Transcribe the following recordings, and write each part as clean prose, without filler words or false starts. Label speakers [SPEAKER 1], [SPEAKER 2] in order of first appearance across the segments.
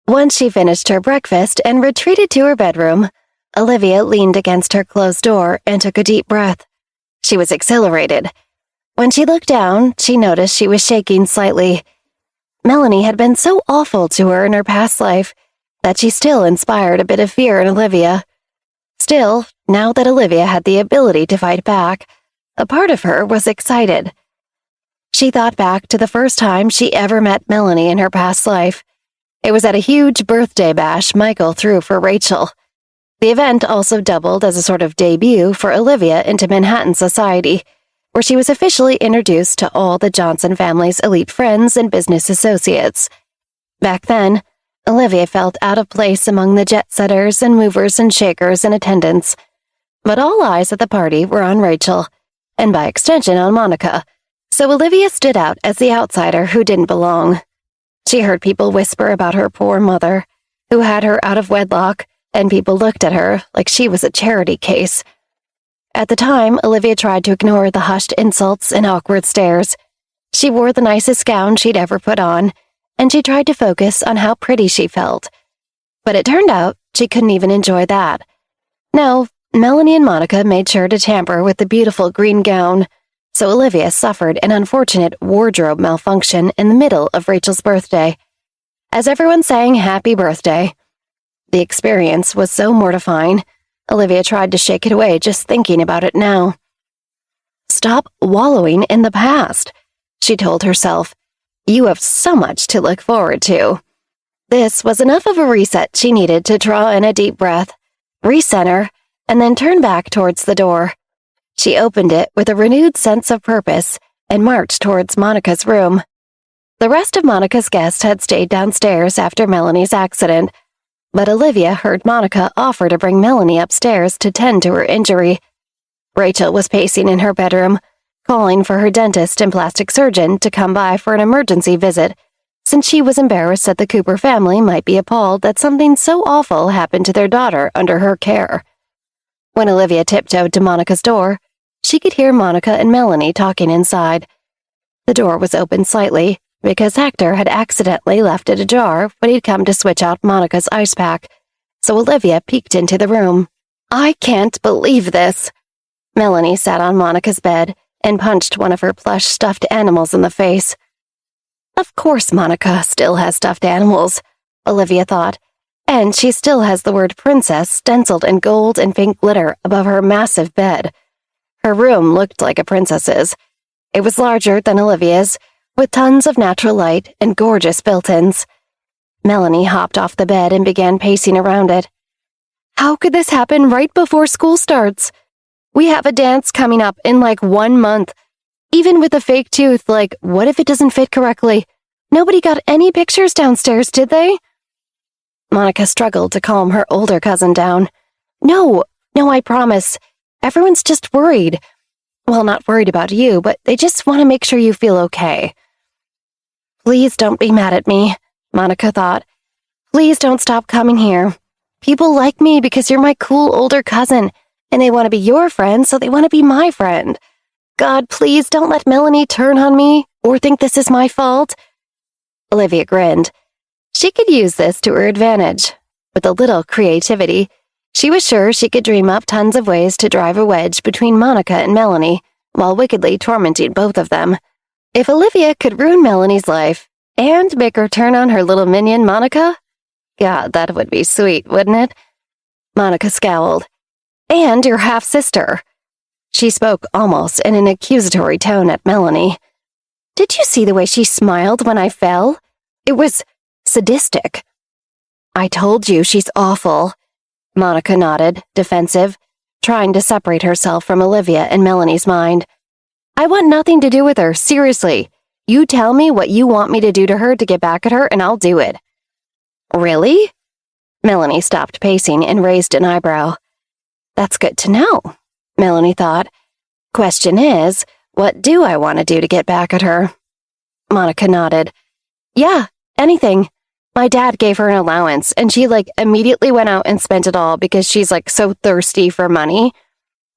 [SPEAKER 1] Once she finished her breakfast and retreated to her bedroom, Olivia leaned against her closed door and took a deep breath. She was exhilarated. When she looked down, she noticed she was shaking slightly. Melanie had been so awful to her in her past life that she still inspired a bit of fear in Olivia. Still, now that Olivia had the ability to fight back, a part of her was excited. She thought back to the first time she ever met Melanie in her past life. It was at a huge birthday bash Michael threw for Rachel. The event also doubled as a sort of debut for Olivia into Manhattan society, where she was officially introduced to all the Johnson family's elite friends and business associates. Back then, Olivia felt out of place among the jet-setters and movers and shakers in attendance. But all eyes at the party were on Rachel, and by extension on Monica, so Olivia stood out as the outsider who didn't belong. She heard people whisper about her poor mother, who had her out of wedlock, and people looked at her like she was a charity case. At the time, Olivia tried to ignore the hushed insults and awkward stares. She wore the nicest gown she'd ever put on, and she tried to focus on how pretty she felt. But it turned out she couldn't even enjoy that. No, Melanie and Monica made sure to tamper with the beautiful green gown, so Olivia suffered an unfortunate wardrobe malfunction in the middle of Rachel's birthday. As everyone sang happy birthday, the experience was so mortifying, Olivia tried to shake it away just thinking about it now. Stop wallowing in the past, she told herself. You have so much to look forward to. This was enough of a reset she needed to draw in a deep breath, recenter, and then turn back towards the door. She opened it with a renewed sense of purpose and marched towards Monica's room. The rest of Monica's guests had stayed downstairs after Melanie's accident, but Olivia heard Monica offer to bring Melanie upstairs to tend to her injury. Rachel was pacing in her bedroom, calling for her dentist and plastic surgeon to come by for an emergency visit, since she was embarrassed that the Cooper family might be appalled that something so awful happened to their daughter under her care. When Olivia tiptoed to Monica's door, she could hear Monica and Melanie talking inside. The door was open slightly, because Hector had accidentally left it ajar when he'd come to switch out Monica's ice pack, so Olivia peeked into the room. I can't believe this. Melanie sat on Monica's bed and punched one of her plush stuffed animals in the face. Of course Monica still has stuffed animals, Olivia thought, and she still has the word princess stenciled in gold and pink glitter above her massive bed. Her room looked like a princess's. It was larger than Olivia's, with tons of natural light and gorgeous built-ins. Melanie hopped off the bed and began pacing around it. How could this happen right before school starts? We have a dance coming up in like 1 month. Even with a fake tooth, like, what if it doesn't fit correctly? Nobody got any pictures downstairs, did they? Monica struggled to calm her older cousin down. No, I promise. Everyone's just worried. Well, not worried about you, but they just want to make sure you feel okay. Please don't be mad at me, Monica thought. Please don't stop coming here. People like me because you're my cool older cousin, and they want to be your friend, so they want to be my friend. God, please don't let Melanie turn on me or think this is my fault. Olivia grinned. She could use this to her advantage. With a little creativity, she was sure she could dream up tons of ways to drive a wedge between Monica and Melanie, while wickedly tormenting both of them. If Olivia could ruin Melanie's life and make her turn on her little minion, Monica, God, that would be sweet, wouldn't it? Monica scowled. And your half-sister. She spoke almost in an accusatory tone at Melanie. Did you see the way she smiled when I fell? It was sadistic. I told you she's awful. Monica nodded, defensive, trying to separate herself from Olivia and Melanie's mind. I want nothing to do with her, seriously. You tell me what you want me to do to her to get back at her, and I'll do it. Really? Melanie stopped pacing and raised an eyebrow. That's good to know, Melanie thought. Question is, what do I want to do to get back at her? Monica nodded. Yeah, anything. My dad gave her an allowance, and she, immediately went out and spent it all because she's, so thirsty for money.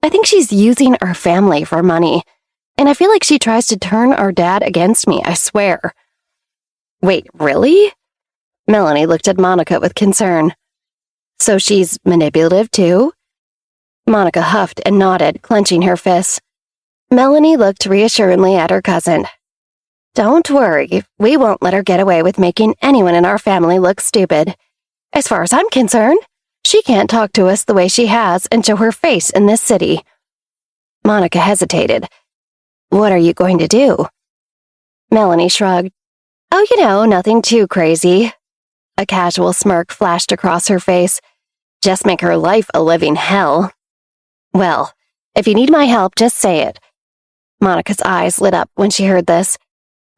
[SPEAKER 1] I think she's using our family for money, and I feel like she tries to turn our dad against me, I swear. Wait, really? Melanie looked at Monica with concern. So she's manipulative too? Monica huffed and nodded, clenching her fists. Melanie looked reassuringly at her cousin. Don't worry, we won't let her get away with making anyone in our family look stupid. As far as I'm concerned, she can't talk to us the way she has and show her face in this city. Monica hesitated. What are you going to do? Melanie shrugged. Oh, nothing too crazy. A casual smirk flashed across her face. Just make her life a living hell. Well, if you need my help, just say it. Monica's eyes lit up when she heard this.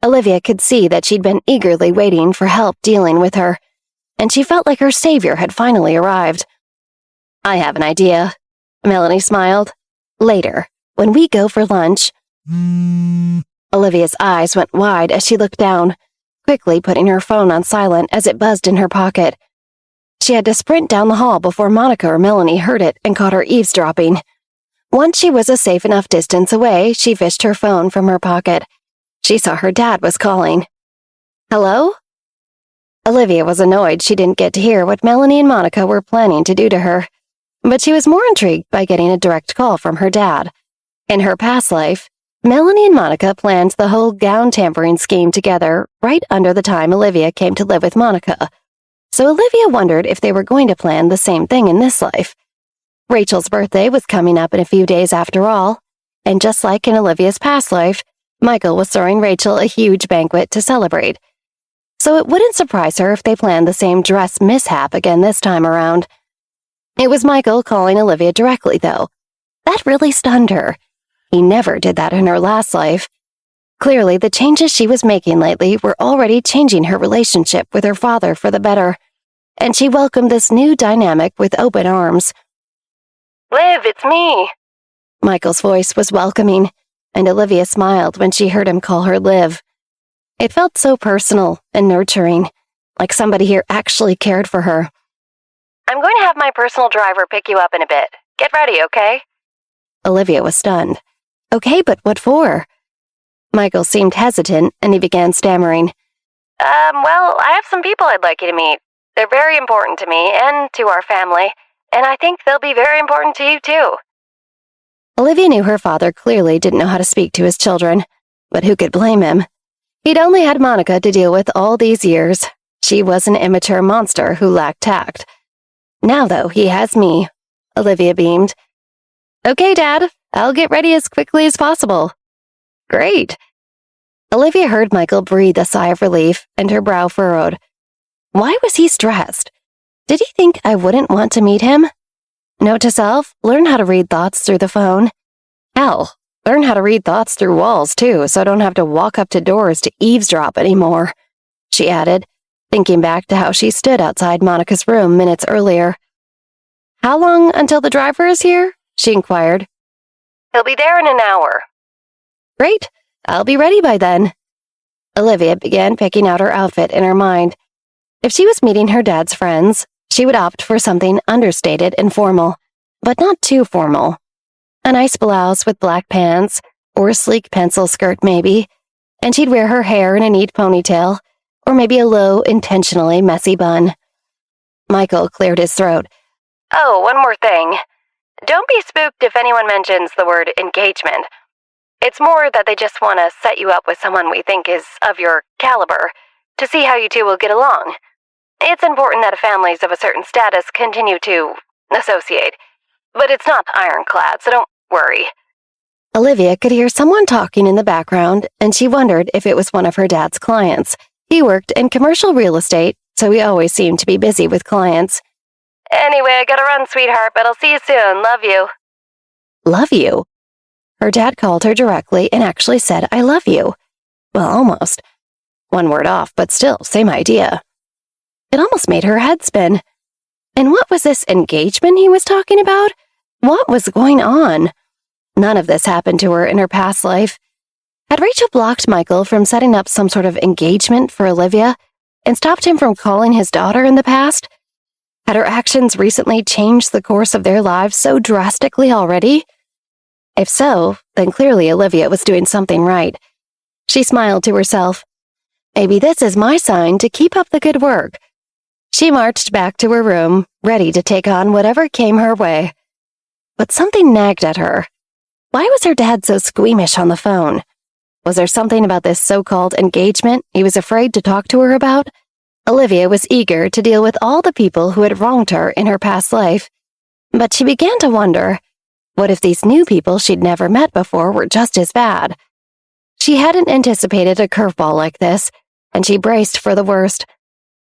[SPEAKER 1] Olivia could see that she'd been eagerly waiting for help dealing with her, and she felt like her savior had finally arrived. I have an idea, Melanie smiled. Later, when we go for lunch. Olivia's eyes went wide as she looked down, quickly putting her phone on silent as it buzzed in her pocket. She had to sprint down the hall before Monica or Melanie heard it and caught her eavesdropping. Once she was a safe enough distance away, she fished her phone from her pocket. She saw her dad was calling. Hello? Olivia was annoyed she didn't get to hear what Melanie and Monica were planning to do to her, but she was more intrigued by getting a direct call from her dad. In her past life, Melanie and Monica planned the whole gown tampering scheme together right under the time Olivia came to live with Monica. So Olivia wondered if they were going to plan the same thing in this life. Rachel's birthday was coming up in a few days after all, and just like in Olivia's past life, Michael was throwing Rachel a huge banquet to celebrate. So it wouldn't surprise her if they planned the same dress mishap again this time around. It was Michael calling Olivia directly, though. That really stunned her. He never did that in her last life. Clearly, the changes she was making lately were already changing her relationship with her father for the better, and she welcomed this new dynamic with open arms. Liv, it's me. Michael's voice was welcoming, and Olivia smiled when she heard him call her Liv. It felt so personal and nurturing, like somebody here actually cared for her. I'm going to have my personal driver pick you up in a bit. Get ready, okay? Olivia was stunned. Okay, but what for? Michael seemed hesitant, and he began stammering. Well, I have some people I'd like you to meet. They're very important to me and to our family, and I think they'll be very important to you, too. Olivia knew her father clearly didn't know how to speak to his children, but who could blame him? He'd only had Monica to deal with all these years. She was an immature monster who lacked tact. Now, though, he has me. Olivia beamed. Okay, Dad, I'll get ready as quickly as possible. Great. Olivia heard Michael breathe a sigh of relief, and her brow furrowed. Why was he stressed? Did he think I wouldn't want to meet him? Note to self, learn how to read thoughts through the phone. Hell, learn how to read thoughts through walls, too, so I don't have to walk up to doors to eavesdrop anymore, she added, thinking back to how she stood outside Monica's room minutes earlier. How long until the driver is here? She inquired. He'll be there in an hour. Great, I'll be ready by then. Olivia began picking out her outfit in her mind. If she was meeting her dad's friends, she would opt for something understated and formal, but not too formal. A nice blouse with black pants, or a sleek pencil skirt maybe, and she'd wear her hair in a neat ponytail, or maybe a low, intentionally messy bun. Michael cleared his throat. Oh, one more thing. Don't be spooked if anyone mentions the word engagement. It's more that they just want to set you up with someone we think is of your caliber, to see how you two will get along. It's important that families of a certain status continue to associate, but it's not ironclad, so don't worry. Olivia could hear someone talking in the background, and she wondered if it was one of her dad's clients. He worked in commercial real estate, so he always seemed to be busy with clients. Anyway, I gotta run, sweetheart, but I'll see you soon. Love you. Love you? Her dad called her directly and actually said, I love you. Well, almost. One word off, but still, same idea. It almost made her head spin. And what was this engagement he was talking about? What was going on? None of this happened to her in her past life. Had Rachel blocked Michael from setting up some sort of engagement for Olivia and stopped him from calling his daughter in the past? Had her actions recently changed the course of their lives so drastically already? If so, then clearly Olivia was doing something right. She smiled to herself. Maybe this is my sign to keep up the good work. She marched back to her room, ready to take on whatever came her way. But something nagged at her. Why was her dad so squeamish on the phone? Was there something about this so-called engagement he was afraid to talk to her about? Olivia was eager to deal with all the people who had wronged her in her past life, but she began to wonder, what if these new people she'd never met before were just as bad? She hadn't anticipated a curveball like this, and she braced for the worst.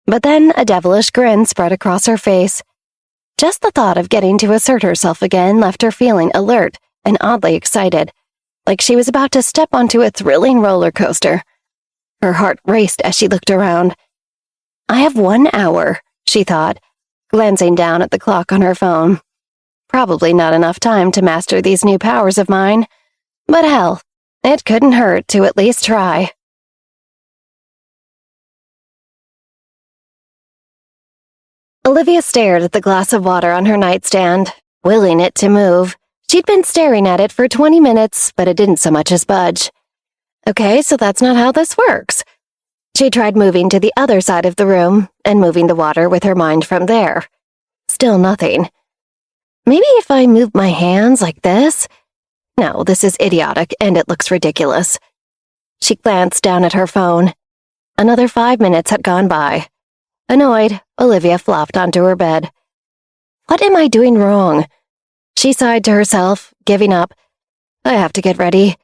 [SPEAKER 1] But then a devilish grin spread across her face. Just the thought of getting to assert herself again left her feeling alert and oddly excited, like she was about to step onto a thrilling roller coaster. Her heart raced as she looked around. I have 1 hour, she thought, glancing down at the clock on her phone. Probably not enough time to master these new powers of mine, but hell, it couldn't hurt to at least try. Olivia stared at the glass of water on her nightstand, willing it to move. She'd been staring at it for 20 minutes, but it didn't so much as budge. Okay, so that's not how this works. She tried moving to the other side of the room and moving the water with her mind from there. Still nothing. Maybe if I move my hands like this? No, this is idiotic and it looks ridiculous. She glanced down at her phone. Another 5 minutes had gone by. Annoyed, Olivia flopped onto her bed. What am I doing wrong? She sighed to herself, giving up. I have to get ready.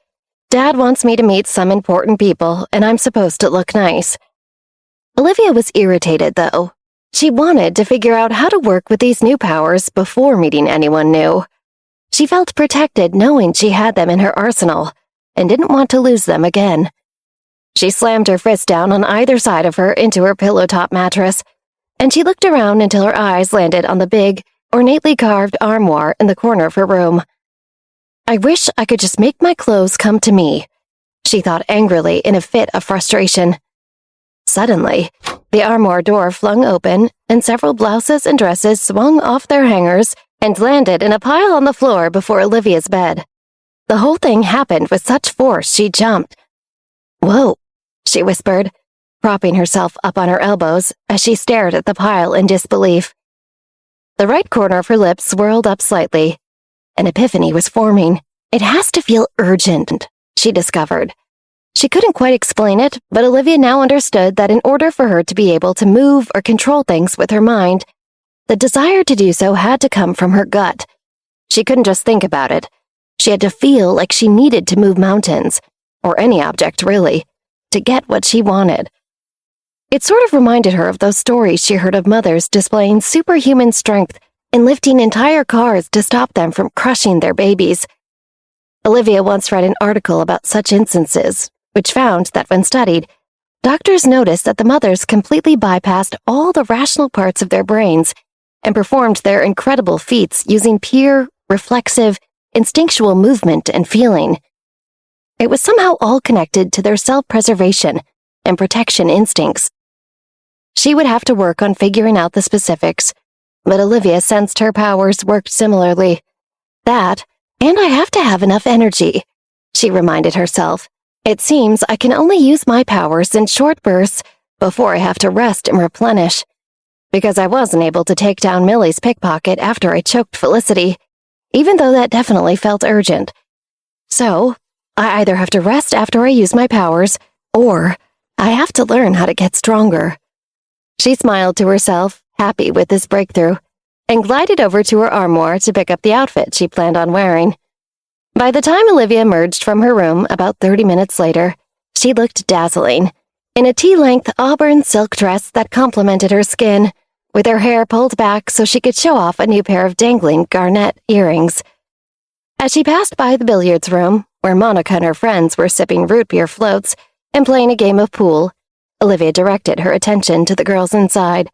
[SPEAKER 1] Dad wants me to meet some important people, and I'm supposed to look nice. Olivia was irritated, though. She wanted to figure out how to work with these new powers before meeting anyone new. She felt protected knowing she had them in her arsenal, and didn't want to lose them again. She slammed her fist down on either side of her into her pillow-top mattress, and she looked around until her eyes landed on the big, ornately carved armoire in the corner of her room. I wish I could just make my clothes come to me, she thought angrily in a fit of frustration. Suddenly, the armoire door flung open, and several blouses and dresses swung off their hangers and landed in a pile on the floor before Olivia's bed. The whole thing happened with such force she jumped. Whoa, she whispered, propping herself up on her elbows as she stared at the pile in disbelief. The right corner of her lips swirled up slightly. An epiphany was forming. It has to feel urgent, she discovered. She couldn't quite explain it, but Olivia now understood that in order for her to be able to move or control things with her mind, the desire to do so had to come from her gut. She couldn't just think about it. She had to feel like she needed to move mountains, or any object really, to get what she wanted. It sort of reminded her of those stories she heard of mothers displaying superhuman strength and lifting entire cars to stop them from crushing their babies. Olivia once read an article about such instances, which found that when studied, doctors noticed that the mothers completely bypassed all the rational parts of their brains and performed their incredible feats using pure, reflexive, instinctual movement and feeling. It was somehow all connected to their self-preservation and protection instincts. She would have to work on figuring out the specifics, but Olivia sensed her powers worked similarly. That, and I have to have enough energy, she reminded herself. It seems I can only use my powers in short bursts before I have to rest and replenish. Because I wasn't able to take down Millie's pickpocket after I choked Felicity, even though that definitely felt urgent. So, I either have to rest after I use my powers, or I have to learn how to get stronger. She smiled to herself, happy with this breakthrough, and glided over to her armoire to pick up the outfit she planned on wearing. By the time Olivia emerged from her room about 30 minutes later, she looked dazzling, in a tea-length auburn silk dress that complemented her skin, with her hair pulled back so she could show off a new pair of dangling garnet earrings. As she passed by the billiards room, where Monica and her friends were sipping root beer floats and playing a game of pool, Olivia directed her attention to the girls inside.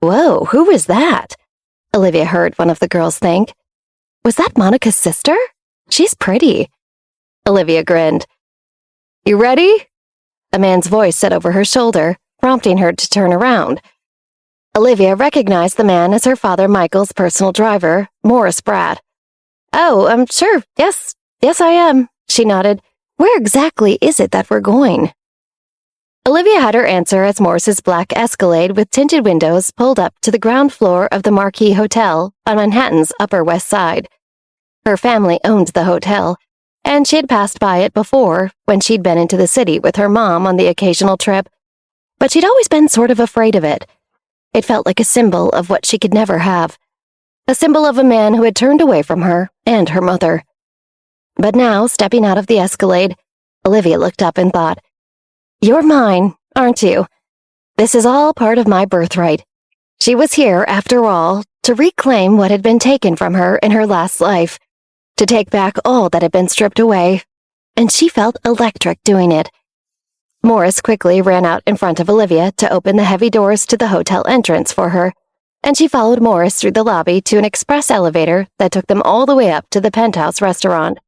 [SPEAKER 1] Whoa, who was that? Olivia heard one of the girls think. Was that Monica's sister? She's pretty. Olivia grinned. You ready? A man's voice said over her shoulder, prompting her to turn around. Olivia recognized the man as her father Michael's personal driver, Morris Bratt. Oh, sure, yes I am, she nodded. Where exactly is it that we're going? Olivia had her answer as Morris's black Escalade with tinted windows pulled up to the ground floor of the Marquis Hotel on Manhattan's Upper West Side. Her family owned the hotel, and she had passed by it before when she'd been into the city with her mom on the occasional trip, but she'd always been sort of afraid of it. It felt like a symbol of what she could never have, a symbol of a man who had turned away from her and her mother. But now, stepping out of the Escalade, Olivia looked up and thought, "You're mine, aren't you? This is all part of my birthright." She was here, after all, to reclaim what had been taken from her in her last life, to take back all that had been stripped away, and she felt electric doing it. Morris quickly ran out in front of Olivia to open the heavy doors to the hotel entrance for her, and she followed Morris through the lobby to an express elevator that took them all the way up to the Penthouse restaurant.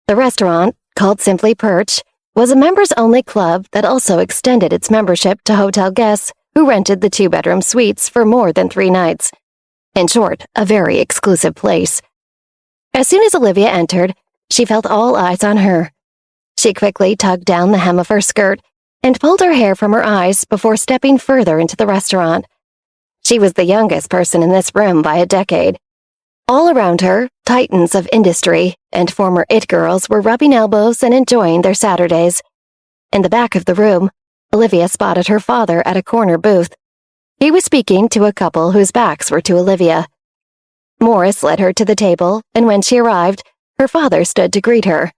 [SPEAKER 1] The restaurant, called Simply Perch, was a members-only club that also extended its membership to hotel guests who rented the two-bedroom suites for more than 3 nights. In short, a very exclusive place. As soon as Olivia entered, she felt all eyes on her. She quickly tugged down the hem of her skirt and pulled her hair from her eyes before stepping further into the restaurant. She was the youngest person in this room by a decade. All around her, titans of industry and former it girls were rubbing elbows and enjoying their Saturdays. In the back of the room, Olivia spotted her father at a corner booth. He was speaking to a couple whose backs were to Olivia. Morris led her to the table, and when she arrived, her father stood to greet her.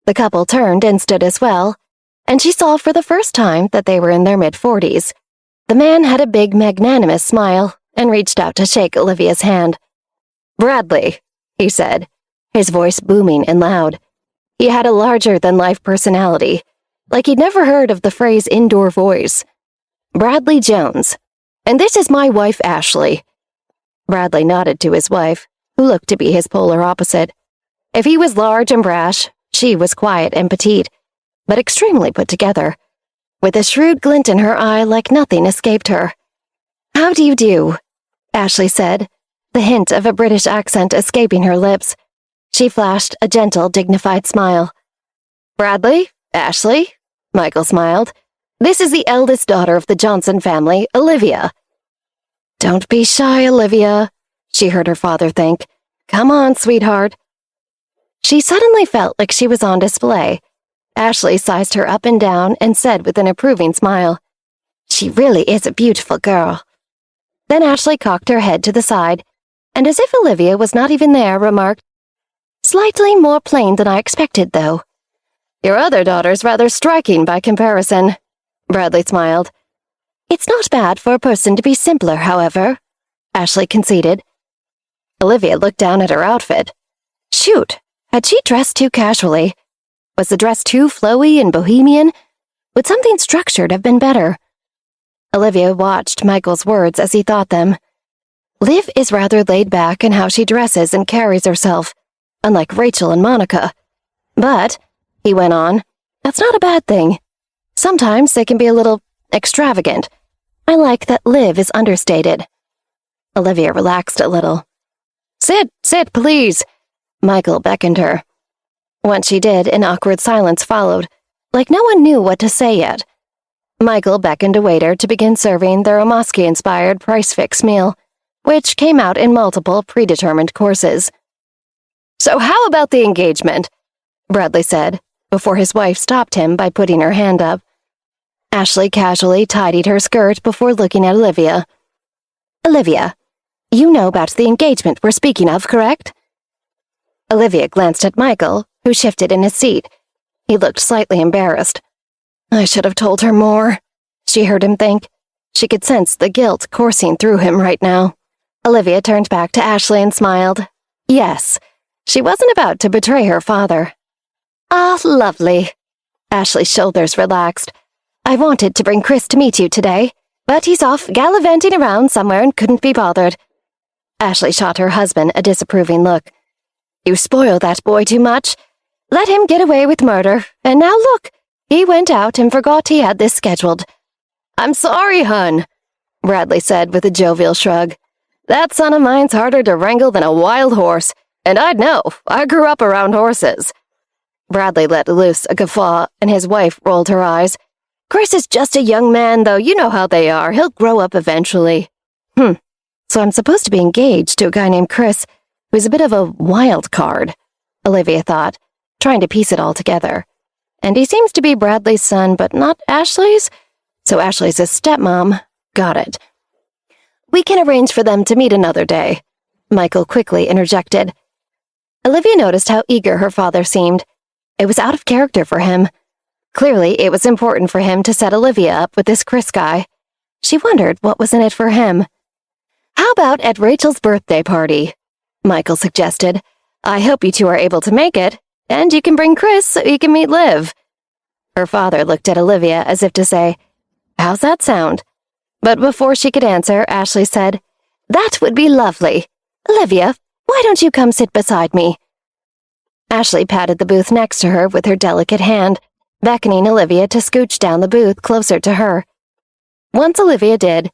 [SPEAKER 1] The couple turned and stood as well, and she saw for the first time that they were in their mid-40s. The man had a big, magnanimous smile and reached out to shake Olivia's hand. "Bradley," he said, his voice booming and loud. He had a larger-than-life personality, like he'd never heard of the phrase indoor voice. "Bradley Jones. And this is my wife, Ashley." Bradley nodded to his wife, who looked to be his polar opposite. If he was large and brash, she was quiet and petite, but extremely put together, with a shrewd glint in her eye like nothing escaped her. "How do you do?" Ashley said, the hint of a British accent escaping her lips. She flashed a gentle, dignified smile. "Bradley? Ashley?" Michael smiled. "This is the eldest daughter of the Johnson family, Olivia." "Don't be shy, Olivia," she heard her father think. "Come on, sweetheart." She suddenly felt like she was on display. Ashley sized her up and down and said with an approving smile, "She really is a beautiful girl." Then Ashley cocked her head to the side, and as if Olivia was not even there, remarked, "Slightly more plain than I expected, though." "Your other daughter's rather striking by comparison," Bradley smiled. "It's not bad for a person to be simpler, however," Ashley conceded. Olivia looked down at her outfit. Shoot, had she dressed too casually? Was the dress too flowy and bohemian? Would something structured have been better? Olivia watched Michael's words as he thought them. Liv is rather laid back in how she dresses and carries herself, unlike Rachel and Monica. But, he went on, that's not a bad thing. Sometimes they can be a little extravagant. I like that Liv is understated. Olivia relaxed a little. Sit, please. Michael beckoned her. Once she did, an awkward silence followed, like no one knew what to say yet. Michael beckoned a waiter to begin serving their Omoski-inspired price-fix meal, which came out in multiple predetermined courses. "So how about the engagement?" Bradley said, before his wife stopped him by putting her hand up. Ashley casually tidied her skirt before looking at Olivia. "Olivia, you know about the engagement we're speaking of, correct?" Olivia glanced at Michael, who shifted in his seat. He looked slightly embarrassed. I should have told her more, she heard him think. She could sense the guilt coursing through him right now. Olivia turned back to Ashley and smiled. Yes, she wasn't about to betray her father. Ah, lovely. Ashley's shoulders relaxed. I wanted to bring Chris to meet you today, but he's off gallivanting around somewhere and couldn't be bothered. Ashley shot her husband a disapproving look. You spoil that boy too much. Let him get away with murder, and now look, he went out and forgot he had this scheduled. I'm sorry, hun, Bradley said with a jovial shrug. That son of mine's harder to wrangle than a wild horse, and I'd know. I grew up around horses. Bradley let loose a guffaw, and his wife rolled her eyes. Chris is just a young man, though. You know how they are. He'll grow up eventually. So I'm supposed to be engaged to a guy named Chris, who's a bit of a wild card, Olivia thought, trying to piece it all together. And he seems to be Bradley's son, but not Ashley's? So Ashley's his stepmom. Got it. We can arrange for them to meet another day, Michael quickly interjected. Olivia noticed how eager her father seemed. It was out of character for him. Clearly, it was important for him to set Olivia up with this Chris guy. She wondered what was in it for him. How about at Rachel's birthday party? Michael suggested. I hope you two are able to make it, and you can bring Chris so he can meet Liv. Her father looked at Olivia as if to say, How's that sound? But before she could answer, Ashley said, That would be lovely. Olivia, why don't you come sit beside me? Ashley patted the booth next to her with her delicate hand, beckoning Olivia to scooch down the booth closer to her. Once Olivia did,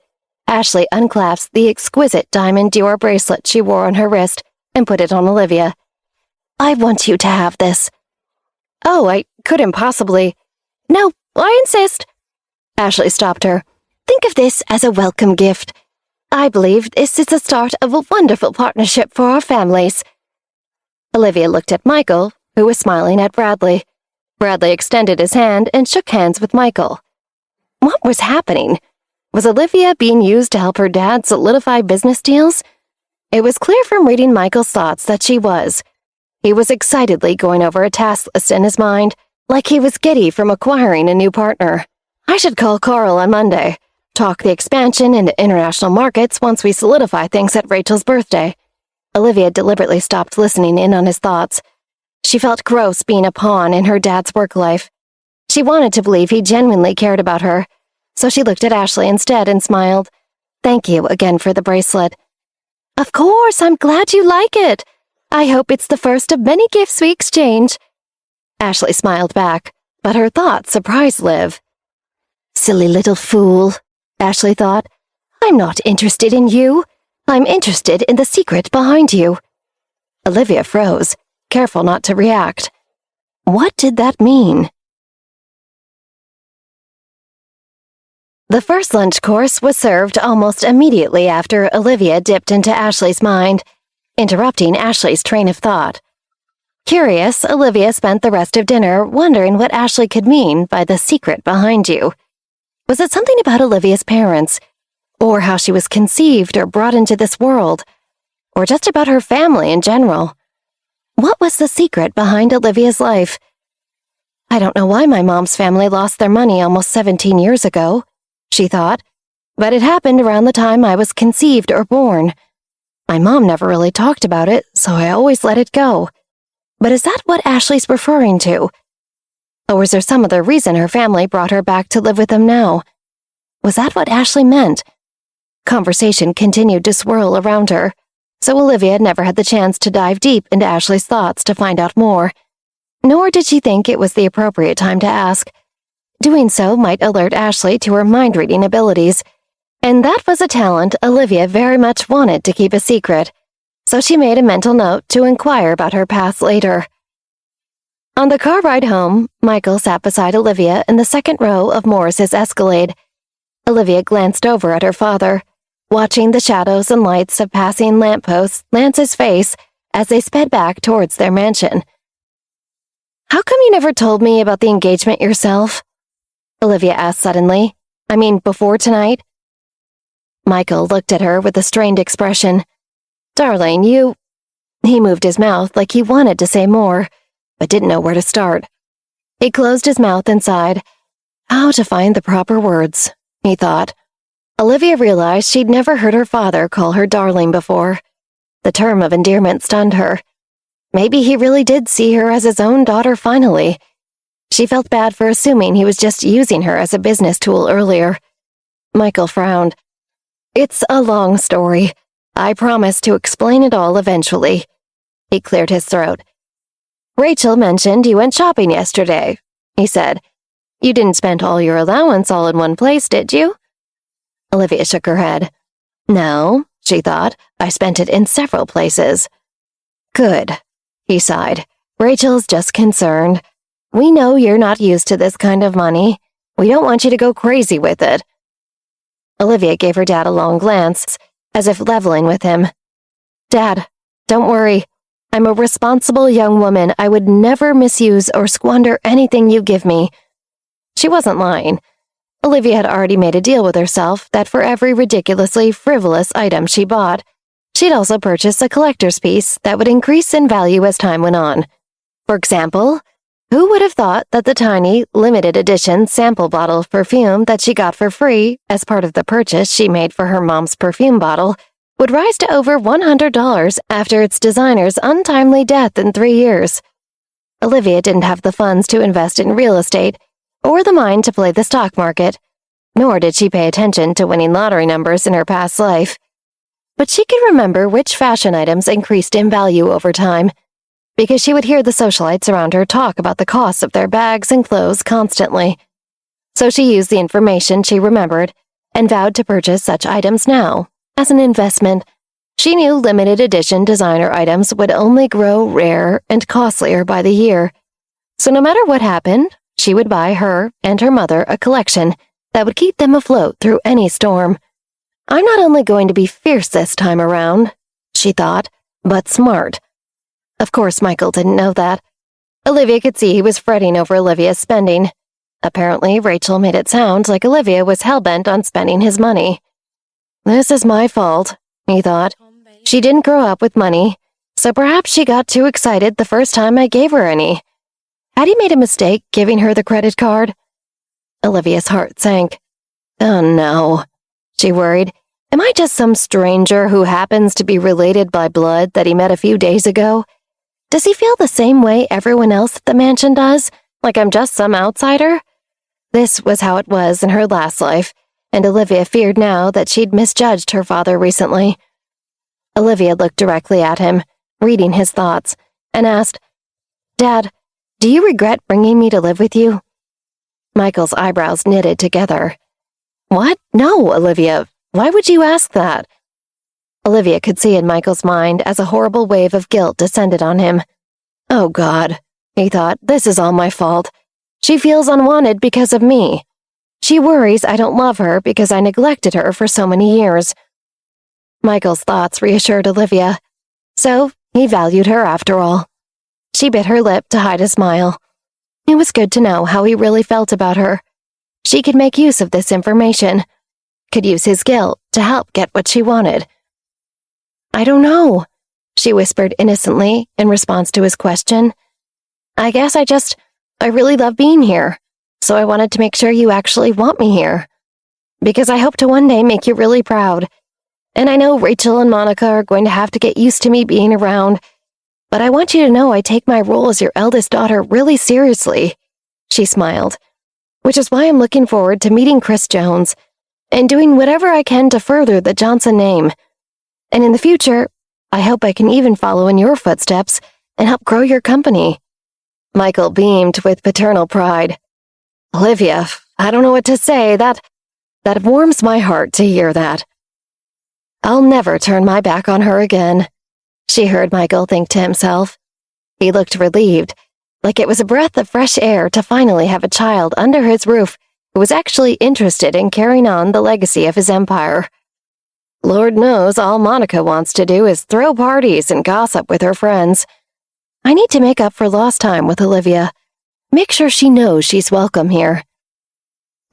[SPEAKER 1] Ashley unclasped the exquisite diamond Dior bracelet she wore on her wrist and put it on Olivia. I want you to have this. Oh, I couldn't possibly. No, I insist. Ashley stopped her. Think of this as a welcome gift. I believe this is the start of a wonderful partnership for our families. Olivia looked at Michael, who was smiling at Bradley. Bradley extended his hand and shook hands with Michael. What was happening? Was Olivia being used to help her dad solidify business deals? It was clear from reading Michael's thoughts that she was. He was excitedly going over a task list in his mind, like he was giddy from acquiring a new partner. I should call Carl on Monday, talk the expansion into international markets once we solidify things at Rachel's birthday. Olivia deliberately stopped listening in on his thoughts. She felt gross being a pawn in her dad's work life. She wanted to believe he genuinely cared about her, so she looked at Ashley instead and smiled. Thank you again for the bracelet. Of course, I'm glad you like it. I hope it's the first of many gifts we exchange. Ashley smiled back, but her thoughts surprised Liv. Silly little fool, Ashley thought. I'm not interested in you. I'm interested in the secret behind you. Olivia froze, careful not to react. What did that mean? The first lunch course was served almost immediately after Olivia dipped into Ashley's mind, interrupting Ashley's train of thought. Curious, Olivia spent the rest of dinner wondering what Ashley could mean by the secret behind you. Was it something about Olivia's parents, or how she was conceived or brought into this world, or just about her family in general? What was the secret behind Olivia's life? I don't know why my mom's family lost their money almost 17 years ago, she thought, but it happened around the time I was conceived or born. My mom never really talked about it, so I always let it go. But is that what Ashley's referring to? Or was there some other reason her family brought her back to live with them now? Was that what Ashley meant? Conversation continued to swirl around her, so Olivia never had the chance to dive deep into Ashley's thoughts to find out more. Nor did she think it was the appropriate time to ask. Doing so might alert Ashley to her mind-reading abilities, and that was a talent Olivia very much wanted to keep a secret, so she made a mental note to inquire about her past later. On the car ride home, Michael sat beside Olivia in the second row of Morris's Escalade. Olivia glanced over at her father, watching the shadows and lights of passing lampposts lance his face as they sped back towards their mansion. How come you never told me about the engagement yourself? Olivia asked suddenly. I mean, before tonight? Michael looked at her with a strained expression. Darling, you... He moved his mouth like he wanted to say more, but didn't know where to start. He closed his mouth and sighed. How to find the proper words, he thought. Olivia realized she'd never heard her father call her darling before. The term of endearment stunned her. Maybe he really did see her as his own daughter finally. She felt bad for assuming he was just using her as a business tool earlier. Michael frowned. It's a long story. I promise to explain it all eventually. He cleared his throat. Rachel mentioned you went shopping yesterday, he said. You didn't spend all your allowance all in one place, did you? Olivia shook her head. No, she thought. I spent it in several places. Good, he sighed. Rachel's just concerned. We know you're not used to this kind of money. We don't want you to go crazy with it." Olivia gave her dad a long glance, as if leveling with him. "Dad, don't worry. I'm a responsible young woman. I would never misuse or squander anything you give me." She wasn't lying. Olivia had already made a deal with herself that for every ridiculously frivolous item she bought, she'd also purchase a collector's piece that would increase in value as time went on. For example, who would have thought that the tiny, limited edition sample bottle of perfume that she got for free as part of the purchase she made for her mom's perfume bottle would rise to over $100 after its designer's untimely death in 3 years? Olivia didn't have the funds to invest in real estate or the mind to play the stock market, nor did she pay attention to winning lottery numbers in her past life. But she could remember which fashion items increased in value over time, because she would hear the socialites around her talk about the costs of their bags and clothes constantly. So she used the information she remembered and vowed to purchase such items now, as an investment. She knew limited edition designer items would only grow rarer and costlier by the year. So no matter what happened, she would buy her and her mother a collection that would keep them afloat through any storm. "I'm not only going to be fierce this time around," she thought, "but smart." Of course, Michael didn't know that. Olivia could see he was fretting over Olivia's spending. Apparently, Rachel made it sound like Olivia was hell-bent on spending his money. "This is my fault," he thought. "She didn't grow up with money, so perhaps she got too excited the first time I gave her any. Had he made a mistake giving her the credit card?" Olivia's heart sank. "Oh no," she worried. "Am I just some stranger who happens to be related by blood that he met a few days ago? Does he feel the same way everyone else at the mansion does, like I'm just some outsider?" This was how it was in her last life, and Olivia feared now that she'd misjudged her father recently. Olivia looked directly at him, reading his thoughts, and asked, "Dad, do you regret bringing me to live with you?" Michael's eyebrows knitted together. "What? No, Olivia. Why would you ask that?" Olivia could see in Michael's mind as a horrible wave of guilt descended on him. "Oh God," he thought, "this is all my fault. She feels unwanted because of me. She worries I don't love her because I neglected her for so many years." Michael's thoughts reassured Olivia. So he valued her after all. She bit her lip to hide a smile. It was good to know how he really felt about her. She could make use of this information, could use his guilt to help get what she wanted. "I don't know," she whispered innocently in response to his question. "I guess I really love being here, so I wanted to make sure you actually want me here. Because I hope to one day make you really proud. And I know Rachel and Monica are going to have to get used to me being around, but I want you to know I take my role as your eldest daughter really seriously," she smiled, "which is why I'm looking forward to meeting Chris Jones and doing whatever I can to further the Johnson name. And in the future, I hope I can even follow in your footsteps and help grow your company." Michael beamed with paternal pride. "Olivia, I don't know what to say. That warms my heart to hear that." "I'll never turn my back on her again," she heard Michael think to himself. He looked relieved, like it was a breath of fresh air to finally have a child under his roof who was actually interested in carrying on the legacy of his empire. Lord knows all Monica wants to do is throw parties and gossip with her friends. I need to make up for lost time with Olivia. Make sure she knows she's welcome here.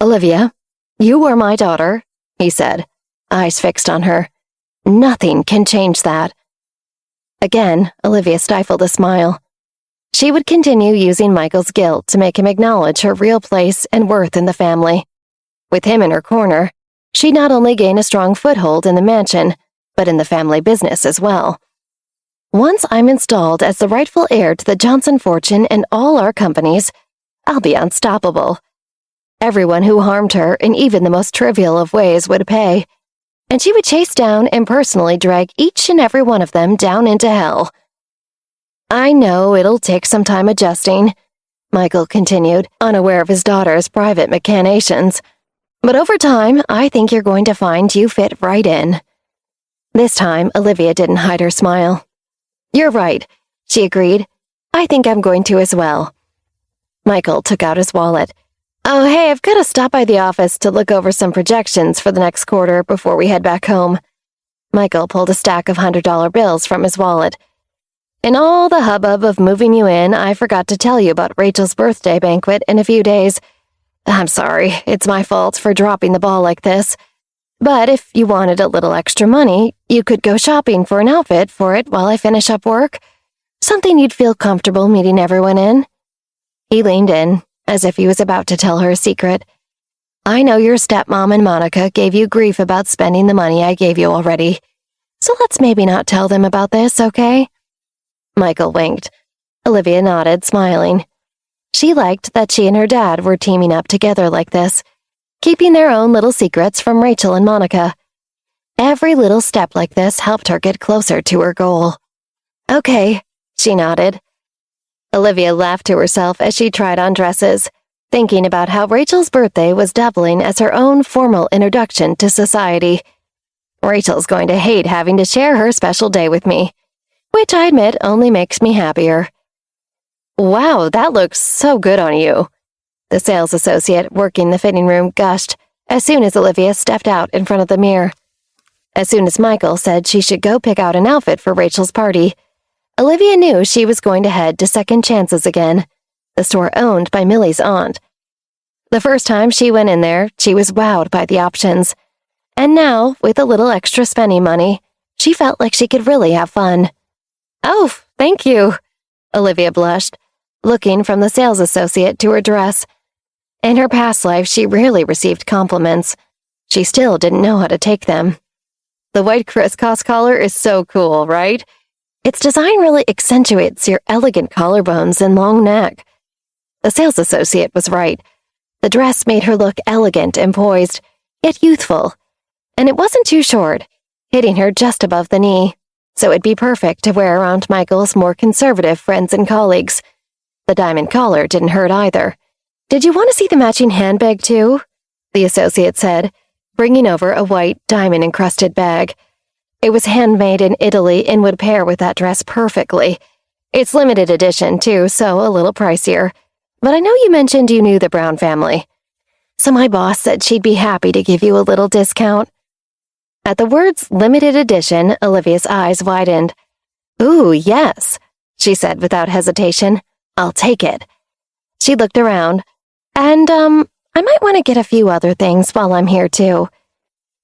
[SPEAKER 1] "Olivia, you are my daughter," he said, eyes fixed on her. "Nothing can change that." Again, Olivia stifled a smile. She would continue using Michael's guilt to make him acknowledge her real place and worth in the family. With him in her corner, she'd not only gain a strong foothold in the mansion, but in the family business as well. "Once I'm installed as the rightful heir to the Johnson fortune and all our companies, I'll be unstoppable. Everyone who harmed her in even the most trivial of ways would pay, and she would chase down and personally drag each and every one of them down into hell." "I know it'll take some time adjusting," Michael continued, unaware of his daughter's private machinations. "But over time, I think you're going to find you fit right in." This time, Olivia didn't hide her smile. "You're right," she agreed. "I think I'm going to as well." Michael took out his wallet. Oh, hey, I've got to stop by the office to look over some projections for the next quarter before we head back home. Michael pulled a stack of $100 bills from his wallet. In all the hubbub of moving you in, I forgot to tell you about Rachel's birthday banquet in a few days. I'm sorry, it's my fault for dropping the ball like this. But if you wanted a little extra money, you could go shopping for an outfit for it while I finish up work. Something you'd feel comfortable meeting everyone in. He leaned in, as if he was about to tell her a secret. I know your stepmom and Monica gave you grief about spending the money I gave you already. So let's maybe not tell them about this, okay? Michael winked. Olivia nodded, smiling. She liked that she and her dad were teaming up together like this, keeping their own little secrets from Rachel and Monica. Every little step like this helped her get closer to her goal. Okay, she nodded. Olivia laughed to herself as she tried on dresses, thinking about how Rachel's birthday was doubling as her own formal introduction to society. Rachel's going to hate having to share her special day with me, which I admit only makes me happier. Wow, that looks so good on you, the sales associate working the fitting room gushed as soon as Olivia stepped out in front of the mirror. As soon as Michael said she should go pick out an outfit for Rachel's party, Olivia knew she was going to head to Second Chances again, the store owned by Millie's aunt. The first time she went in there, she was wowed by the options. And now, with a little extra spending money, she felt like she could really have fun. Oh, thank you, Olivia blushed, looking from the sales associate to her dress. In her past life, she rarely received compliments. She still didn't know how to take them. The white crisscross collar is so cool, right? Its design really accentuates your elegant collarbones and long neck. The sales associate was right. The dress made her look elegant and poised, yet youthful. And it wasn't too short, hitting her just above the knee, so it'd be perfect to wear around Michael's more conservative friends and colleagues. The diamond collar didn't hurt either. Did you want to see the matching handbag too? The associate said, bringing over a white, diamond-encrusted bag. It was handmade in Italy and would pair with that dress perfectly. It's limited edition, too, so a little pricier. But I know you mentioned you knew the Brown family. So my boss said she'd be happy to give you a little discount. At the words limited edition, Olivia's eyes widened. Ooh, yes, she said without hesitation. I'll take it. She looked around. And, I might want to get a few other things while I'm here, too.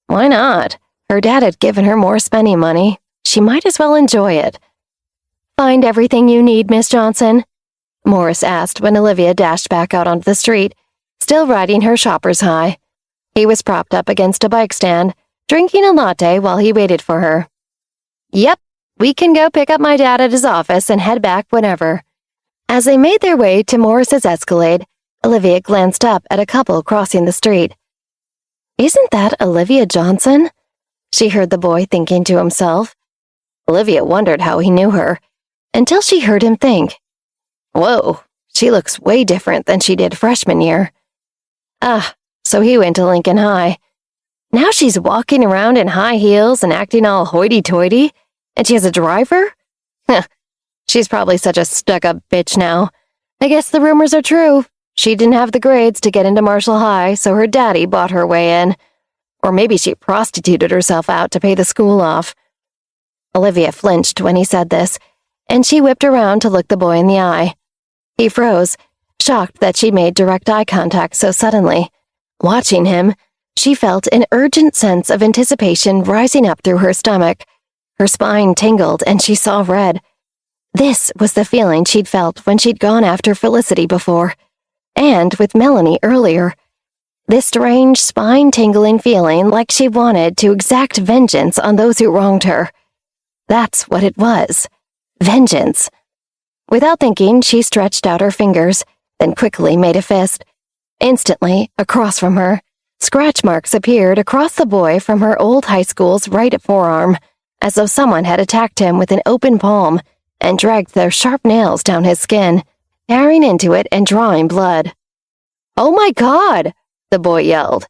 [SPEAKER 1] Why not? Her dad had given her more spending money. She might as well enjoy it. Find everything you need, Miss Johnson? Morris asked when Olivia dashed back out onto the street, still riding her shopper's high. He was propped up against a bike stand, drinking a latte while he waited for her. Yep, we can go pick up my dad at his office and head back whenever. As they made their way to Morris's Escalade, Olivia glanced up at a couple crossing the street. Isn't that Olivia Johnson? She heard the boy thinking to himself. Olivia wondered how he knew her, until she heard him think. Whoa, she looks way different than she did freshman year. Ah, so he went to Lincoln High. Now she's walking around in high heels and acting all hoity-toity, and she has a driver? She's probably such a stuck-up bitch now. I guess the rumors are true. She didn't have the grades to get into Marshall High, so her daddy bought her way in. Or maybe she prostituted herself out to pay the school off. Olivia flinched when he said this, and she whipped around to look the boy in the eye. He froze, shocked that she made direct eye contact so suddenly. Watching him, she felt an urgent sense of anticipation rising up through her stomach. Her spine tingled and she saw red. This was the feeling she'd felt when she'd gone after Felicity before, and with Melanie earlier. This strange, spine-tingling feeling like she wanted to exact vengeance on those who wronged her. That's what it was. Vengeance. Without thinking, she stretched out her fingers, then quickly made a fist. Instantly, across from her, scratch marks appeared across the boy from her old high school's right forearm, as though someone had attacked him with an open palm and dragged their sharp nails down his skin, tearing into it and drawing blood. "Oh my God!" the boy yelled.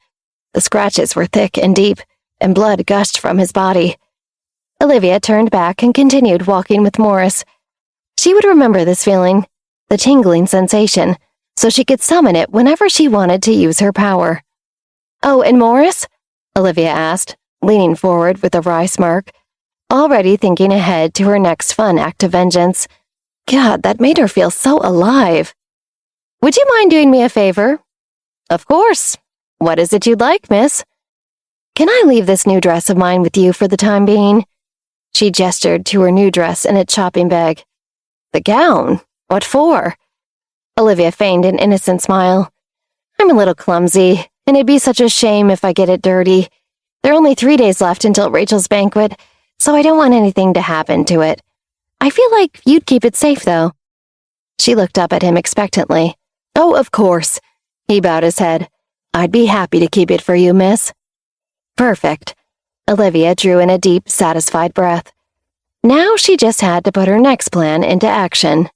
[SPEAKER 1] The scratches were thick and deep, and blood gushed from his body. Olivia turned back and continued walking with Morris. She would remember this feeling, the tingling sensation, so she could summon it whenever she wanted to use her power. "Oh, and Morris?" Olivia asked, leaning forward with a wry smirk, already thinking ahead to her next fun act of vengeance. God, that made her feel so alive. "Would you mind doing me a favor?" "Of course. What is it you'd like, miss?" "Can I leave this new dress of mine with you for the time being?" She gestured to her new dress in its shopping bag. "The gown? What for?" Olivia feigned an innocent smile. "I'm a little clumsy, and it'd be such a shame if I get it dirty. There are only 3 days left until Rachel's banquet, so I don't want anything to happen to it. I feel like you'd keep it safe, though." She looked up at him expectantly. "Oh, of course." He bowed his head. "I'd be happy to keep it for you, miss." "Perfect." Olivia drew in a deep, satisfied breath. Now she just had to put her next plan into action.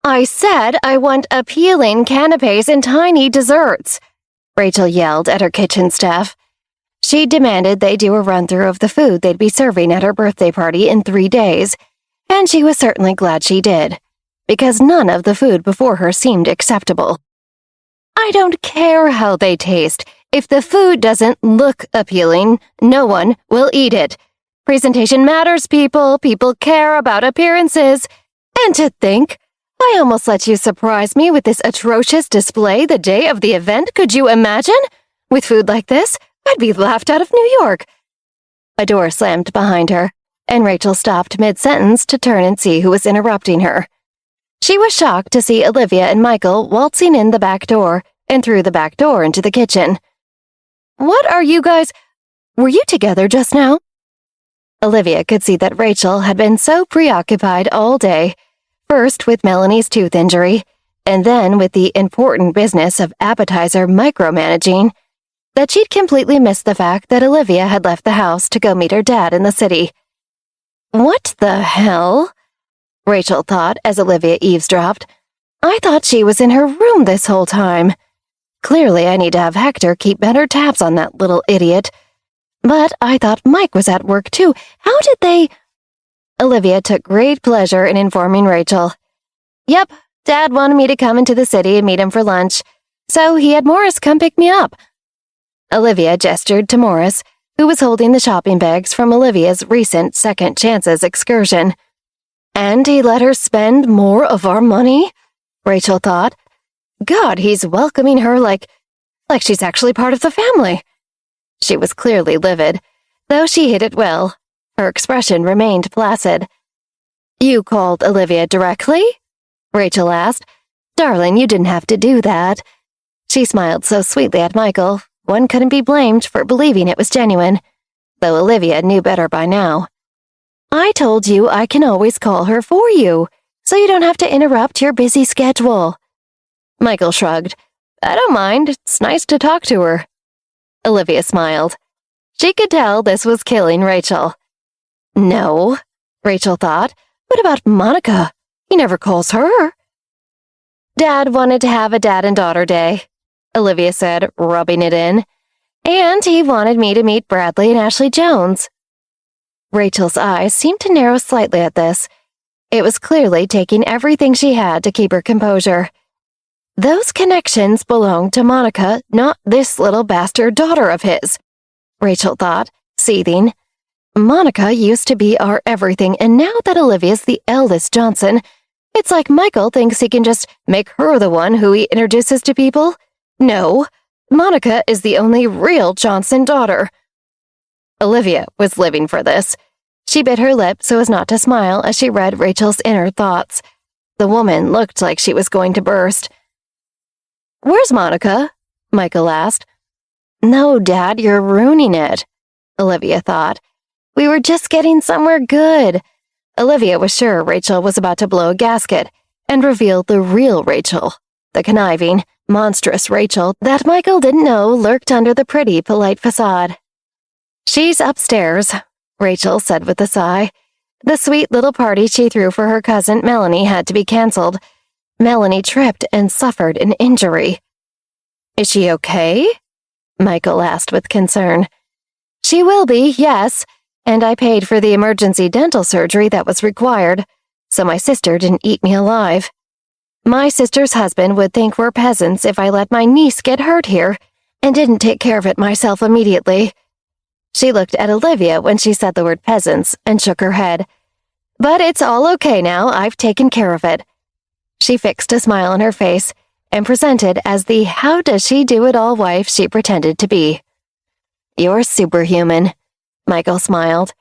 [SPEAKER 1] "I said I want appealing canapes and tiny desserts," Rachel yelled at her kitchen staff. She demanded they do a run-through of the food they'd be serving at her birthday party in 3 days, and she was certainly glad she did, because none of the food before her seemed acceptable. "I don't care how they taste. If the food doesn't look appealing, no one will eat it. Presentation matters, people. People care about appearances. And to think, I almost let you surprise me with this atrocious display the day of the event. Could you imagine? With food like this, I'd be laughed out of New York." A door slammed behind her, and Rachel stopped mid-sentence to turn and see who was interrupting her. She was shocked to see Olivia and Michael waltzing in the back door and through the back door into the kitchen. "What are you guys? Were you together just now?" Olivia could see that Rachel had been so preoccupied all day, first with Melanie's tooth injury, and then with the important business of appetizer micromanaging, that she'd completely missed the fact that Olivia had left the house to go meet her dad in the city. "What the hell?" Rachel thought as Olivia eavesdropped. "I thought she was in her room this whole time. Clearly I need to have Hector keep better tabs on that little idiot. But I thought Mike was at work too. How did they—" Olivia took great pleasure in informing Rachel. "Yep, Dad wanted me to come into the city and meet him for lunch, so he had Morris come pick me up." Olivia gestured to Morris, who was holding the shopping bags from Olivia's recent Second Chances excursion. "And he let her spend more of our money?" Rachel thought. God, he's welcoming her like she's actually part of the family. She was clearly livid, though she hid it well. Her expression remained placid. "You called Olivia directly?" Rachel asked. "Darling, you didn't have to do that." She smiled so sweetly at Michael, one couldn't be blamed for believing it was genuine, though Olivia knew better by now. "I told you I can always call her for you, so you don't have to interrupt your busy schedule." Michael shrugged. "I don't mind. It's nice to talk to her." Olivia smiled. She could tell this was killing Rachel. "No," Rachel thought. "What about Monica? He never calls her." "Dad wanted to have a dad and daughter day," Olivia said, rubbing it in. "And he wanted me to meet Bradley and Ashley Jones." Rachel's eyes seemed to narrow slightly at this. It was clearly taking everything she had to keep her composure. Those connections belonged to Monica, not this little bastard daughter of his, Rachel thought, seething. Monica used to be our everything, and now that Olivia's the eldest Johnson, it's like Michael thinks he can just make her the one who he introduces to people. No, Monica is the only real Johnson daughter. Olivia was living for this. She bit her lip so as not to smile as she read Rachel's inner thoughts. The woman looked like she was going to burst. "Where's Monica?" Michael asked. "No, Dad, you're ruining it," Olivia thought. "We were just getting somewhere good." Olivia was sure Rachel was about to blow a gasket and reveal the real Rachel, the conniving, monstrous Rachel that Michael didn't know lurked under the pretty, polite facade. "She's upstairs," Rachel said with a sigh. The sweet little party she threw for her cousin Melanie had to be canceled. Melanie tripped and suffered an injury. "Is she okay?" Michael asked with concern. "She will be, yes, and I paid for the emergency dental surgery that was required. so my sister didn't eat me alive. My sister's husband would think we're peasants if I let my niece get hurt here and didn't take care of it myself immediately. She looked at Olivia when she said the word peasants and shook her head. But it's all okay now, I've taken care of it. She fixed a smile on her face and presented as the how-does-she-do-it-all wife she pretended to be. You're superhuman, Michael smiled.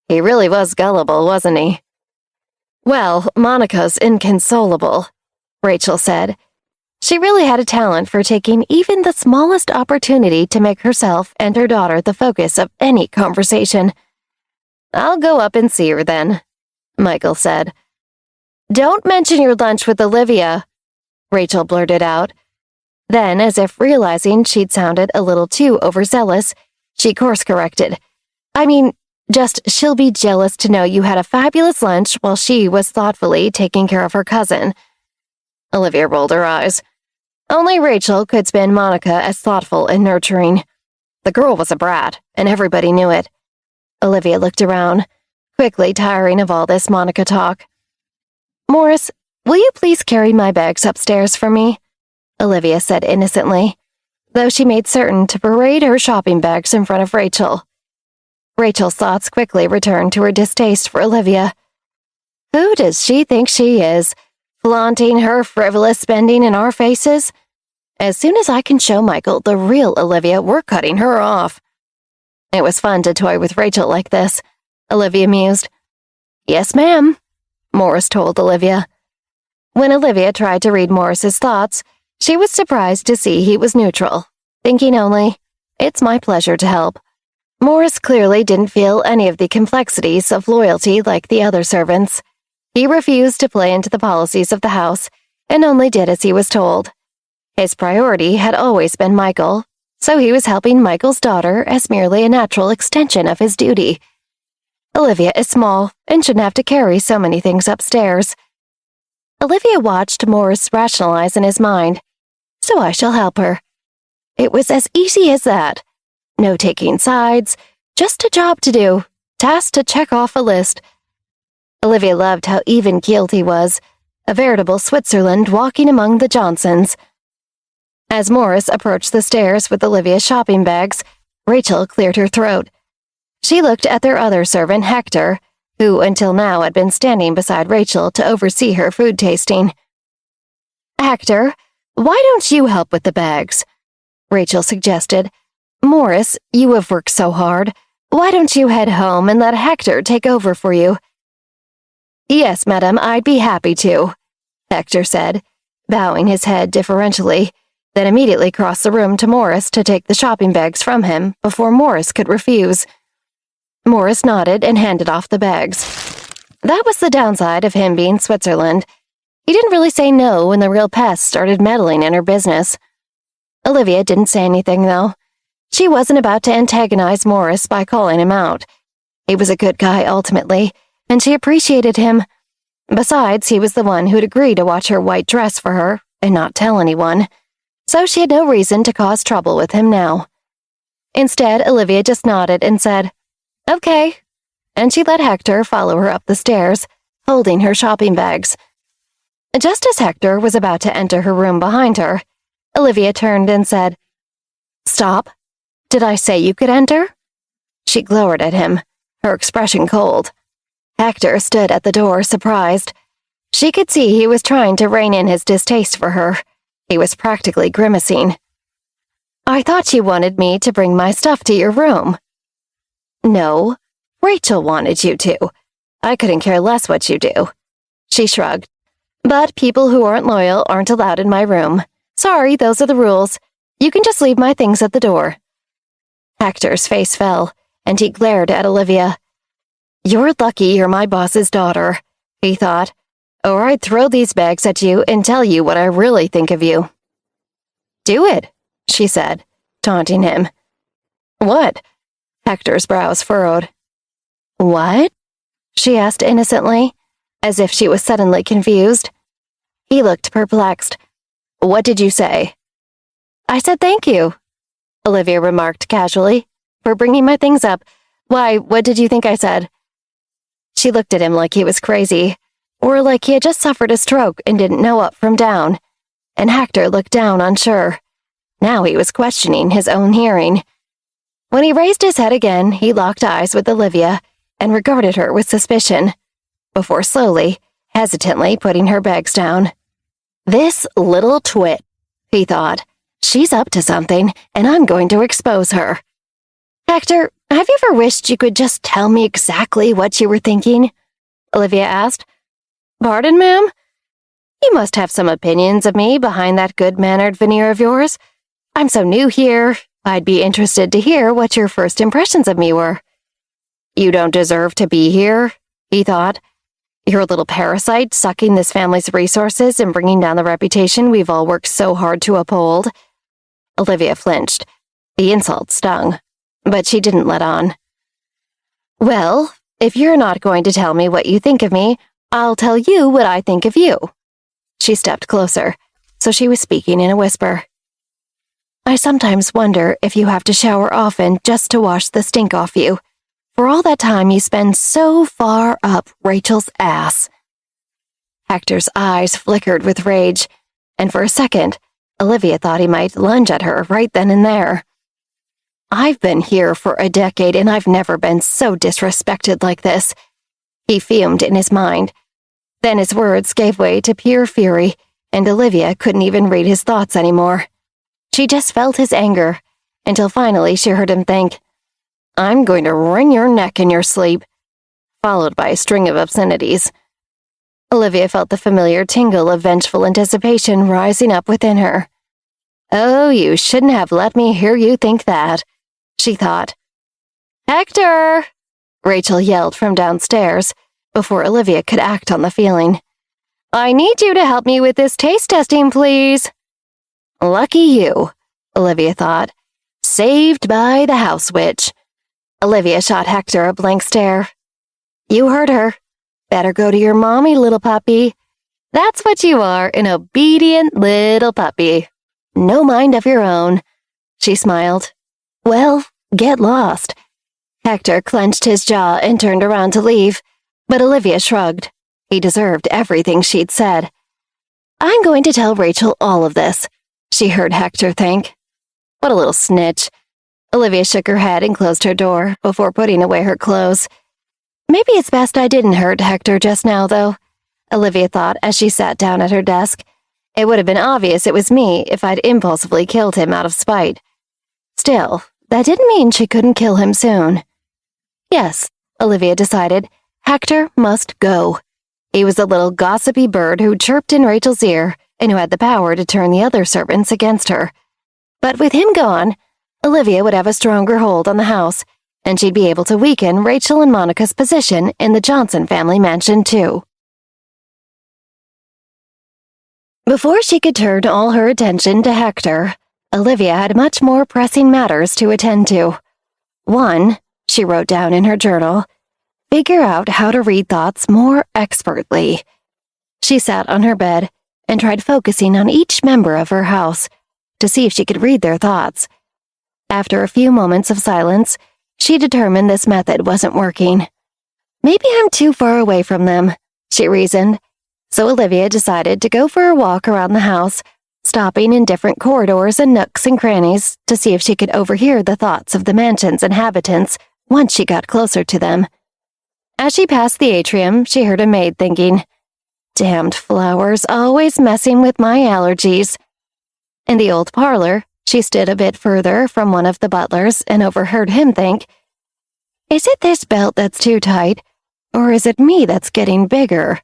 [SPEAKER 1] He really was gullible, wasn't he? Well, Monica's inconsolable, Rachel said. She really had a talent for taking even the smallest opportunity to make herself and her daughter the focus of any conversation. I'll go up and see her then, Michael said. Don't mention your lunch with Olivia, Rachel blurted out. Then, as if realizing she'd sounded a little too overzealous, she course-corrected. I mean, just she'll be jealous to know you had a fabulous lunch while she was thoughtfully taking care of her cousin. Olivia rolled her eyes. Only Rachel could spin Monica as thoughtful and nurturing. The girl was a brat, and everybody knew it. Olivia looked around, quickly tiring of all this Monica talk. Morris, will you please carry my bags upstairs for me? Olivia said innocently, though she made certain to parade her shopping bags in front of Rachel. Rachel's thoughts quickly returned to her distaste for Olivia. Who does she think she is, flaunting her frivolous spending in our faces? As soon as I can show Michael the real Olivia, we're cutting her off. It was fun to toy with Rachel like this, Olivia mused. Yes, ma'am, Morris told Olivia. When Olivia tried to read Morris's thoughts, she was surprised to see he was neutral, thinking only, it's my pleasure to help. Morris clearly didn't feel any of the complexities of loyalty like the other servants. He refused to play into the policies of the house and only did as he was told. His priority had always been Michael, so he was helping Michael's daughter as merely a natural extension of his duty. Olivia is small and shouldn't have to carry so many things upstairs. Olivia watched Morris rationalize in his mind. So I shall help her. It was as easy as that. No taking sides, just a job to do, task to check off a list. Olivia loved how even-keeled he was, a veritable Switzerland walking among the Johnsons. As Morris approached the stairs with Olivia's shopping bags, Rachel cleared her throat. She looked at their other servant, Hector, who until now had been standing beside Rachel to oversee her food tasting. Hector, why don't you help with the bags? Rachel suggested. Morris, you have worked so hard. Why don't you head home and let Hector take over for you? Yes, madam, I'd be happy to, Hector said, bowing his head deferentially, then immediately crossed the room to Morris to take the shopping bags from him before Morris could refuse. Morris nodded and handed off the bags. That was the downside of him being Switzerland. He didn't really say no when the real pests started meddling in her business. Olivia didn't say anything, though. She wasn't about to antagonize Morris by calling him out. He was a good guy, ultimately, and she appreciated him. Besides, he was the one who'd agree to watch her white dress for her and not tell anyone, so she had no reason to cause trouble with him now. Instead, Olivia just nodded and said, Okay, and she let Hector follow her up the stairs, holding her shopping bags. Just as Hector was about to enter her room behind her, Olivia turned and said, Stop. Did I say you could enter? She glowered at him, her expression cold. Hector stood at the door, surprised. She could see he was trying to rein in his distaste for her. He was practically grimacing. I thought you wanted me to bring my stuff to your room. No, Rachel wanted you to. I couldn't care less what you do. She shrugged. But people who aren't loyal aren't allowed in my room. Sorry, those are the rules. You can just leave my things at the door. Hector's face fell, and he glared at Olivia. You're lucky you're my boss's daughter, he thought, or I'd throw these bags at you and tell you what I really think of you. Do it, she said, taunting him. What? Hector's brows furrowed. What? She asked innocently, as if she was suddenly confused. He looked perplexed. What did you say? I said thank you, Olivia remarked casually, for bringing my things up. Why, what did you think I said? She looked at him like he was crazy. or like he had just suffered a stroke and didn't know up from down. And Hector looked down unsure. Now he was questioning his own hearing. When he raised his head again, he locked eyes with Olivia and regarded her with suspicion, before slowly, hesitantly putting her bags down. This little twit, he thought. She's up to something, and I'm going to expose her. Hector, have you ever wished you could just tell me exactly what you were thinking? Olivia asked. Pardon, ma'am? You must have some opinions of me behind that good-mannered veneer of yours. I'm so new here, I'd be interested to hear what your first impressions of me were. You don't deserve to be here, he thought. You're a little parasite sucking this family's resources and bringing down the reputation we've all worked so hard to uphold. Olivia flinched. The insult stung, but she didn't let on. Well, if you're not going to tell me what you think of me, I'll tell you what I think of you. She stepped closer, so she was speaking in a whisper. I sometimes wonder if you have to shower often just to wash the stink off you, for all that time you spend so far up Rachel's ass. Hector's eyes flickered with rage, and for a second, Olivia thought he might lunge at her right then and there. I've been here for a decade and I've never been so disrespected like this, he fumed in his mind. Then his words gave way to pure fury, and Olivia couldn't even read his thoughts anymore. She just felt his anger, until finally she heard him think, I'm going to wring your neck in your sleep, followed by a string of obscenities. Olivia felt the familiar tingle of vengeful anticipation rising up within her. Oh, you shouldn't have let me hear you think that, she thought. Hector! Rachel yelled from downstairs, before Olivia could act on the feeling. I need you to help me with this taste testing, please. Lucky you, Olivia thought. Saved by the house witch. Olivia shot Hector a blank stare. You heard her. Better go to your mommy, little puppy. That's what you are, an obedient little puppy. No mind of your own. She smiled. Well, get lost. Hector clenched his jaw and turned around to leave, but Olivia shrugged. He deserved everything she'd said. I'm going to tell Rachel all of this, she heard Hector think. What a little snitch. Olivia shook her head and closed her door before putting away her clothes. Maybe it's best I didn't hurt Hector just now, though, Olivia thought as she sat down at her desk. It would have been obvious it was me if I'd impulsively killed him out of spite. Still, that didn't mean she couldn't kill him soon. Yes, Olivia decided, Hector must go. He was a little gossipy bird who chirped in Rachel's ear and who had the power to turn the other servants against her. But with him gone, Olivia would have a stronger hold on the house, and she'd be able to weaken Rachel and Monica's position in the Johnson family mansion, too. Before she could turn all her attention to Hector, Olivia had much more pressing matters to attend to. 1, she wrote down in her journal, figure out how to read thoughts more expertly. She sat on her bed and tried focusing on each member of her house to see if she could read their thoughts. After a few moments of silence, she determined this method wasn't working. Maybe I'm too far away from them, she reasoned. So Olivia decided to go for a walk around the house, stopping in different corridors and nooks and crannies to see if she could overhear the thoughts of the mansion's inhabitants once she got closer to them. As she passed the atrium, she heard a maid thinking, Damned flowers, always messing with my allergies. In the old parlor, she stood a bit further from one of the butlers and overheard him think, Is it this belt that's too tight, or is it me that's getting bigger?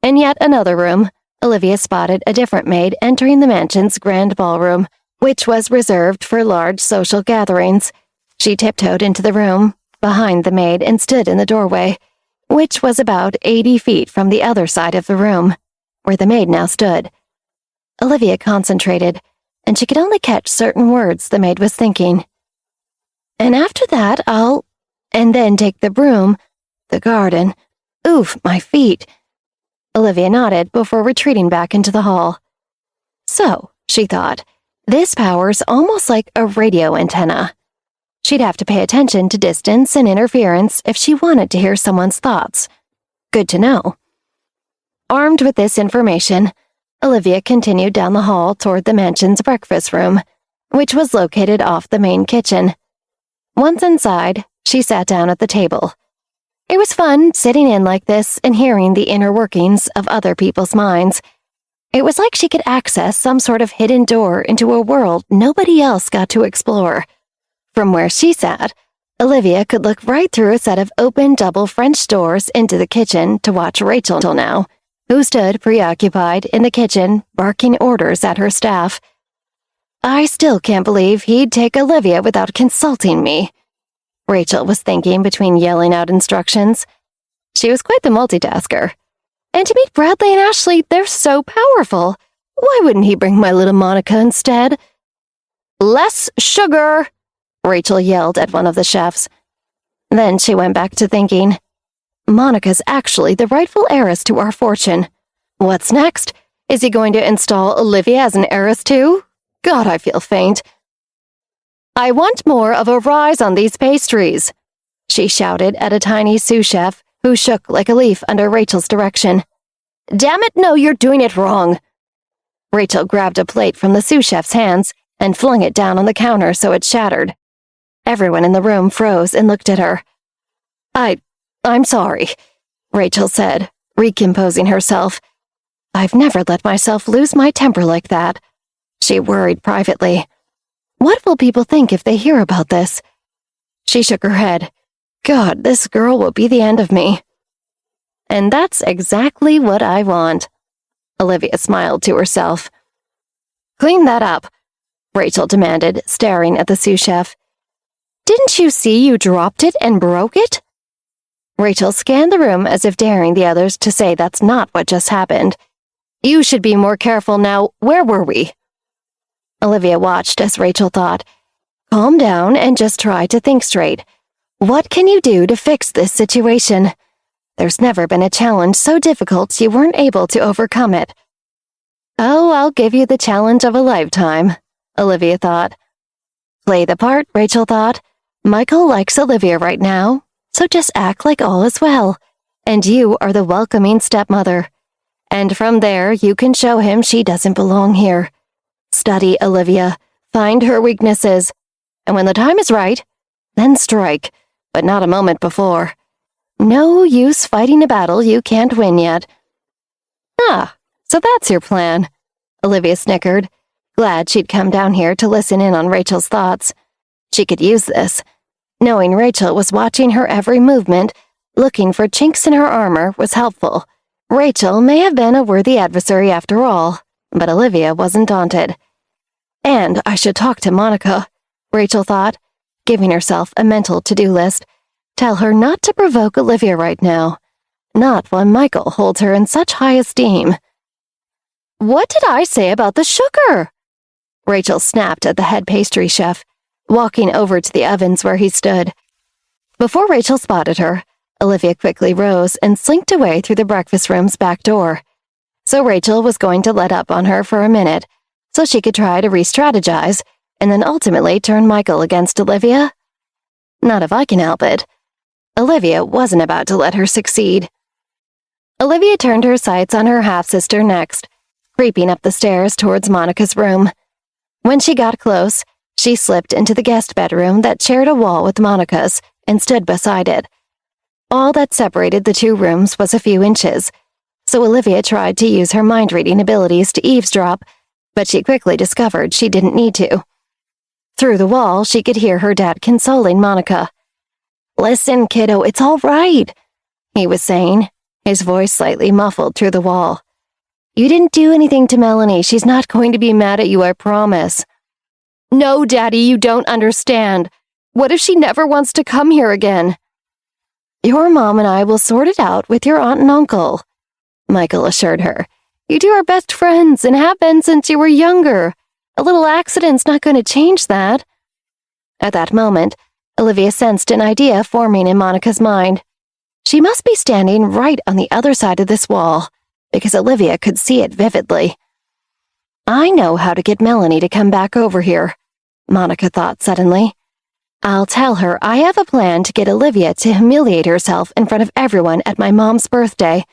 [SPEAKER 1] In yet another room, Olivia spotted a different maid entering the mansion's grand ballroom, which was reserved for large social gatherings. She tiptoed into the room, behind the maid, and stood in the doorway, which was about 80 feet from the other side of the room, where the maid now stood. Olivia concentrated, and she could only catch certain words the maid was thinking. And after that, and then take the broom, the garden. Oof, my feet. Olivia nodded before retreating back into the hall. So, she thought, this power's almost like a radio antenna. She'd have to pay attention to distance and interference if she wanted to hear someone's thoughts. Good to know. Armed with this information, Olivia continued down the hall toward the mansion's breakfast room, which was located off the main kitchen. Once inside, she sat down at the table. It was fun sitting in like this and hearing the inner workings of other people's minds. It was like she could access some sort of hidden door into a world nobody else got to explore. From where she sat, Olivia could look right through a set of open double French doors into the kitchen to watch Rachel now, who stood preoccupied in the kitchen, barking orders at her staff. I still can't believe he'd take Olivia without consulting me, Rachel was thinking between yelling out instructions. She was quite the multitasker. And to meet Bradley and Ashley, they're so powerful. Why wouldn't he bring my little Monica instead? Less sugar, Rachel yelled at one of the chefs. Then she went back to thinking, Monica's actually the rightful heiress to our fortune. What's next? Is he going to install Olivia as an heiress too? God, I feel faint. I want more of a rise on these pastries, she shouted at a tiny sous chef who shook like a leaf under Rachel's direction. Damn it, no, you're doing it wrong. Rachel grabbed a plate from the sous chef's hands and flung it down on the counter so it shattered. Everyone in the room froze and looked at her. I'm sorry, Rachel said, recomposing herself. I've never let myself lose my temper like that. She worried privately. What will people think if they hear about this? She shook her head. God, this girl will be the end of me. And that's exactly what I want. Olivia smiled to herself. Clean that up, Rachel demanded, staring at the sous chef. Didn't you see you dropped it and broke it? Rachel scanned the room as if daring the others to say that's not what just happened. You should be more careful now. Where were we? Olivia watched as Rachel thought, calm down and just try to think straight. What can you do to fix this situation? There's never been a challenge so difficult you weren't able to overcome it. Oh, I'll give you the challenge of a lifetime, Olivia thought. Play the part, Rachel thought. Michael likes Olivia right now, so just act like all is well, and you are the welcoming stepmother. And from there, you can show him she doesn't belong here. Study Olivia, find her weaknesses, and when the time is right, then strike, but not a moment before. No use fighting a battle you can't win yet. Ah, so that's your plan, Olivia snickered, glad she'd come down here to listen in on Rachel's thoughts. She could use this. Knowing Rachel was watching her every movement, looking for chinks in her armor was helpful. Rachel may have been a worthy adversary after all, but Olivia wasn't daunted. And I should talk to Monica, Rachel thought, giving herself a mental to-do list. Tell her not to provoke Olivia right now. Not when Michael holds her in such high esteem. What did I say about the sugar? Rachel snapped at the head pastry chef, walking over to the ovens where he stood. Before Rachel spotted her, Olivia quickly rose and slinked away through the breakfast room's back door. So Rachel was going to let up on her for a minute, so she could try to re-strategize, and then ultimately turn Michael against Olivia? Not if I can help it. Olivia wasn't about to let her succeed. Olivia turned her sights on her half-sister next, creeping up the stairs towards Monica's room. When she got close, she slipped into the guest bedroom that shared a wall with Monica's and stood beside it. All that separated the two rooms was a few inches, so Olivia tried to use her mind-reading abilities to eavesdrop, but she quickly discovered she didn't need to. Through the wall, she could hear her dad consoling Monica. Listen, kiddo, it's all right, he was saying, his voice slightly muffled through the wall. You didn't do anything to Melanie. She's not going to be mad at you, I promise. No, Daddy, you don't understand. What if she never wants to come here again? Your mom and I will sort it out with your aunt and uncle, Michael assured her. You two are best friends and have been since you were younger. A little accident's not going to change that. At that moment, Olivia sensed an idea forming in Monica's mind. She must be standing right on the other side of this wall, because Olivia could see it vividly. I know how to get Melanie to come back over here, Monica thought suddenly. I'll tell her I have a plan to get Olivia to humiliate herself in front of everyone at my mom's birthday.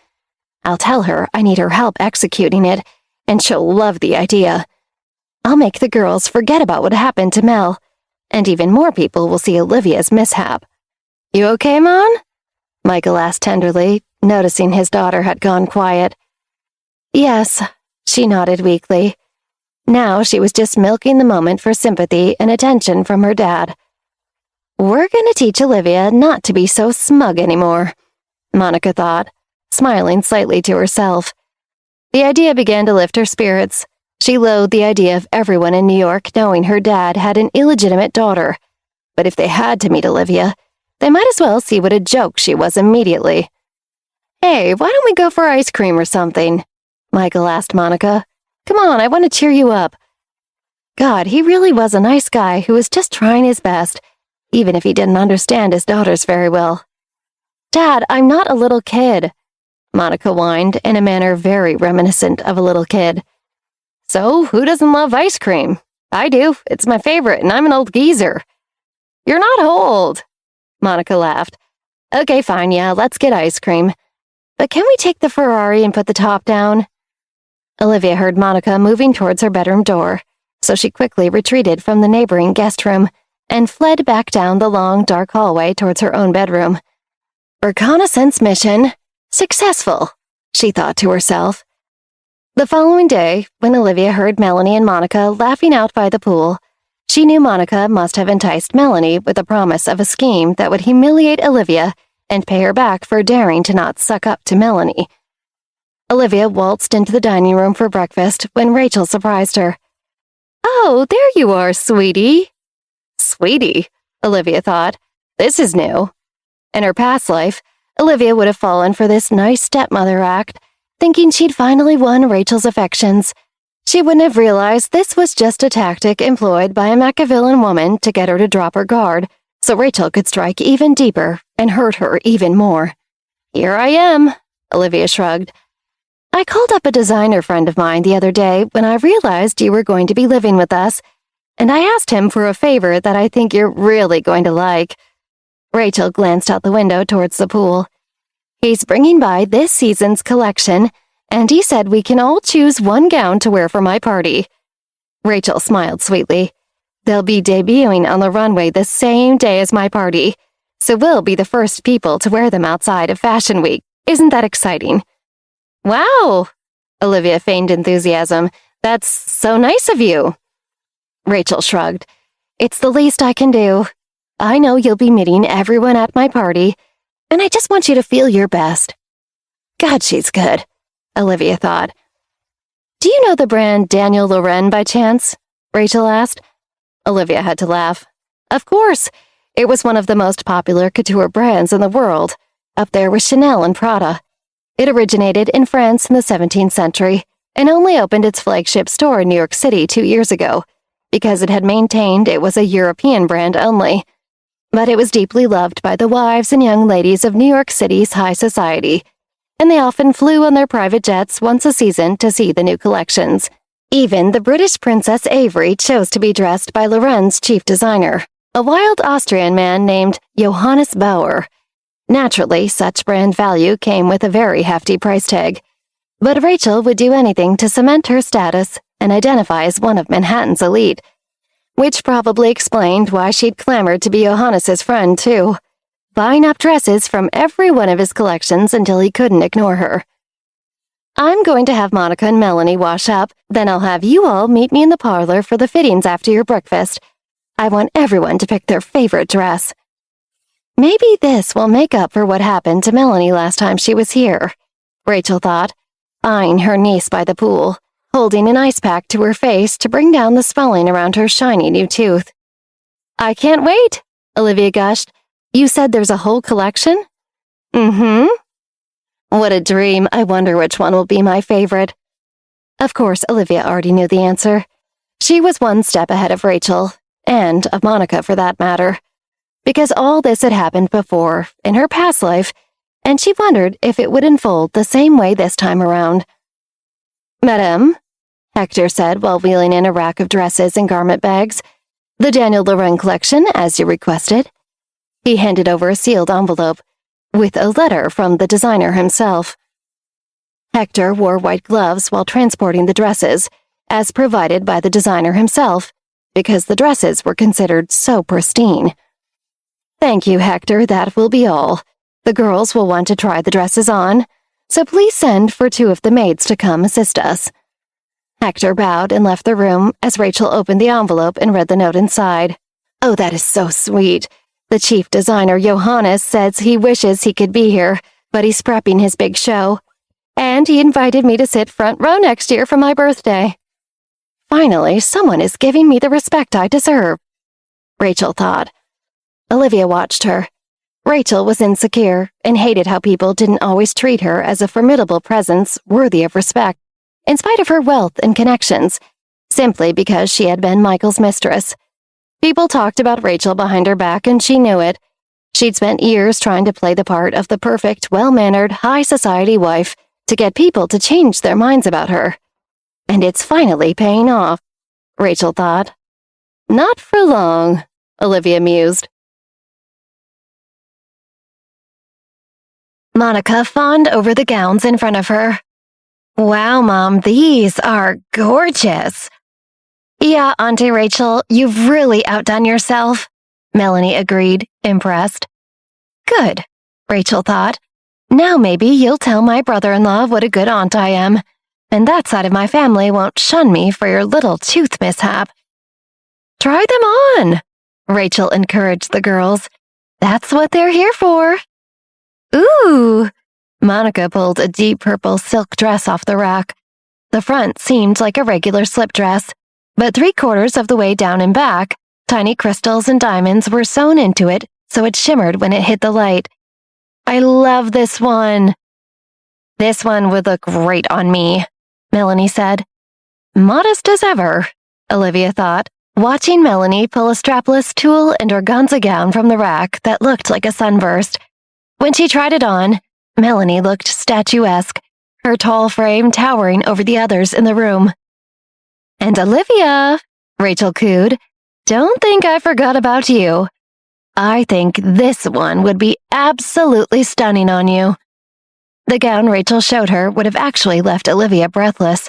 [SPEAKER 1] I'll tell her I need her help executing it, and she'll love the idea. I'll make the girls forget about what happened to Mel, and even more people will see Olivia's mishap. You okay, Mon? Michael asked tenderly, noticing his daughter had gone quiet. Yes, she nodded weakly. Now she was just milking the moment for sympathy and attention from her dad. We're going to teach Olivia not to be so smug anymore, Monica thought, smiling slightly to herself. The idea began to lift her spirits. She loathed the idea of everyone in New York knowing her dad had an illegitimate daughter. But if they had to meet Olivia, they might as well see what a joke she was immediately. Hey, why don't we go for ice cream or something? Michael asked Monica. Come on, I want to cheer you up. God, he really was a nice guy who was just trying his best, even if he didn't understand his daughters very well. Dad, I'm not a little kid, Monica whined in a manner very reminiscent of a little kid. So, who doesn't love ice cream? I do. It's my favorite, and I'm an old geezer. You're not old, Monica laughed. Okay, fine, yeah, let's get ice cream. But can we take the Ferrari and put the top down? Olivia heard Monica moving towards her bedroom door, so she quickly retreated from the neighboring guest room and fled back down the long, dark hallway towards her own bedroom. Reconnaissance mission successful, she thought to herself. The following day, when Olivia heard Melanie and Monica laughing out by the pool, she knew Monica must have enticed Melanie with the promise of a scheme that would humiliate Olivia and pay her back for daring to not suck up to Melanie. Olivia waltzed into the dining room for breakfast when Rachel surprised her. Oh, there you are, sweetie. Sweetie, Olivia thought. This is new. In her past life, Olivia would have fallen for this nice stepmother act, thinking she'd finally won Rachel's affections. She wouldn't have realized this was just a tactic employed by a Machiavellian woman to get her to drop her guard, so Rachel could strike even deeper and hurt her even more. Here I am, Olivia shrugged. I called up a designer friend of mine the other day when I realized you were going to be living with us, and I asked him for a favor that I think you're really going to like. Rachel glanced out the window towards the pool. He's bringing by this season's collection, and he said we can all choose one gown to wear for my party. Rachel smiled sweetly. They'll be debuting on the runway the same day as my party, so we'll be the first people to wear them outside of Fashion Week. Isn't that exciting? Wow! Olivia feigned enthusiasm. That's so nice of you. Rachel shrugged. It's the least I can do. I know you'll be meeting everyone at my party, and I just want you to feel your best. God, she's good, Olivia thought. Do you know the brand Daniel Lauren by chance? Rachel asked. Olivia had to laugh. Of course. It was one of the most popular couture brands in the world, up there with Chanel and Prada. It originated in France in the 17th century and only opened its flagship store in New York City 2 years ago, because it had maintained it was a European brand only. But it was deeply loved by the wives and young ladies of New York City's high society, and they often flew on their private jets once a season to see the new collections. Even the British Princess Avery chose to be dressed by Lauren's chief designer, a wild Austrian man named Johannes Bauer. Naturally, such brand value came with a very hefty price tag, but Rachel would do anything to cement her status and identify as one of Manhattan's elite, which probably explained why she'd clamored to be Johannes's friend, too, buying up dresses from every one of his collections until he couldn't ignore her. I'm going to have Monica and Melanie wash up, then I'll have you all meet me in the parlor for the fittings after your breakfast. I want everyone to pick their favorite dress. Maybe this will make up for what happened to Melanie last time she was here, Rachel thought, eyeing her niece by the pool, holding an ice pack to her face to bring down the swelling around her shiny new tooth. I can't wait, Olivia gushed. You said there's a whole collection? Mm-hmm. What a dream. I wonder which one will be my favorite. Of course, Olivia already knew the answer. She was one step ahead of Rachel, and of Monica for that matter, because all this had happened before, in her past life, and she wondered if it would unfold the same way this time around. Madame, Hector said while wheeling in a rack of dresses and garment bags, the Daniel Lauren collection, as you requested. He handed over a sealed envelope, with a letter from the designer himself. Hector wore white gloves while transporting the dresses, as provided by the designer himself, because the dresses were considered so pristine. "Thank you, Hector, that will be all. The girls will want to try the dresses on, so please send for 2 of the maids to come assist us." Hector bowed and left the room as Rachel opened the envelope and read the note inside. "Oh, that is so sweet. The chief designer, Johannes, says he wishes he could be here, but he's prepping his big show. And he invited me to sit front row next year for my birthday. Finally, someone is giving me the respect I deserve," Rachel thought. Olivia watched her. Rachel was insecure and hated how people didn't always treat her as a formidable presence worthy of respect, in spite of her wealth and connections, simply because she had been Michael's mistress. People talked about Rachel behind her back, and she knew it. She'd spent years trying to play the part of the perfect, well-mannered, high-society wife to get people to change their minds about her. And it's finally paying off, Rachel thought. "Not for long," Olivia mused. Monica fawned over the gowns in front of her. "Wow, Mom, these are gorgeous." "Yeah, Auntie Rachel, you've really outdone yourself," Melanie agreed, impressed. "Good," Rachel thought. "Now maybe you'll tell my brother-in-law what a good aunt I am, and that side of my family won't shun me for your little tooth mishap." "Try them on," Rachel encouraged the girls. "That's what they're here for." "Ooh!" Monica pulled a deep purple silk dress off the rack. The front seemed like a regular slip dress, but 3/4 of the way down and back, tiny crystals and diamonds were sewn into it so it shimmered when it hit the light. "I love this one." "This one would look great on me," Melanie said. Modest as ever, Olivia thought, watching Melanie pull a strapless tulle and organza gown from the rack that looked like a sunburst. When she tried it on, Melanie looked statuesque, her tall frame towering over the others in the room. "And Olivia," Rachel cooed, "don't think I forgot about you. I think this one would be absolutely stunning on you." The gown Rachel showed her would have actually left Olivia breathless.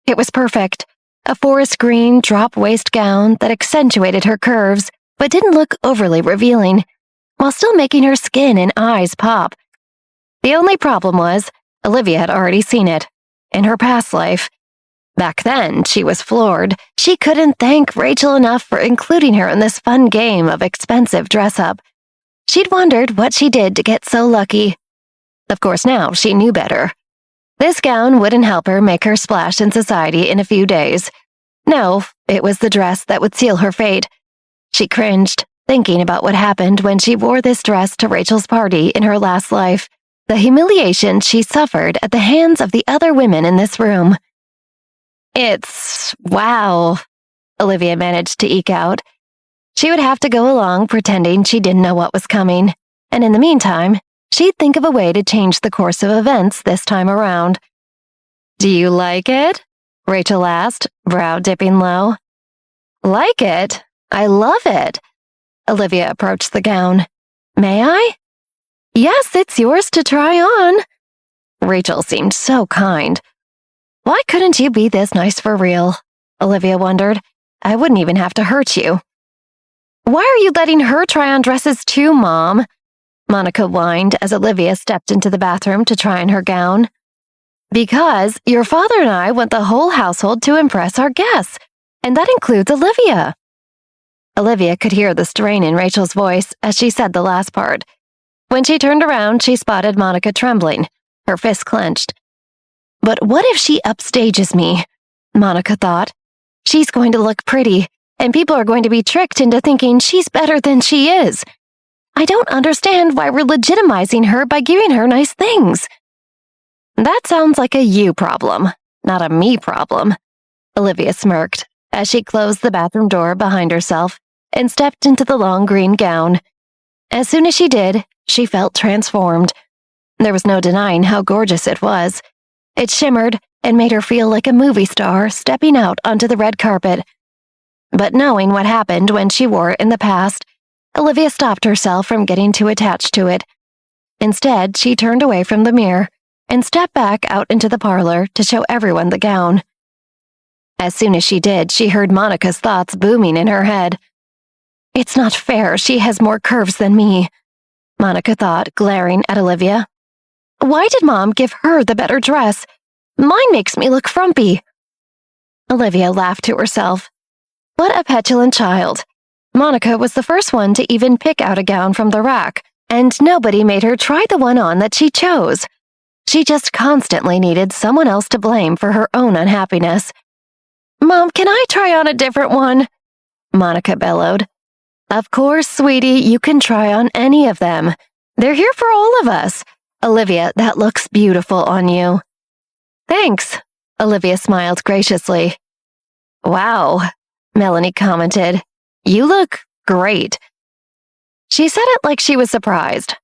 [SPEAKER 1] It was perfect, a forest green drop-waist gown that accentuated her curves but didn't look overly revealing, while still making her skin and eyes pop. The only problem was, Olivia had already seen it, in her past life. Back then, she was floored. She couldn't thank Rachel enough for including her in this fun game of expensive dress-up. She'd wondered what she did to get so lucky. Of course, now she knew better. This gown wouldn't help her make her splash in society in a few days. No, it was the dress that would seal her fate. She cringed, thinking about what happened when she wore this dress to Rachel's party in her last life, the humiliation she suffered at the hands of the other women in this room. Wow, Olivia managed to eke out. She would have to go along pretending she didn't know what was coming, and in the meantime, she'd think of a way to change the course of events this time around. "Do you like it?" Rachel asked, brow dipping low. "Like it? I love it." Olivia approached the gown. "May I?" "Yes, it's yours to try on." Rachel seemed so kind. Why couldn't you be this nice for real? Olivia wondered. I wouldn't even have to hurt you. "Why are you letting her try on dresses too, Mom?" Monica whined as Olivia stepped into the bathroom to try on her gown. "Because your father and I want the whole household to impress our guests, and that includes Olivia." Olivia could hear the strain in Rachel's voice as she said the last part. When she turned around, she spotted Monica trembling, her fists clenched. But what if she upstages me? Monica thought. She's going to look pretty, and people are going to be tricked into thinking she's better than she is. I don't understand why we're legitimizing her by giving her nice things. That sounds like a you problem, not a me problem, Olivia smirked as she closed the bathroom door behind herself and stepped into the long green gown. As soon as she did, she felt transformed. There was no denying how gorgeous it was. It shimmered and made her feel like a movie star stepping out onto the red carpet. But knowing what happened when she wore it in the past, Olivia stopped herself from getting too attached to it. Instead, she turned away from the mirror and stepped back out into the parlor to show everyone the gown. As soon as she did, she heard Monica's thoughts booming in her head. It's not fair, she has more curves than me, Monica thought, glaring at Olivia. Why did Mom give her the better dress? Mine makes me look frumpy. Olivia laughed to herself. What a petulant child. Monica was the first one to even pick out a gown from the rack, and nobody made her try the one on that she chose. She just constantly needed someone else to blame for her own unhappiness. Mom, can I try on a different one? Monica bellowed. Of course, sweetie, you can try on any of them. They're here for all of us. Olivia, that looks beautiful on you. Thanks, Olivia smiled graciously. Wow, Melanie commented. You look great. She said it like she was surprised.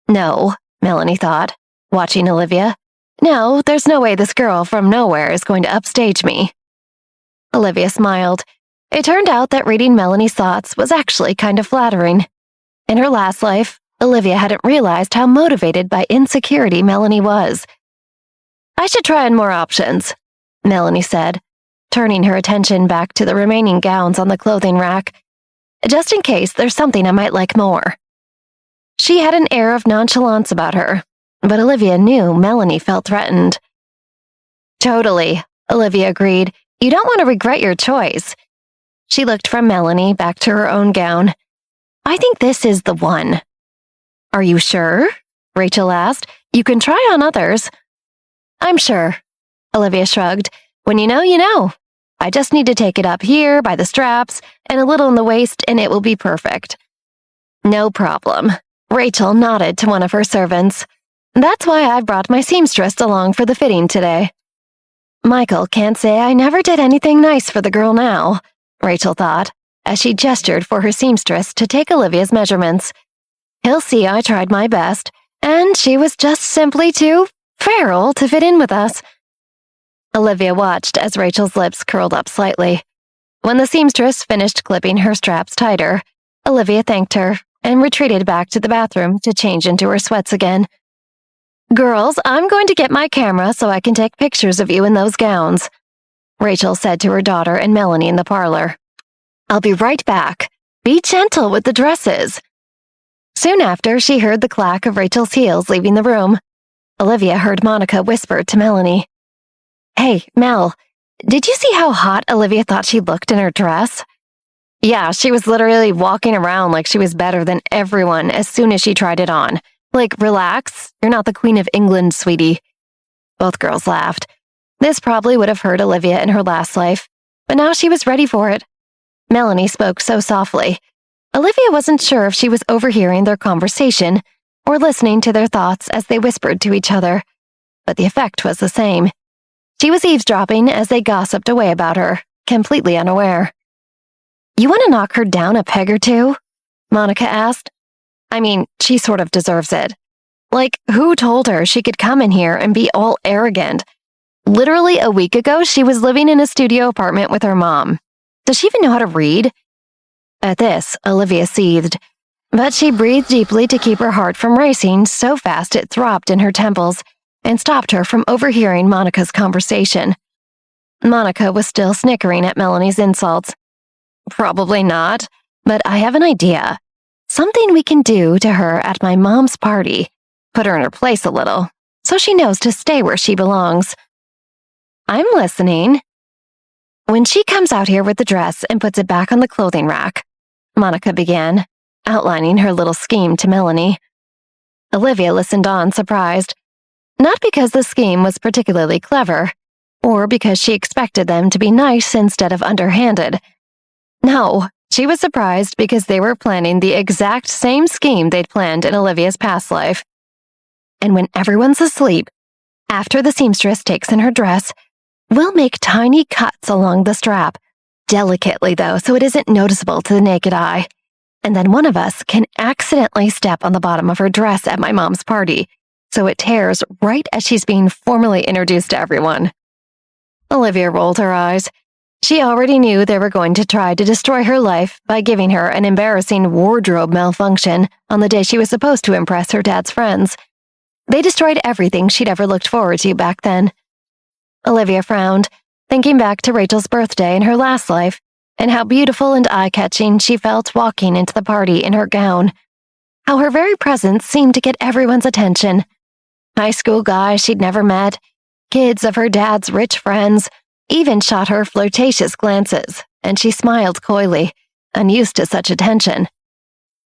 [SPEAKER 1] No, Melanie thought, watching Olivia. No, there's no way this girl from nowhere is going to upstage me. Olivia smiled. It turned out that reading Melanie's thoughts was actually kind of flattering. In her last life, Olivia hadn't realized how motivated by insecurity Melanie was. I should try on more options, Melanie said, turning her attention back to the remaining gowns on the clothing rack, just in case there's something I might like more. She had an air of nonchalance about her, but Olivia knew Melanie felt threatened. Totally, Olivia agreed. You don't want to regret your choice. She looked from Melanie back to her own gown. I think this is the one. Are you sure? Rachel asked. You can try on others. I'm sure. Olivia shrugged. When you know, you know. I just need to take it up here by the straps and a little in the waist and it will be perfect. No problem. Rachel nodded to one of her servants. That's why I brought my seamstress along for the fitting today. Michael can't say I never did anything nice for the girl now, Rachel thought, as she gestured for her seamstress to take Olivia's measurements. He'll see I tried my best, and she was just simply too feral to fit in with us. Olivia watched as Rachel's lips curled up slightly. When the seamstress finished clipping her straps tighter, Olivia thanked her and retreated back to the bathroom to change into her sweats again. Girls, I'm going to get my camera so I can take pictures of you in those gowns, Rachel said to her daughter and Melanie in the parlor. I'll be right back. Be gentle with the dresses. Soon after, she heard the clack of Rachel's heels leaving the room. Olivia heard Monica whisper to Melanie. Hey, Mel, did you see how hot Olivia thought she looked in her dress? Yeah, she was literally walking around like she was better than everyone as soon as she tried it on. Like, relax, you're not the Queen of England, sweetie. Both girls laughed. This probably would have hurt Olivia in her last life, but now she was ready for it. Melanie spoke so softly. Olivia wasn't sure if she was overhearing their conversation or listening to their thoughts as they whispered to each other, but the effect was the same. She was eavesdropping as they gossiped away about her, completely unaware. You want to knock her down a peg or two? Monica asked. I mean, she sort of deserves it. Like, who told her she could come in here and be all arrogant? Literally a week ago, she was living in a studio apartment with her mom. Does she even know how to read? At this, Olivia seethed, but she breathed deeply to keep her heart from racing so fast it throbbed in her temples and stopped her from overhearing Monica's conversation. Monica was still snickering at Melanie's insults. Probably not, but I have an idea. Something we can do to her at my mom's party. Put her in her place a little, so she knows to stay where she belongs. I'm listening. When she comes out here with the dress and puts it back on the clothing rack, Monica began, outlining her little scheme to Melanie. Olivia listened on, surprised. Not because the scheme was particularly clever, or because she expected them to be nice instead of underhanded. No, she was surprised because they were planning the exact same scheme they'd planned in Olivia's past life. And when everyone's asleep, after the seamstress takes in her dress, we'll make tiny cuts along the strap, delicately though, so it isn't noticeable to the naked eye. And then one of us can accidentally step on the bottom of her dress at my mom's party, so it tears right as she's being formally introduced to everyone. Olivia rolled her eyes. She already knew they were going to try to destroy her life by giving her an embarrassing wardrobe malfunction on the day she was supposed to impress her dad's friends. They destroyed everything she'd ever looked forward to back then. Olivia frowned, thinking back to Rachel's birthday in her last life, and how beautiful and eye-catching she felt walking into the party in her gown. How her very presence seemed to get everyone's attention. High school guys she'd never met, kids of her dad's rich friends, even shot her flirtatious glances, and she smiled coyly, unused to such attention.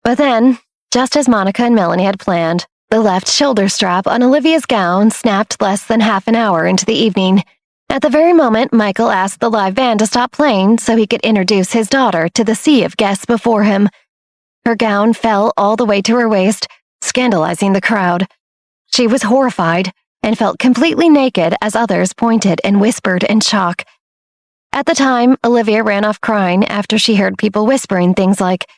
[SPEAKER 1] But then, just as Monica and Melanie had planned, the left shoulder strap on Olivia's gown snapped less than half an hour into the evening. At the very moment Michael asked the live band to stop playing so he could introduce his daughter to the sea of guests before him. Her gown fell all the way to her waist, scandalizing the crowd. She was horrified and felt completely naked as others pointed and whispered in shock. At the time, Olivia ran off crying after she heard people whispering things like,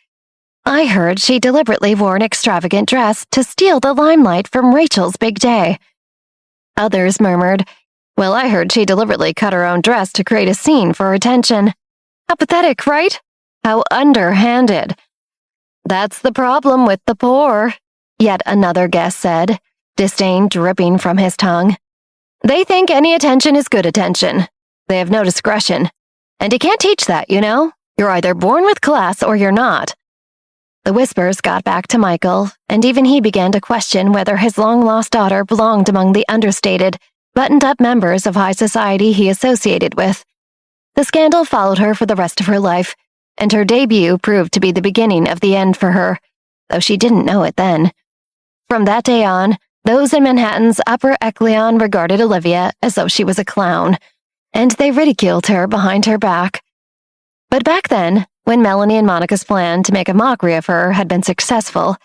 [SPEAKER 1] "I heard she deliberately wore an extravagant dress to steal the limelight from Rachel's big day." Others murmured, "Well, I heard she deliberately cut her own dress to create a scene for attention." How pathetic, right? How underhanded. "That's the problem with the poor," yet another guest said, disdain dripping from his tongue. "They think any attention is good attention. They have no discretion. And you can't teach that, you know? You're either born with class or you're not." The whispers got back to Michael, and even he began to question whether his long-lost daughter belonged among the understated, buttoned-up members of high society he associated with. The scandal followed her for the rest of her life, and her debut proved to be the beginning of the end for her, though she didn't know it then. From that day on, those in Manhattan's Upper Echelon regarded Olivia as though she was a clown, and they ridiculed her behind her back. But back then, when Melanie and Monica's plan to make a mockery of her had been successful,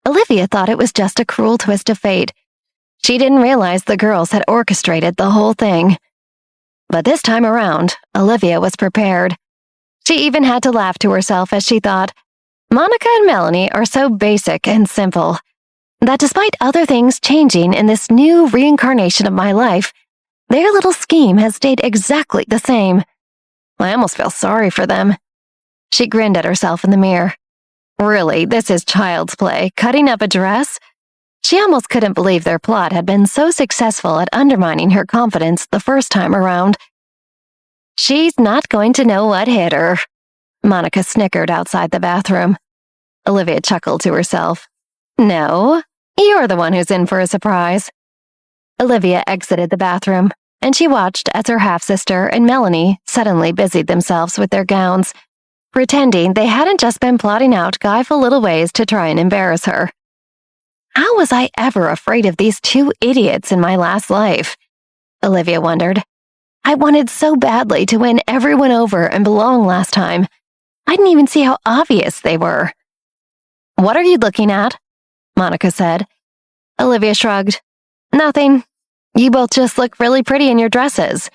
[SPEAKER 1] Olivia thought it was just a cruel twist of fate. She didn't realize the girls had orchestrated the whole thing. But this time around, Olivia was prepared. She even had to laugh to herself as she thought, Monica and Melanie are so basic and simple that despite other things changing in this new reincarnation of my life, their little scheme has stayed exactly the same. I almost feel sorry for them. She grinned at herself in the mirror. Really, this is child's play, cutting up a dress? She almost couldn't believe their plot had been so successful at undermining her confidence the first time around. She's not going to know what hit her. Monica snickered outside the bathroom. Olivia chuckled to herself. No, you're the one who's in for a surprise. Olivia exited the bathroom, and she watched as her half-sister and Melanie suddenly busied themselves with their gowns, pretending they hadn't just been plotting out guyful little ways to try and embarrass her. How was I ever afraid of these two idiots in my last life? Olivia wondered. I wanted so badly to win everyone over and belong last time. I didn't even see how obvious they were. What are you looking at? Monica said. Olivia shrugged. Nothing. You both just look really pretty in your dresses.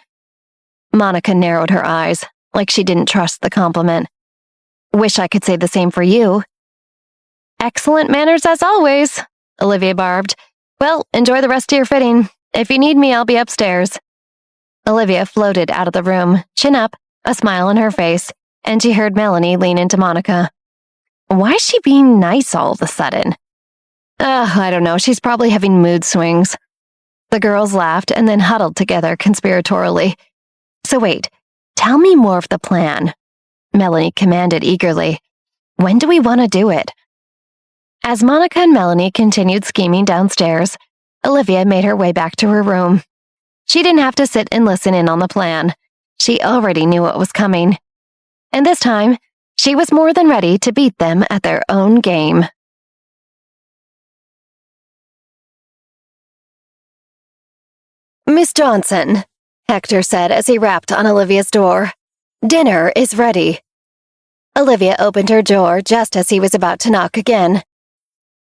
[SPEAKER 1] Monica narrowed her eyes, like she didn't trust the compliment. Wish I could say the same for you. Excellent manners as always, Olivia barbed. Well, enjoy the rest of your fitting. If you need me, I'll be upstairs. Olivia floated out of the room, chin up, a smile on her face, and she heard Melanie lean into Monica. Why is she being nice all of a sudden? I don't know, she's probably having mood swings. The girls laughed and then huddled together conspiratorially. So wait, tell me more of the plan, Melanie commanded eagerly. When do we want to do it? As Monica and Melanie continued scheming downstairs, Olivia made her way back to her room. She didn't have to sit and listen in on the plan. She already knew what was coming. And this time, she was more than ready to beat them at their own game. Miss Johnson, Hector said as he rapped on Olivia's door. Dinner is ready. Olivia opened her door just as he was about to knock again.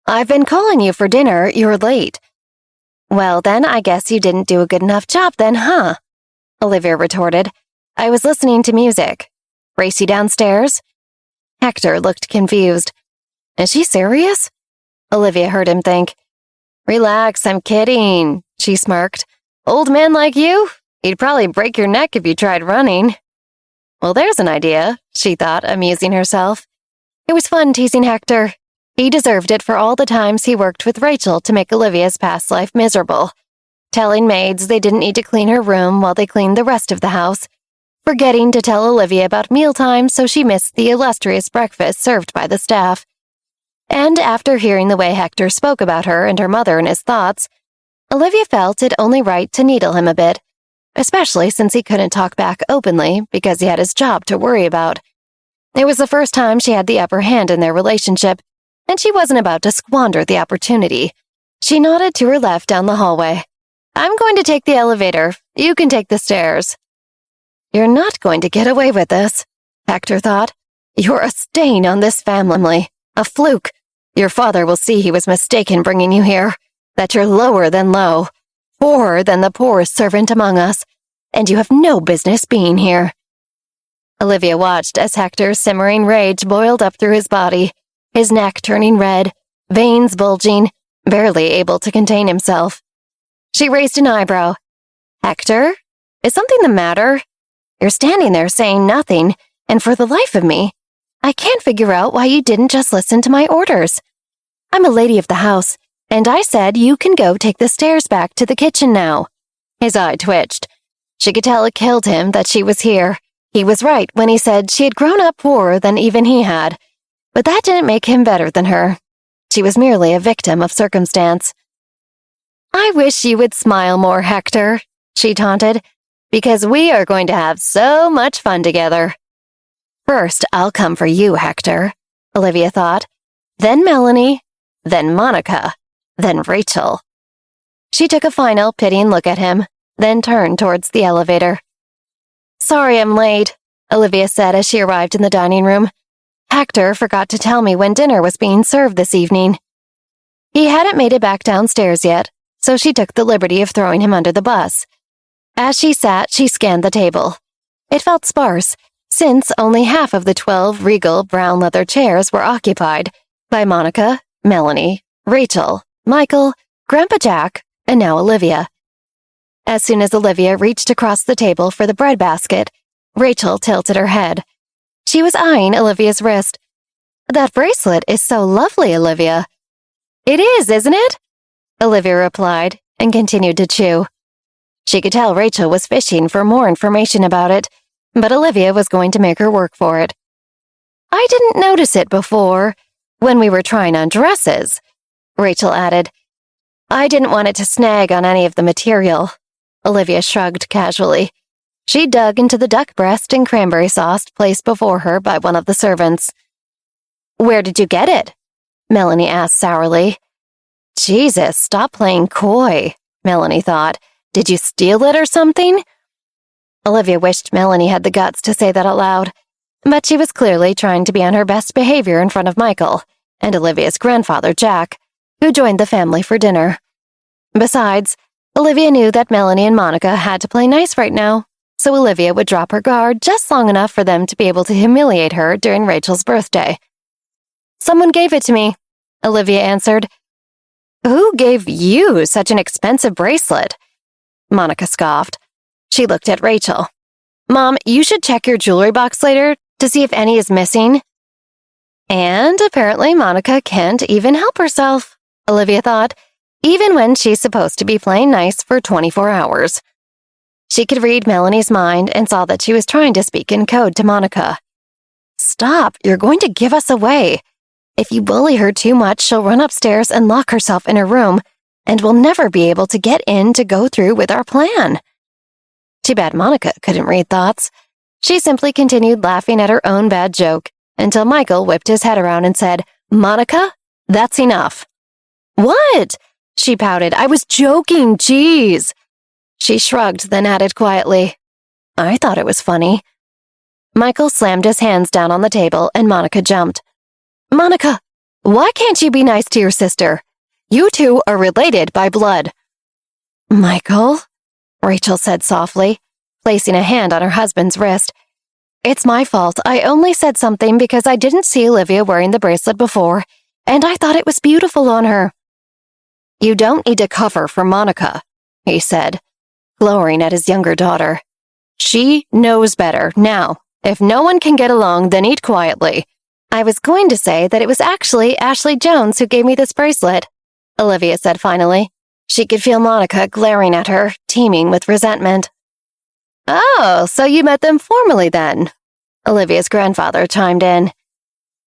[SPEAKER 1] I've been calling you for dinner, you're late. Well, then I guess you didn't do a good enough job then, huh? Olivia retorted. I was listening to music. Race you downstairs? Hector looked confused. Is she serious? Olivia heard him think. Relax, I'm kidding, she smirked. Old man like you? He'd probably break your neck if you tried running. Well, there's an idea, she thought, amusing herself. It was fun teasing Hector. He deserved it for all the times he worked with Rachel to make Olivia's past life miserable, telling maids they didn't need to clean her room while they cleaned the rest of the house, forgetting to tell Olivia about mealtime so she missed the illustrious breakfast served by the staff. And after hearing the way Hector spoke about her and her mother in his thoughts, Olivia felt it only right to needle him a bit, especially since he couldn't talk back openly because he had his job to worry about. It was the first time she had the upper hand in their relationship, and she wasn't about to squander the opportunity. She nodded to her left down the hallway. "I'm going to take the elevator. You can take the stairs." "You're not going to get away with this," Hector thought. "You're a stain on this family, a fluke. Your father will see he was mistaken bringing you here, that you're lower than low, poorer than the poorest servant among us, and you have no business being here." Olivia watched as Hector's simmering rage boiled up through his body, his neck turning red, veins bulging, barely able to contain himself. She raised an eyebrow. "Hector, is something the matter? You're standing there saying nothing, and for the life of me, I can't figure out why you didn't just listen to my orders. I'm a lady of the house, and I said you can go take the stairs back to the kitchen now." His eye twitched. She could tell it killed him that she was here. He was right when he said she had grown up poorer than even he had, but that didn't make him better than her. She was merely a victim of circumstance. "I wish you would smile more, Hector," she taunted, "because we are going to have so much fun together." "First, I'll come for you, Hector," Olivia thought. Then Melanie, then Monica, then Rachel. She took a final, pitying look at him, then turned towards the elevator. "Sorry I'm late," Olivia said as she arrived in the dining room. "Hector forgot to tell me when dinner was being served this evening." He hadn't made it back downstairs yet, so she took the liberty of throwing him under the bus. As she sat, she scanned the table. It felt sparse, since only half of the 12 regal brown leather chairs were occupied by Monica, Melanie, Rachel, Michael, Grandpa Jack, and now Olivia. As soon as Olivia reached across the table for the bread basket, Rachel tilted her head. She was eyeing Olivia's wrist. "That bracelet is so lovely, Olivia." "It is, isn't it?" Olivia replied and continued to chew. She could tell Rachel was fishing for more information about it, but Olivia was going to make her work for it. "I didn't notice it before, when we were trying on dresses," Rachel added. "I didn't want it to snag on any of the material." Olivia shrugged casually. She dug into the duck breast and cranberry sauce placed before her by one of the servants. "Where did you get it?" Melanie asked sourly. "Jesus, stop playing coy," Melanie thought. "Did you steal it or something?" Olivia wished Melanie had the guts to say that out loud, but she was clearly trying to be on her best behavior in front of Michael and Olivia's grandfather, Jack, who joined the family for dinner. Besides, Olivia knew that Melanie and Monica had to play nice right now, so Olivia would drop her guard just long enough for them to be able to humiliate her during Rachel's birthday. "Someone gave it to me," Olivia answered. "Who gave you such an expensive bracelet?" Monica scoffed. She looked at Rachel. "Mom, you should check your jewelry box later to see if any is missing." And apparently Monica can't even help herself, Olivia thought, even when she's supposed to be playing nice for 24 hours. She could read Melanie's mind and saw that she was trying to speak in code to Monica. "Stop, you're going to give us away. If you bully her too much, she'll run upstairs and lock herself in her room, and we'll never be able to get in to go through with our plan." Too bad Monica couldn't read thoughts. She simply continued laughing at her own bad joke until Michael whipped his head around and said, "Monica, that's enough." "What?" She pouted. "I was joking, jeez." She shrugged, then added quietly, "I thought it was funny." Michael slammed his hands down on the table and Monica jumped. "Monica, why can't you be nice to your sister? You two are related by blood." "Michael," Rachel said softly, placing a hand on her husband's wrist. "It's my fault. I only said something because I didn't see Olivia wearing the bracelet before, and I thought it was beautiful on her." "You don't need to cover for Monica," he said, glowering at his younger daughter. "She knows better. Now, if no one can get along, then eat quietly. I was going to say that it was actually Ashley Jones who gave me this bracelet, Olivia said finally. She could feel Monica glaring at her, teeming with resentment. Oh, so you met them formally then? Olivia's grandfather chimed in.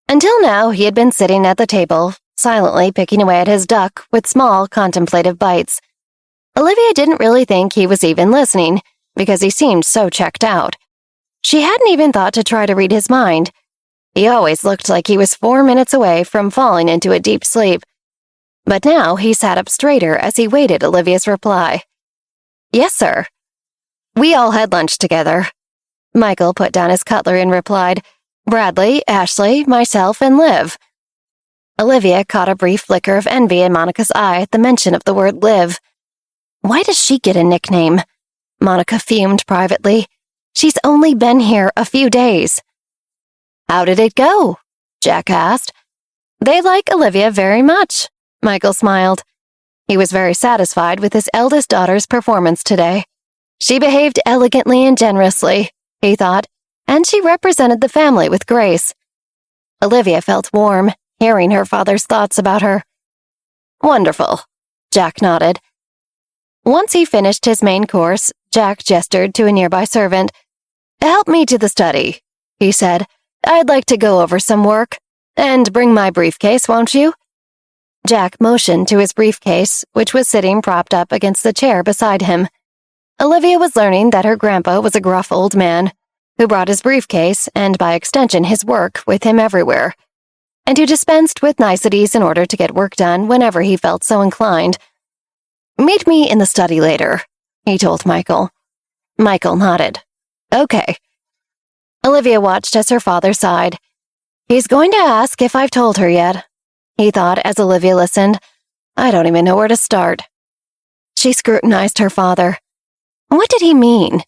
[SPEAKER 1] Until now, he had been sitting at the table, silently picking away at his duck with small, contemplative bites. Olivia didn't really think he was even listening, because he seemed so checked out. She hadn't even thought to try to read his mind. He always looked like he was 4 minutes away from falling into a deep sleep. But now he sat up straighter as he waited Olivia's reply. Yes, sir. We all had lunch together. Michael put down his cutlery and replied, Bradley, Ashley, myself, and Liv. Olivia caught a brief flicker of envy in Monica's eye at the mention of the word Liv. Why does she get a nickname? Monica fumed privately. She's only been here a few days. How did it go? Jack asked. They like Olivia very much. Michael smiled. He was very satisfied with his eldest daughter's performance today. She behaved elegantly and generously, he thought, and she represented the family with grace. Olivia felt warm, hearing her father's thoughts about her. Wonderful, Jack nodded. Once he finished his main course, Jack gestured to a nearby servant. Help me to the study, he said. I'd like to go over some work. And bring my briefcase, won't you? Jack motioned to his briefcase, which was sitting propped up against the chair beside him. Olivia was learning that her grandpa was a gruff old man, who brought his briefcase, and by extension his work, with him everywhere, and who dispensed with niceties in order to get work done whenever he felt so inclined. Meet me in the study later, he told Michael. Michael nodded. Okay. Olivia watched as her father sighed. He's going to ask if I've told her yet, he thought as Olivia listened. I don't even know where to start. She scrutinized her father. What did he mean?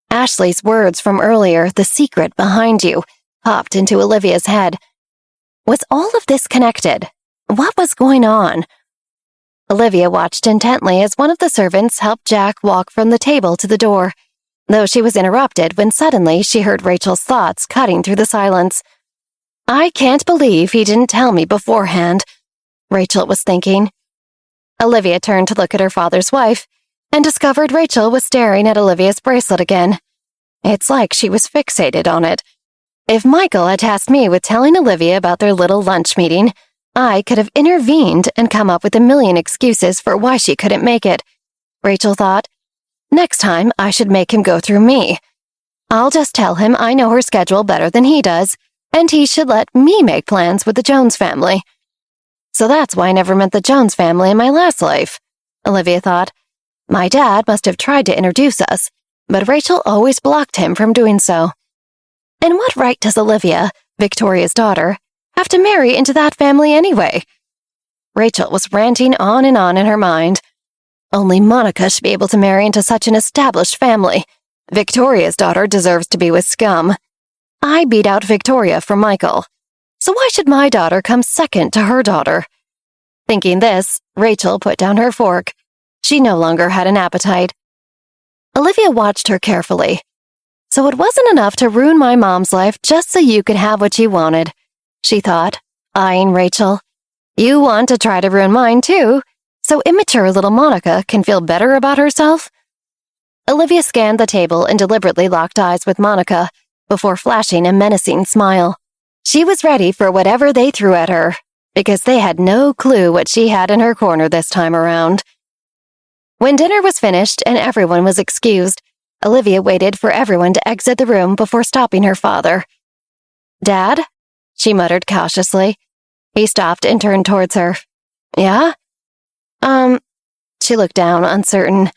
[SPEAKER 1] Ashley's words from earlier, the secret behind you, popped into Olivia's head. Was all of this connected? What was going on? Olivia watched intently as one of the servants helped Jack walk from the table to the door, though she was interrupted when suddenly she heard Rachel's thoughts cutting through the silence. I can't believe he didn't tell me beforehand, Rachel was thinking. Olivia turned to look at her father's wife and discovered Rachel was staring at Olivia's bracelet again. It's like she was fixated on it. If Michael had tasked me with telling Olivia about their little lunch meeting, I could have intervened and come up with a million excuses for why she couldn't make it, Rachel thought. Next time, I should make him go through me. I'll just tell him I know her schedule better than he does, and he should let me make plans with the Jones family. So that's why I never met the Jones family in my last life, Olivia thought. My dad must have tried to introduce us, but Rachel always blocked him from doing so. And what right does Olivia, Victoria's daughter, have to marry into that family anyway? Rachel was ranting on in her mind. Only Monica should be able to marry into such an established family. Victoria's daughter deserves to be with scum. I beat out Victoria for Michael. So why should my daughter come second to her daughter? Thinking this, Rachel put down her fork. She no longer had an appetite. Olivia watched her carefully. So it wasn't enough to ruin my mom's life just so you could have what you wanted, she thought, eyeing Rachel. You want to try to ruin mine too, so immature little Monica can feel better about herself? Olivia scanned the table and deliberately locked eyes with Monica before flashing a menacing smile. She was ready for whatever they threw at her, because they had no clue what she had in her corner this time around. When dinner was finished and everyone was excused, Olivia waited for everyone to exit the room before stopping her father. Dad? She muttered cautiously. He stopped and turned towards her. Yeah? She looked down, uncertain.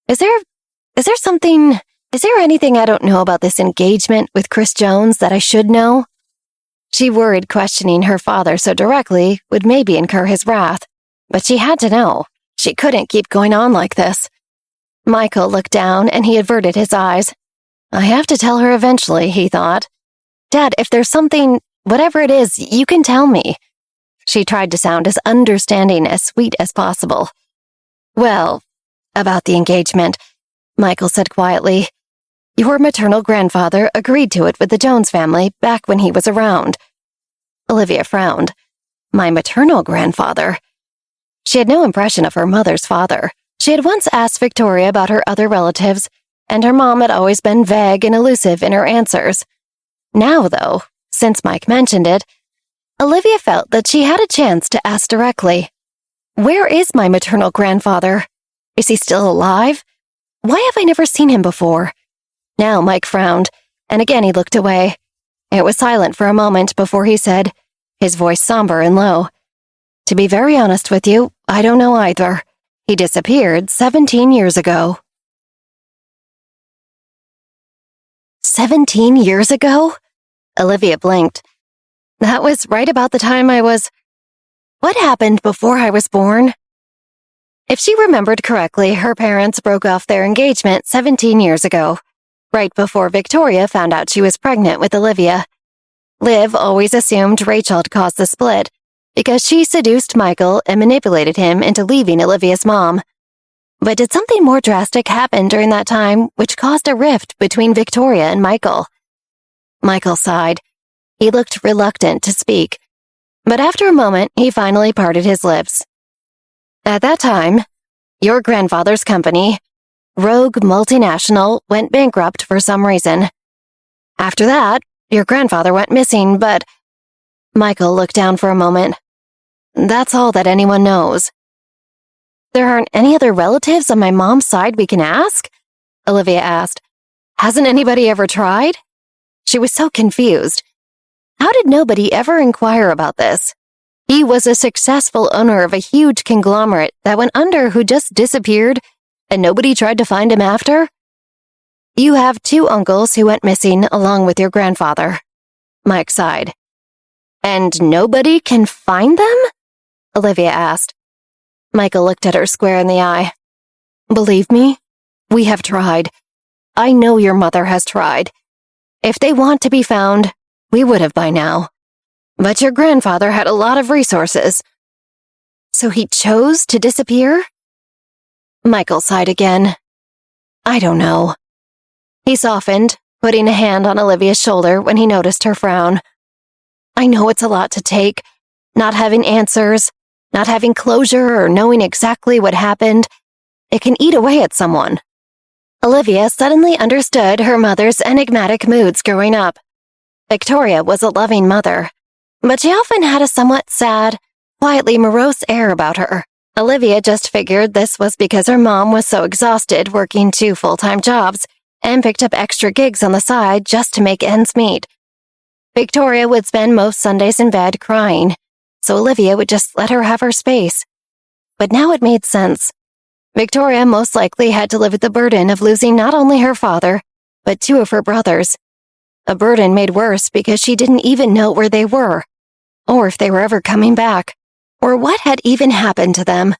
[SPEAKER 1] Is there anything I don't know about this engagement with Chris Jones that I should know? She worried questioning her father so directly would maybe incur his wrath, but she had to know. She couldn't keep going on like this. Michael looked down and he averted his eyes. I have to tell her eventually, he thought. Dad, if there's something, whatever it is, you can tell me. She tried to sound as understanding, as sweet as possible. Well, about the engagement, Michael said quietly. Your maternal grandfather agreed to it with the Jones family back when he was around. Olivia frowned. My maternal grandfather. She had no impression of her mother's father. She had once asked Victoria about her other relatives, and her mom had always been vague and elusive in her answers. Now, though, since Mike mentioned it, Olivia felt that she had a chance to ask directly. Where is my maternal grandfather? Is he still alive? Why have I never seen him before? Now Mike frowned, and again he looked away. It was silent for a moment before he said, his voice somber and low, "To be very honest with you, I don't know either. He disappeared 17 years ago." 17 years ago? Olivia blinked. That was right about the time What happened before I was born? If she remembered correctly, her parents broke off their engagement 17 years ago, right before Victoria found out she was pregnant with Olivia. Liv always assumed Rachel had caused the split because she seduced Michael and manipulated him into leaving Olivia's mom. But did something more drastic happen during that time which caused a rift between Victoria and Michael? Michael sighed. He looked reluctant to speak, but after a moment he finally parted his lips. At that time, your grandfather's company, Rogue Multinational, went bankrupt for some reason. After that, your grandfather went missing, but... Michael looked down for a moment. That's all that anyone knows. There aren't any other relatives on my mom's side we can ask? Olivia asked. Hasn't anybody ever tried? She was so confused. How did nobody ever inquire about this? He was a successful owner of a huge conglomerate that went under who just disappeared, and nobody tried to find him after? You have 2 uncles who went missing along with your grandfather. Mike sighed. And nobody can find them? Olivia asked. Michael looked at her square in the eye. Believe me, we have tried. I know your mother has tried. If they want to be found, we would have by now. But your grandfather had a lot of resources. So he chose to disappear? Michael sighed again. I don't know. He softened, putting a hand on Olivia's shoulder when he noticed her frown. I know it's a lot to take, not having answers, not having closure or knowing exactly what happened. It can eat away at someone. Olivia suddenly understood her mother's enigmatic moods growing up. Victoria was a loving mother, but she often had a somewhat sad, quietly morose air about her. Olivia just figured this was because her mom was so exhausted working 2 full-time jobs and picked up extra gigs on the side just to make ends meet. Victoria would spend most Sundays in bed crying, so Olivia would just let her have her space. But now it made sense. Victoria most likely had to live with the burden of losing not only her father, but 2 of her brothers. A burden made worse because she didn't even know where they were, or if they were ever coming back, or what had even happened to them.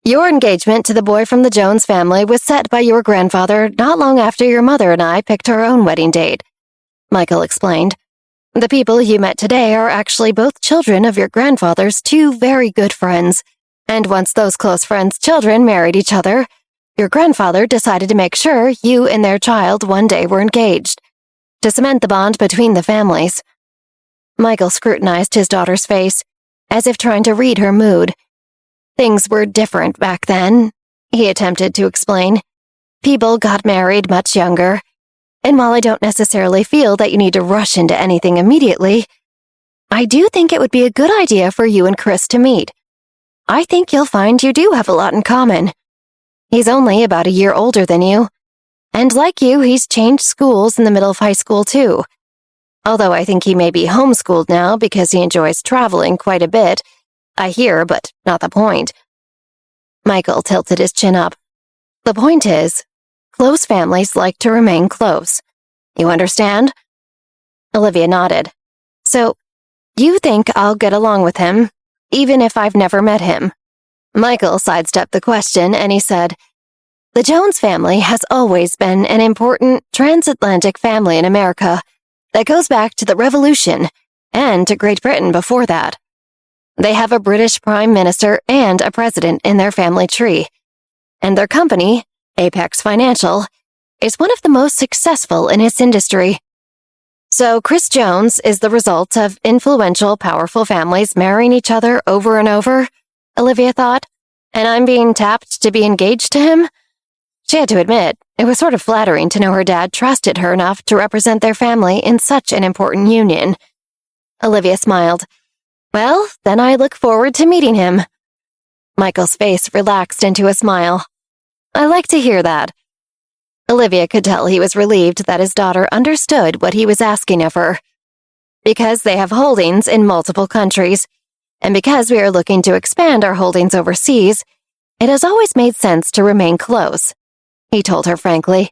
[SPEAKER 1] Your engagement to the boy from the Jones family was set by your grandfather not long after your mother and I picked our own wedding date, Michael explained. The people you met today are actually both children of your grandfather's 2 very good friends, and once those close friends' children married each other, your grandfather decided to make sure you and their child one day were engaged, to cement the bond between the families. Michael scrutinized his daughter's face, as if trying to read her mood. Things were different back then, he attempted to explain. People got married much younger, and while I don't necessarily feel that you need to rush into anything immediately, I do think it would be a good idea for you and Chris to meet. I think you'll find you do have a lot in common. He's only about a year older than you, and like you, he's changed schools in the middle of high school too. Although I think he may be homeschooled now because he enjoys traveling quite a bit. I hear, but not the point. Michael tilted his chin up. The point is, close families like to remain close. You understand? Olivia nodded. So, you think I'll get along with him, even if I've never met him? Michael sidestepped the question and he said, The Jones family has always been an important transatlantic family in America that goes back to the Revolution and to Great Britain before that. They have a British Prime Minister and a president in their family tree, and their company, Apex Financial, is one of the most successful in its industry. So Chris Jones is the result of influential, powerful families marrying each other over and over, Olivia thought, and I'm being tapped to be engaged to him? She had to admit, it was sort of flattering to know her dad trusted her enough to represent their family in such an important union. Olivia smiled. Well, then I look forward to meeting him. Michael's face relaxed into a smile. I like to hear that. Olivia could tell he was relieved that his daughter understood what he was asking of her. Because they have holdings in multiple countries, and because we are looking to expand our holdings overseas, it has always made sense to remain close, he told her frankly.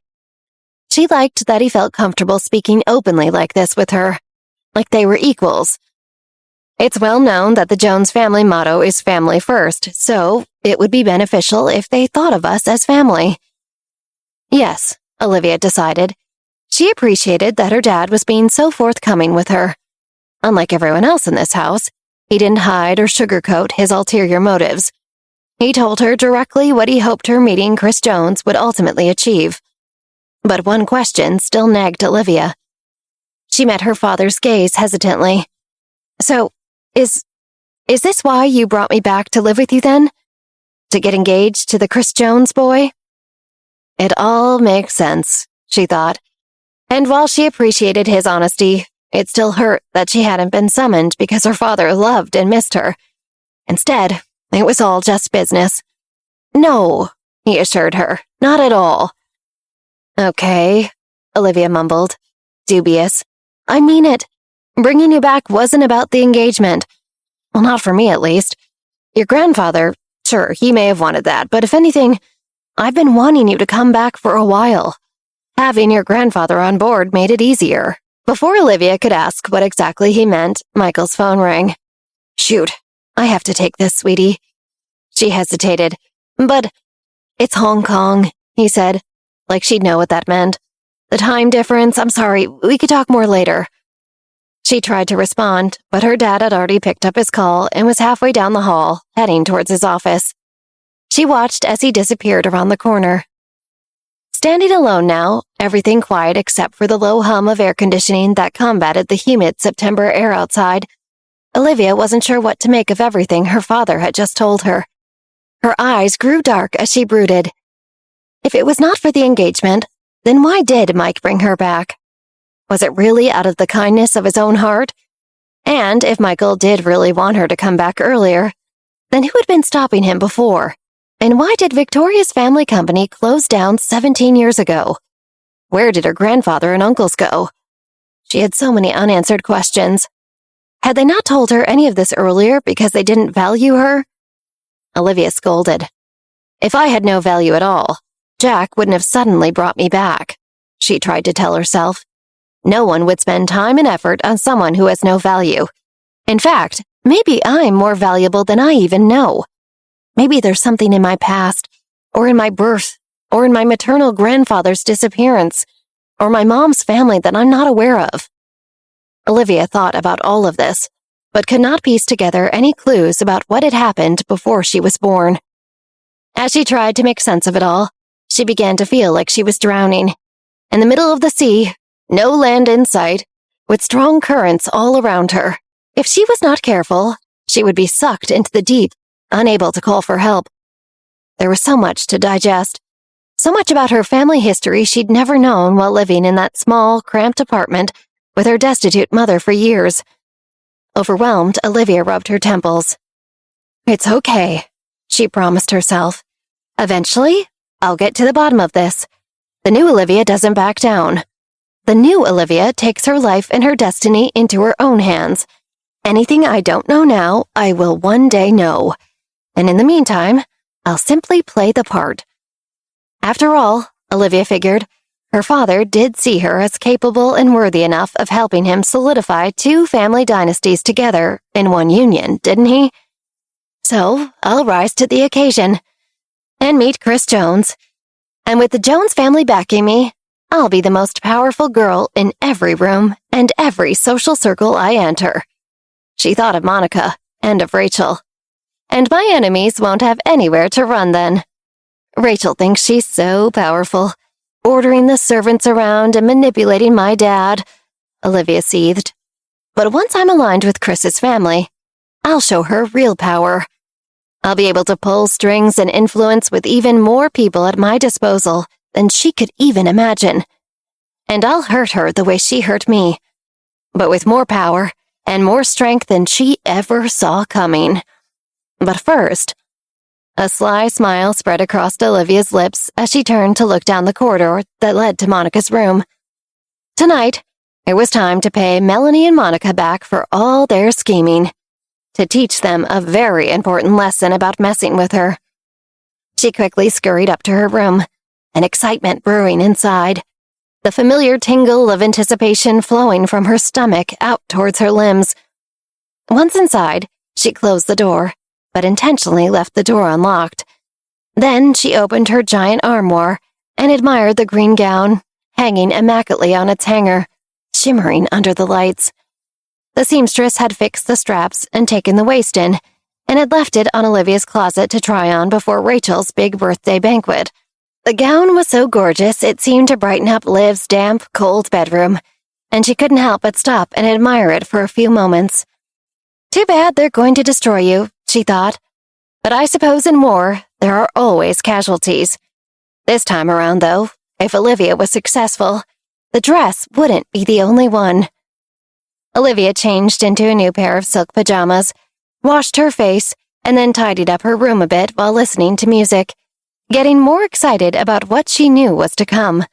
[SPEAKER 1] She liked that he felt comfortable speaking openly like this with her, like they were equals. It's well known that the Jones family motto is family first, so it would be beneficial if they thought of us as family. Yes, Olivia decided. She appreciated that her dad was being so forthcoming with her. Unlike everyone else in this house, he didn't hide or sugarcoat his ulterior motives. He told her directly what he hoped her meeting Chris Jones would ultimately achieve. But one question still nagged Olivia. She met her father's gaze hesitantly. So, is this why you brought me back to live with you then? To get engaged to the Chris Jones boy? It all makes sense, she thought. And while she appreciated his honesty, it still hurt that she hadn't been summoned because her father loved and missed her. Instead, it was all just business. No, he assured her, not at all. Okay, Olivia mumbled, dubious. I mean it. Bringing you back wasn't about the engagement. Well, not for me at least. Your grandfather, sure, he may have wanted that, but if anything, I've been wanting you to come back for a while. Having your grandfather on board made it easier. Before Olivia could ask what exactly he meant, Michael's phone rang. Shoot, I have to take this, sweetie. She hesitated. But it's Hong Kong, he said, like she'd know what that meant. The time difference, I'm sorry, we could talk more later. She tried to respond, but her dad had already picked up his call and was halfway down the hall, heading towards his office. She watched as he disappeared around the corner. Standing alone now, everything quiet except for the low hum of air conditioning that combated the humid September air outside, Olivia wasn't sure what to make of everything her father had just told her. Her eyes grew dark as she brooded. If it was not for the engagement, then why did Mike bring her back? Was it really out of the kindness of his own heart? And if Michael did really want her to come back earlier, then who had been stopping him before? And why did Victoria's family company close down 17 years ago? Where did her grandfather and uncles go? She had so many unanswered questions. Had they not told her any of this earlier because they didn't value her? Olivia scolded. If I had no value at all, Jack wouldn't have suddenly brought me back, she tried to tell herself. No one would spend time and effort on someone who has no value. In fact, maybe I'm more valuable than I even know. Maybe there's something in my past, or in my birth, or in my maternal grandfather's disappearance, or my mom's family that I'm not aware of. Olivia thought about all of this, but could not piece together any clues about what had happened before she was born. As she tried to make sense of it all, she began to feel like she was drowning. In the middle of the sea, no land in sight, with strong currents all around her. If she was not careful, she would be sucked into the deep, unable to call for help. There was so much to digest. So much about her family history she'd never known while living in that small, cramped apartment with her destitute mother for years. Overwhelmed, Olivia rubbed her temples. It's okay, she promised herself. Eventually, I'll get to the bottom of this. The new Olivia doesn't back down. The new Olivia takes her life and her destiny into her own hands. Anything I don't know now, I will one day know. And in the meantime, I'll simply play the part. After all, Olivia figured, her father did see her as capable and worthy enough of helping him solidify two family dynasties together in one union, didn't he? So, I'll rise to the occasion and meet Chris Jones. And with the Jones family backing me, I'll be the most powerful girl in every room and every social circle I enter. She thought of Monica and of Rachel. And my enemies won't have anywhere to run then. Rachel thinks she's so powerful, ordering the servants around and manipulating my dad. Olivia seethed. But once I'm aligned with Chris's family, I'll show her real power. I'll be able to pull strings and influence with even more people at my disposal than she could even imagine. And I'll hurt her the way she hurt me, but with more power and more strength than she ever saw coming. But first, a sly smile spread across Olivia's lips as she turned to look down the corridor that led to Monica's room. Tonight, it was time to pay Melanie and Monica back for all their scheming, to teach them a very important lesson about messing with her. She quickly scurried up to her room, an excitement brewing inside, the familiar tingle of anticipation flowing from her stomach out towards her limbs. Once inside, she closed the door, but intentionally left the door unlocked. Then she opened her giant armoire and admired the green gown, hanging immaculately on its hanger, shimmering under the lights. The seamstress had fixed the straps and taken the waist in, and had left it on Olivia's closet to try on before Rachel's big birthday banquet. The gown was so gorgeous it seemed to brighten up Liv's damp, cold bedroom, and she couldn't help but stop and admire it for a few moments. Too bad they're going to destroy you, she thought. But I suppose in war, there are always casualties. This time around, though, if Olivia was successful, the dress wouldn't be the only one. Olivia changed into a new pair of silk pajamas, washed her face, and then tidied up her room a bit while listening to music, getting more excited about what she knew was to come.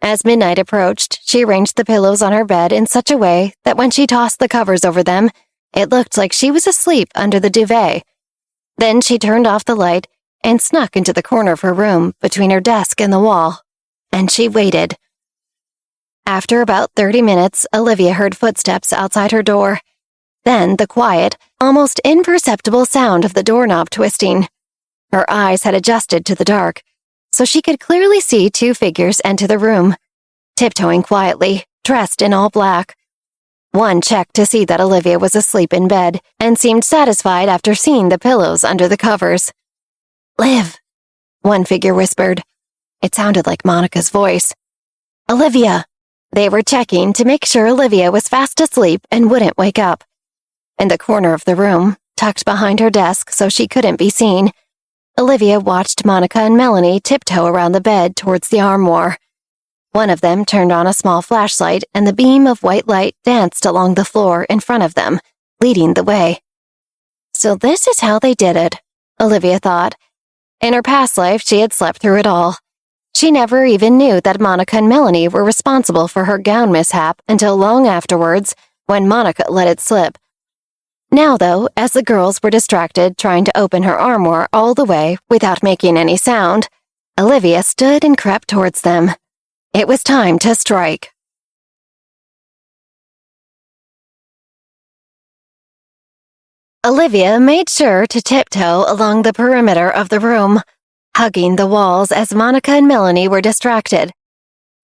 [SPEAKER 1] As midnight approached, she arranged the pillows on her bed in such a way that when she tossed the covers over them, it looked like she was asleep under the duvet. Then she turned off the light and snuck into the corner of her room between her desk and the wall, and she waited. After about 30 minutes, Olivia heard footsteps outside her door. Then the quiet, almost imperceptible sound of the doorknob twisting. Her eyes had adjusted to the dark, so she could clearly see two figures enter the room, tiptoeing quietly, dressed in all black. One checked to see that Olivia was asleep in bed and seemed satisfied after seeing the pillows under the covers. "Liv," one figure whispered. It sounded like Monica's voice. "Olivia." They were checking to make sure Olivia was fast asleep and wouldn't wake up. In the corner of the room, tucked behind her desk so she couldn't be seen, Olivia watched Monica and Melanie tiptoe around the bed towards the armoire. One of them turned on a small flashlight and the beam of white light danced along the floor in front of them, leading the way. So this is how they did it, Olivia thought. In her past life, she had slept through it all. She never even knew that Monica and Melanie were responsible for her gown mishap until long afterwards, when Monica let it slip. Now, though, as the girls were distracted trying to open her armoire all the way without making any sound, Olivia stood and crept towards them. It was time to strike. Olivia made sure to tiptoe along the perimeter of the room, hugging the walls as Monica and Melanie were distracted.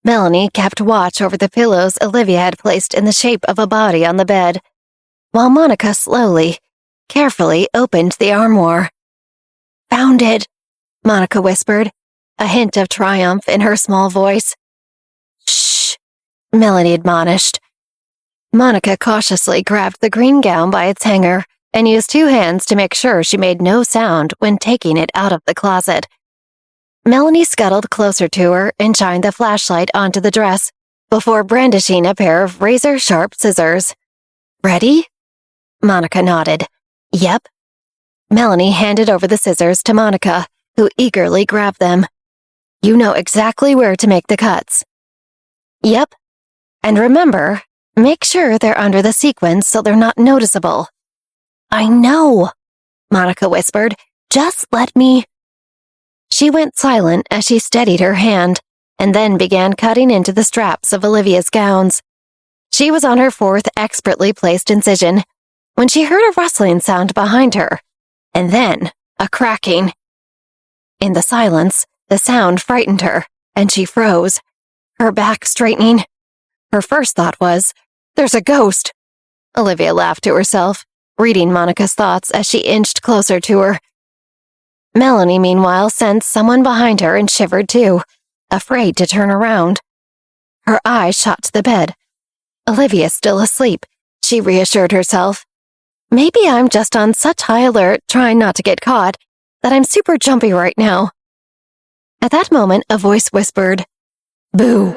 [SPEAKER 1] Melanie kept watch over the pillows Olivia had placed in the shape of a body on the bed, while Monica slowly, carefully opened the armoire. "Found it," Monica whispered, a hint of triumph in her small voice. "Shh," Melanie admonished. Monica cautiously grabbed the green gown by its hanger and used two hands to make sure she made no sound when taking it out of the closet. Melanie scuttled closer to her and shined the flashlight onto the dress before brandishing a pair of razor-sharp scissors. "Ready?" Monica nodded. "Yep." Melanie handed over the scissors to Monica, who eagerly grabbed them. "You know exactly where to make the cuts." "Yep. And remember, make sure they're under the sequins so they're not noticeable." "I know," Monica whispered. "Just let me—" She went silent as she steadied her hand, and then began cutting into the straps of Olivia's gowns. She was on her fourth expertly placed incision when she heard a rustling sound behind her, and then a cracking. In the silence, the sound frightened her, and she froze, her back straightening. Her first thought was, "There's a ghost." Olivia laughed to herself, reading Monica's thoughts as she inched closer to her. Melanie, meanwhile, sensed someone behind her and shivered too, afraid to turn around. Her eyes shot to the bed. Olivia's still asleep, she reassured herself. Maybe I'm just on such high alert trying not to get caught that I'm super jumpy right now. At that moment, a voice whispered, "Boo,"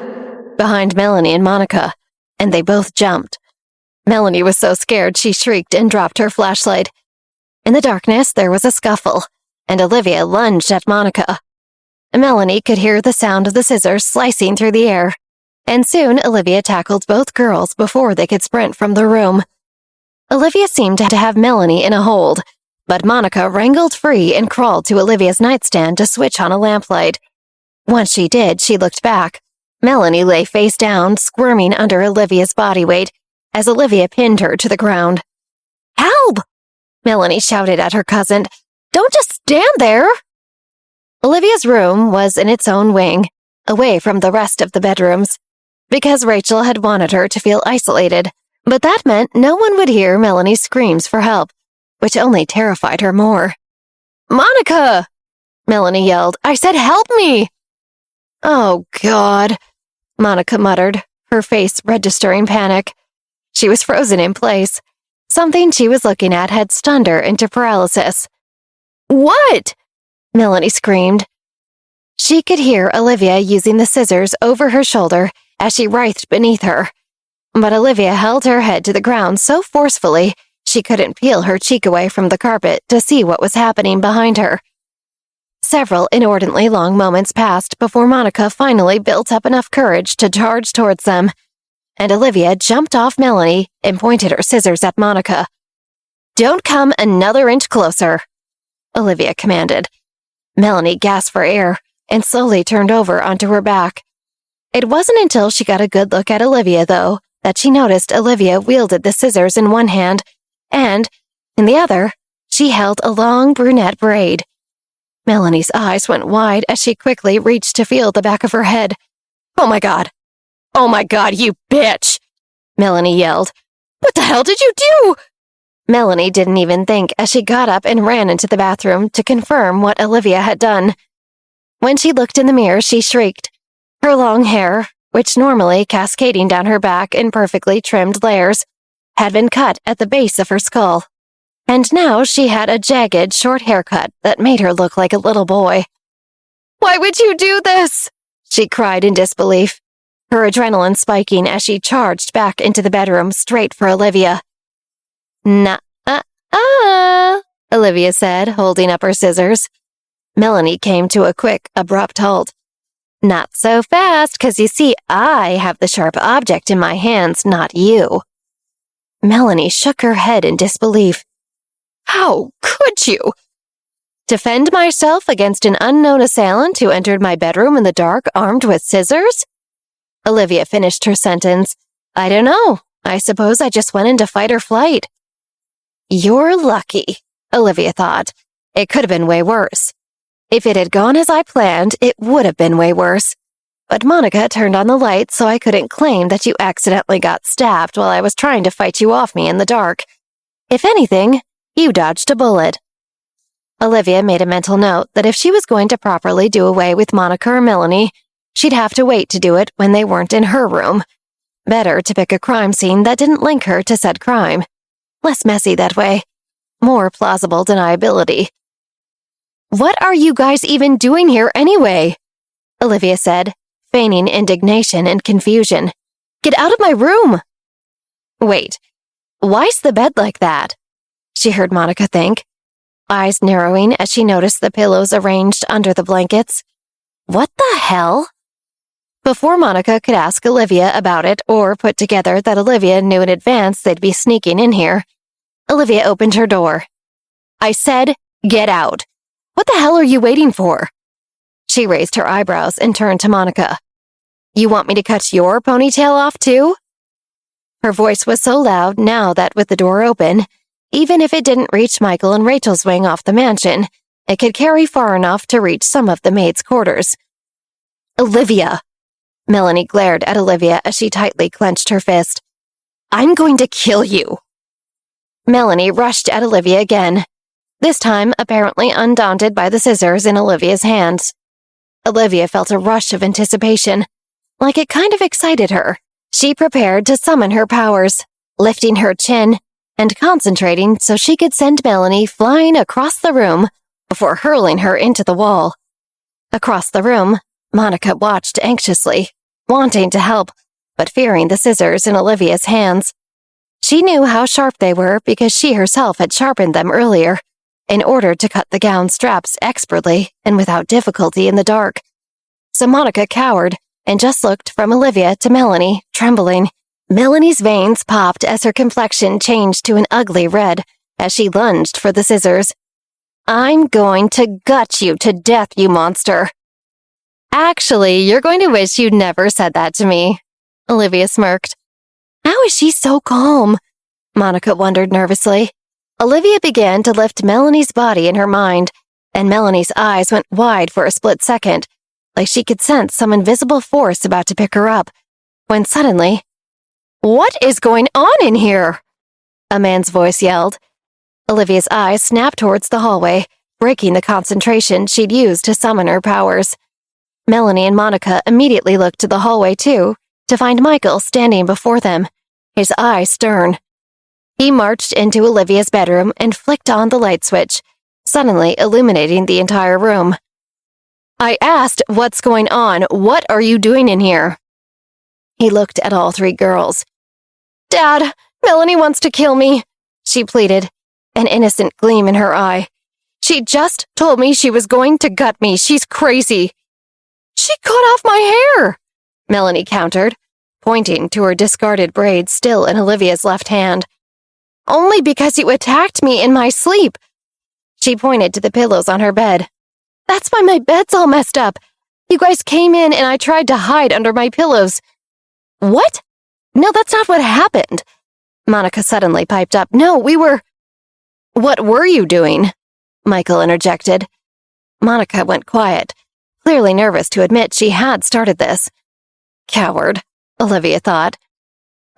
[SPEAKER 1] behind Melanie and Monica, and they both jumped. Melanie was so scared she shrieked and dropped her flashlight. In the darkness, there was a scuffle, and Olivia lunged at Monica. Melanie could hear the sound of the scissors slicing through the air, and soon Olivia tackled both girls before they could sprint from the room. Olivia seemed to have Melanie in a hold, but Monica wrangled free and crawled to Olivia's nightstand to switch on a lamplight. Once she did, she looked back. Melanie lay face down, squirming under Olivia's body weight, as Olivia pinned her to the ground. "Help!" Melanie shouted at her cousin. "Don't just stand there!" Olivia's room was in its own wing, away from the rest of the bedrooms, because Rachel had wanted her to feel isolated, but that meant no one would hear Melanie's screams for help, which only terrified her more. "Monica!" Melanie yelled. "I said help me!" "Oh, God," Monica muttered, her face registering panic. She was frozen in place. Something she was looking at had stunned her into paralysis. "What?" Melanie screamed. She could hear Olivia using the scissors over her shoulder as she writhed beneath her. But Olivia held her head to the ground so forcefully she couldn't peel her cheek away from the carpet to see what was happening behind her. Several inordinately long moments passed before Monica finally built up enough courage to charge towards them, and Olivia jumped off Melanie and pointed her scissors at Monica. "Don't come another inch closer," Olivia commanded. Melanie gasped for air and slowly turned over onto her back. It wasn't until she got a good look at Olivia, though, that she noticed Olivia wielded the scissors in one hand, and, in the other, she held a long brunette braid. Melanie's eyes went wide as she quickly reached to feel the back of her head. "Oh my God! Oh my God, you bitch!" Melanie yelled. "What the hell did you do?" Melanie didn't even think as she got up and ran into the bathroom to confirm what Olivia had done. When she looked in the mirror, she shrieked. Her long hair, which normally cascading down her back in perfectly trimmed layers, had been cut at the base of her skull. And now she had a jagged, short haircut that made her look like a little boy. "Why would you do this?" she cried in disbelief, her adrenaline spiking as she charged back into the bedroom straight for Olivia. "Nah-uh-uh," Olivia said, holding up her scissors. Melanie came to a quick, abrupt halt. "Not so fast, 'cause you see, I have the sharp object in my hands, not you." Melanie shook her head in disbelief. "How could you?" "Defend myself against an unknown assailant who entered my bedroom in the dark armed with scissors?" Olivia finished her sentence. "I don't know. I suppose I just went into fight or flight." "You're lucky," Olivia thought. It could have been way worse. If it had gone as I planned, it would have been way worse. But Monica turned on the light so I couldn't claim that you accidentally got stabbed while I was trying to fight you off me in the dark. If anything, you dodged a bullet. Olivia made a mental note that if she was going to properly do away with Monica or Melanie, she'd have to wait to do it when they weren't in her room. Better to pick a crime scene that didn't link her to said crime. Less messy that way. More plausible deniability. "What are you guys even doing here anyway?" Olivia said, feigning indignation and confusion. "Get out of my room!" "Wait, why's the bed like that?" she heard Monica think, eyes narrowing as she noticed the pillows arranged under the blankets. What the hell? Before Monica could ask Olivia about it or put together that Olivia knew in advance they'd be sneaking in here, Olivia opened her door. "I said, get out. What the hell are you waiting for?" She raised her eyebrows and turned to Monica. "You want me to cut your ponytail off too?" Her voice was so loud now that with the door open, even if it didn't reach Michael and Rachel's wing off the mansion, it could carry far enough to reach some of the maids' quarters. "Olivia!" Melanie glared at Olivia as she tightly clenched her fist. "I'm going to kill you!" Melanie rushed at Olivia again, this time apparently undaunted by the scissors in Olivia's hands. Olivia felt a rush of anticipation, like it kind of excited her. She prepared to summon her powers, lifting her chin and concentrating so she could send Melanie flying across the room before hurling her into the wall. Across the room, Monica watched anxiously, wanting to help, but fearing the scissors in Olivia's hands. She knew how sharp they were because she herself had sharpened them earlier, in order to cut the gown straps expertly and without difficulty in the dark. So Monica cowered and just looked from Olivia to Melanie, trembling. Melanie's veins popped as her complexion changed to an ugly red as she lunged for the scissors. "I'm going to gut you to death, you monster." "Actually, you're going to wish you'd never said that to me," Olivia smirked. How is she so calm? Monica wondered nervously. Olivia began to lift Melanie's body in her mind, and Melanie's eyes went wide for a split second, like she could sense some invisible force about to pick her up, when suddenly, "What is going on in here?" a man's voice yelled. Olivia's eyes snapped towards the hallway, breaking the concentration she'd used to summon her powers. Melanie and Monica immediately looked to the hallway too, to find Michael standing before them, his eyes stern. He marched into Olivia's bedroom and flicked on the light switch, suddenly illuminating the entire room. "I asked, what's going on? What are you doing in here?" He looked at all three girls. "Dad, Melanie wants to kill me," she pleaded, an innocent gleam in her eye. "She just told me she was going to gut me. She's crazy." "She cut off my hair," Melanie countered, pointing to her discarded braids still in Olivia's left hand. "Only because you attacked me in my sleep." She pointed to the pillows on her bed. "That's why my bed's all messed up. You guys came in and I tried to hide under my pillows." "What? No, that's not what happened." Monica suddenly piped up. "No, we were—" "What were you doing?" Michael interjected. Monica went quiet, clearly nervous to admit she had started this. Coward, Olivia thought.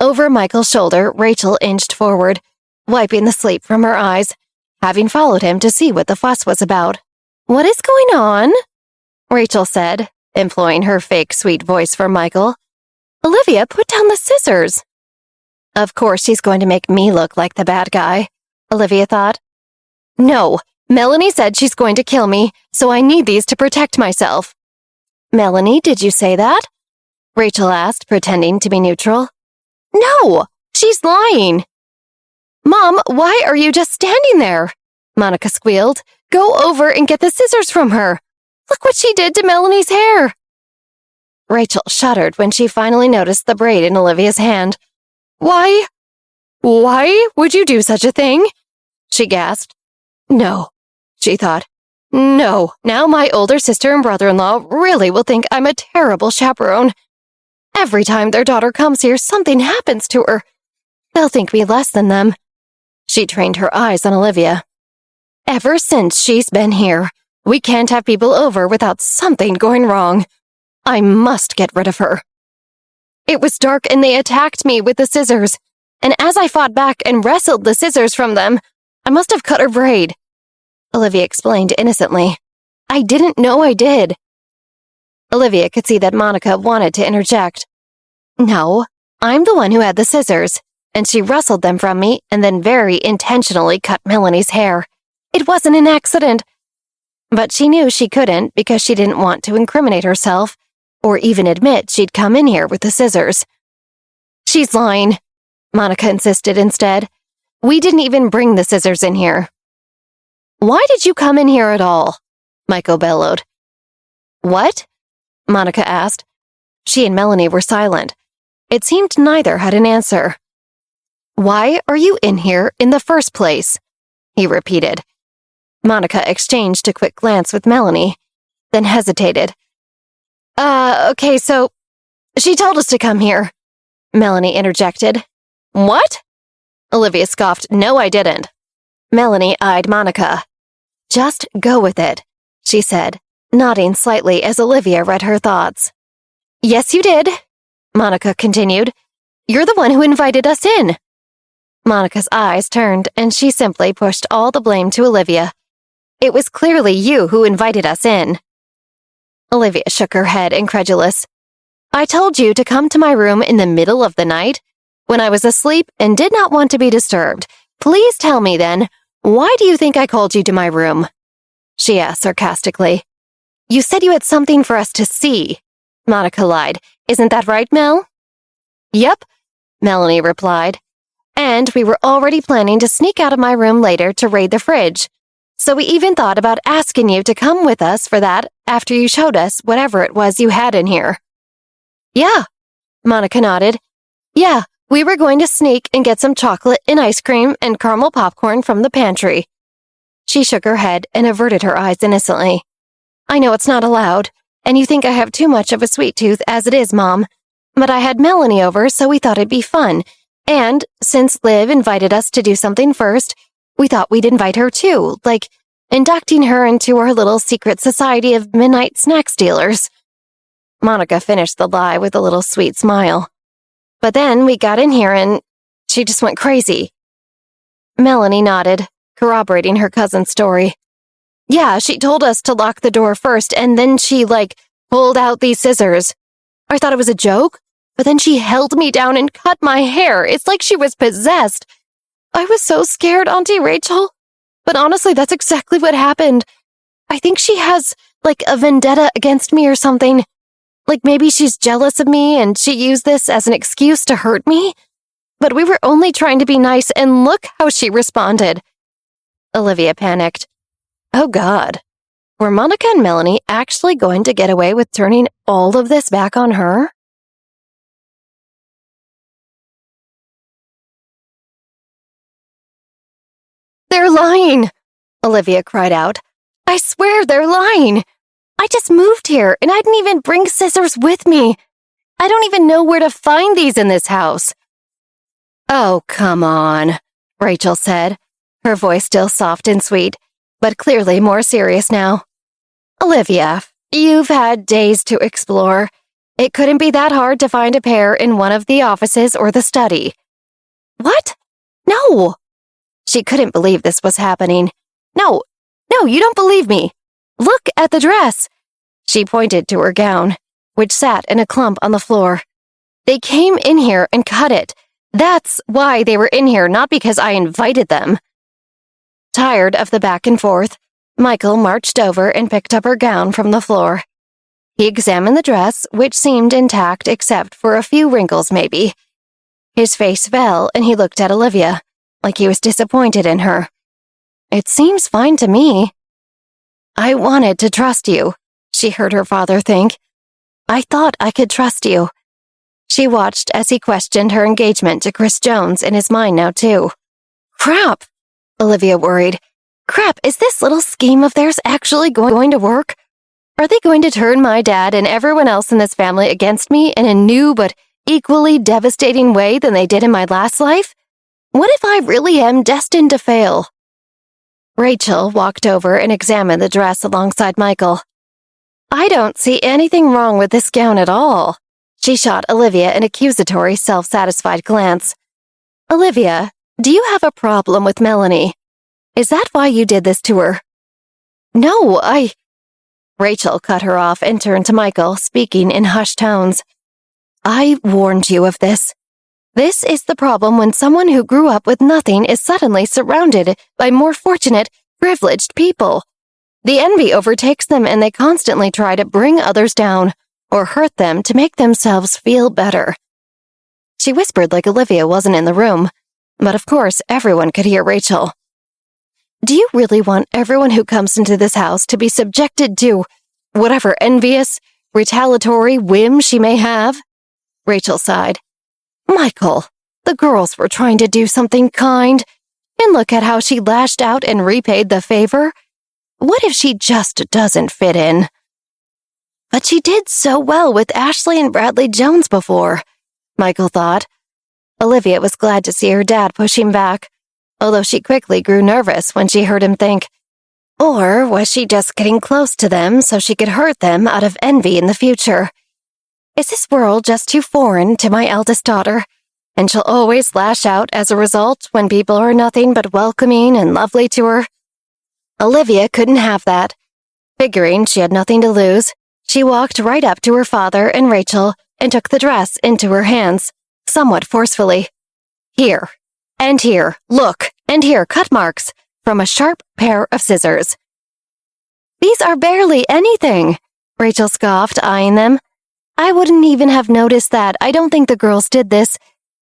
[SPEAKER 1] Over Michael's shoulder, Rachel inched forward, wiping the sleep from her eyes, having followed him to see what the fuss was about. "What is going on?" Rachel said, employing her fake sweet voice for Michael. "Olivia, put down the scissors." Of course she's going to make me look like the bad guy, Olivia thought. "No, Melanie said she's going to kill me, so I need these to protect myself." "Melanie, did you say that?" Rachel asked, pretending to be neutral. "No, she's lying." "Mom, why are you just standing there?" Monica squealed. "Go over and get the scissors from her. Look what she did to Melanie's hair." Rachel shuddered when she finally noticed the braid in Olivia's hand. Why would you do such a thing?" she gasped. "No," she thought. "No, now my older sister and brother-in-law really will think I'm a terrible chaperone. Every time their daughter comes here, something happens to her. They'll think me less than them." She trained her eyes on Olivia. "Ever since she's been here, we can't have people over without something going wrong. I must get rid of her." "It was dark and they attacked me with the scissors, and as I fought back and wrestled the scissors from them, I must have cut her braid," Olivia explained innocently. "I didn't know I did." Olivia could see that Monica wanted to interject. "No, I'm the one who had the scissors, and she wrestled them from me and then very intentionally cut Melanie's hair. It wasn't an accident." But she knew she couldn't because she didn't want to incriminate herself or even admit she'd come in here with the scissors. "She's lying," Monica insisted instead. "We didn't even bring the scissors in here." "Why did you come in here at all?" Michael bellowed. "What?" Monica asked. She and Melanie were silent. It seemed neither had an answer. "Why are you in here in the first place?" he repeated. Monica exchanged a quick glance with Melanie, then hesitated. Okay, so she told us to come here," Melanie interjected. "What?" Olivia scoffed. "No, I didn't." Melanie eyed Monica. "Just go with it," she said, nodding slightly as Olivia read her thoughts. "Yes, you did," Monica continued. "You're the one who invited us in." Monica's eyes turned, and she simply pushed all the blame to Olivia. "It was clearly you who invited us in." Olivia shook her head, incredulous. I told you to come to my room in the middle of the night when I was asleep and did not want to be disturbed. Please tell me then, why do you think I called you to my room? She asked sarcastically. You said you had something for us to see, Monica lied. Isn't that right, Mel? Yep, Melanie replied. And we were already planning to sneak out of my room later to raid the fridge. So we even thought about asking you to come with us for that after you showed us whatever it was you had in here. Yeah, Monica nodded. Yeah, we were going to sneak and get some chocolate and ice cream and caramel popcorn from the pantry. She shook her head and averted her eyes innocently. I know it's not allowed, and you think I have too much of a sweet tooth as it is, Mom. But I had Melanie over, so we thought it'd be fun. And since Liv invited us to do something first, we thought we'd invite her too, like inducting her into our little secret society of midnight snack stealers. Monica finished the lie with a little sweet smile. But then we got in here and she just went crazy. Melanie nodded, corroborating her cousin's story. Yeah, she told us to lock the door first, and then she, pulled out these scissors. I thought it was a joke, but then she held me down and cut my hair. It's like she was possessed. I was so scared, Auntie Rachel. But honestly, that's exactly what happened. I think she has, a vendetta against me or something. Maybe she's jealous of me and she used this as an excuse to hurt me. But we were only trying to be nice, and look how she responded. Olivia panicked. Oh God, were Monica and Melanie actually going to get away with turning all of this back on her? They're lying, Olivia cried out. I swear they're lying. I just moved here and I didn't even bring scissors with me. I don't even know where to find these in this house. Oh, come on, Rachel said, her voice still soft and sweet, but clearly more serious now. Olivia, you've had days to explore. It couldn't be that hard to find a pair in one of the offices or the study. What? No! She couldn't believe this was happening. No, you don't believe me. Look at the dress. She pointed to her gown, which sat in a clump on the floor. They came in here and cut it. That's why they were in here, not because I invited them. Tired of the back and forth, Michael marched over and picked up her gown from the floor. He examined the dress, which seemed intact except for a few wrinkles maybe. His face fell and he looked at Olivia, like he was disappointed in her. It seems fine to me. I wanted to trust you, she heard her father think. I thought I could trust you. She watched as he questioned her engagement to Chris Jones in his mind now too. Crap! Olivia worried. Crap, is this little scheme of theirs actually going to work? Are they going to turn my dad and everyone else in this family against me in a new but equally devastating way than they did in my last life? What if I really am destined to fail? Rachel walked over and examined the dress alongside Michael. I don't see anything wrong with this gown at all. She shot Olivia an accusatory, self-satisfied glance. Olivia, do you have a problem with Melanie? Is that why you did this to her? No, Rachel cut her off and turned to Michael, speaking in hushed tones. I warned you of this. This is the problem when someone who grew up with nothing is suddenly surrounded by more fortunate, privileged people. The envy overtakes them and they constantly try to bring others down or hurt them to make themselves feel better. She whispered like Olivia wasn't in the room, but of course everyone could hear Rachel. Do you really want everyone who comes into this house to be subjected to whatever envious, retaliatory whim she may have? Rachel sighed. Michael, the girls were trying to do something kind, and look at how she lashed out and repaid the favor. What if she just doesn't fit in? But she did so well with Ashley and Bradley Jones before, Michael thought. Olivia was glad to see her dad push him back, although she quickly grew nervous when she heard him think. Or was she just getting close to them so she could hurt them out of envy in the future? Is this world just too foreign to my eldest daughter, and she'll always lash out as a result when people are nothing but welcoming and lovely to her? Olivia couldn't have that. Figuring she had nothing to lose, she walked right up to her father and Rachel, and took the dress into her hands, somewhat forcefully. Here, and here, look, and here, cut marks from a sharp pair of scissors. These are barely anything, Rachel scoffed, eyeing them. I wouldn't even have noticed that. I don't think the girls did this.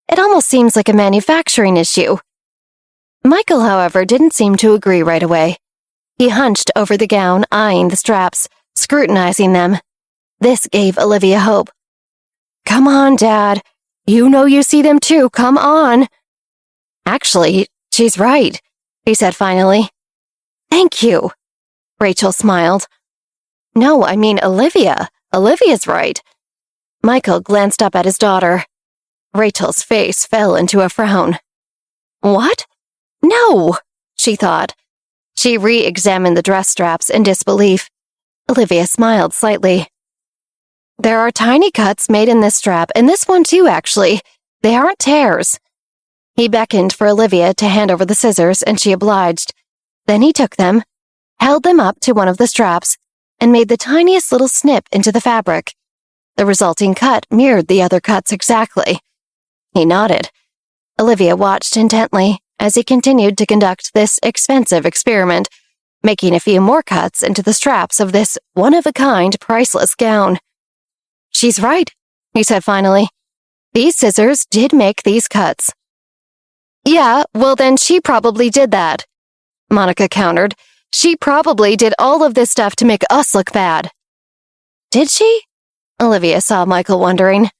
[SPEAKER 1] It almost seems like a manufacturing issue. Michael, however, didn't seem to agree right away. He hunched over the gown, eyeing the straps, scrutinizing them. This gave Olivia hope. Come on, Dad. You know you see them too. Come on. Actually, she's right, he said finally. Thank you. Rachel smiled. No, I mean Olivia. Olivia's right. Michael glanced up at his daughter. Rachel's face fell into a frown. What? No, she thought. She re-examined the dress straps in disbelief. Olivia smiled slightly. There are tiny cuts made in this strap, and this one too, actually. They aren't tears. He beckoned for Olivia to hand over the scissors, and she obliged. Then he took them, held them up to one of the straps, and made the tiniest little snip into the fabric. The resulting cut mirrored the other cuts exactly. He nodded. Olivia watched intently as he continued to conduct this expensive experiment, making a few more cuts into the straps of this one-of-a-kind, priceless gown. She's right, he said finally. These scissors did make these cuts. Yeah, well then she probably did that, Monica countered. She probably did all of this stuff to make us look bad. Did she? Olivia saw Michael wondering.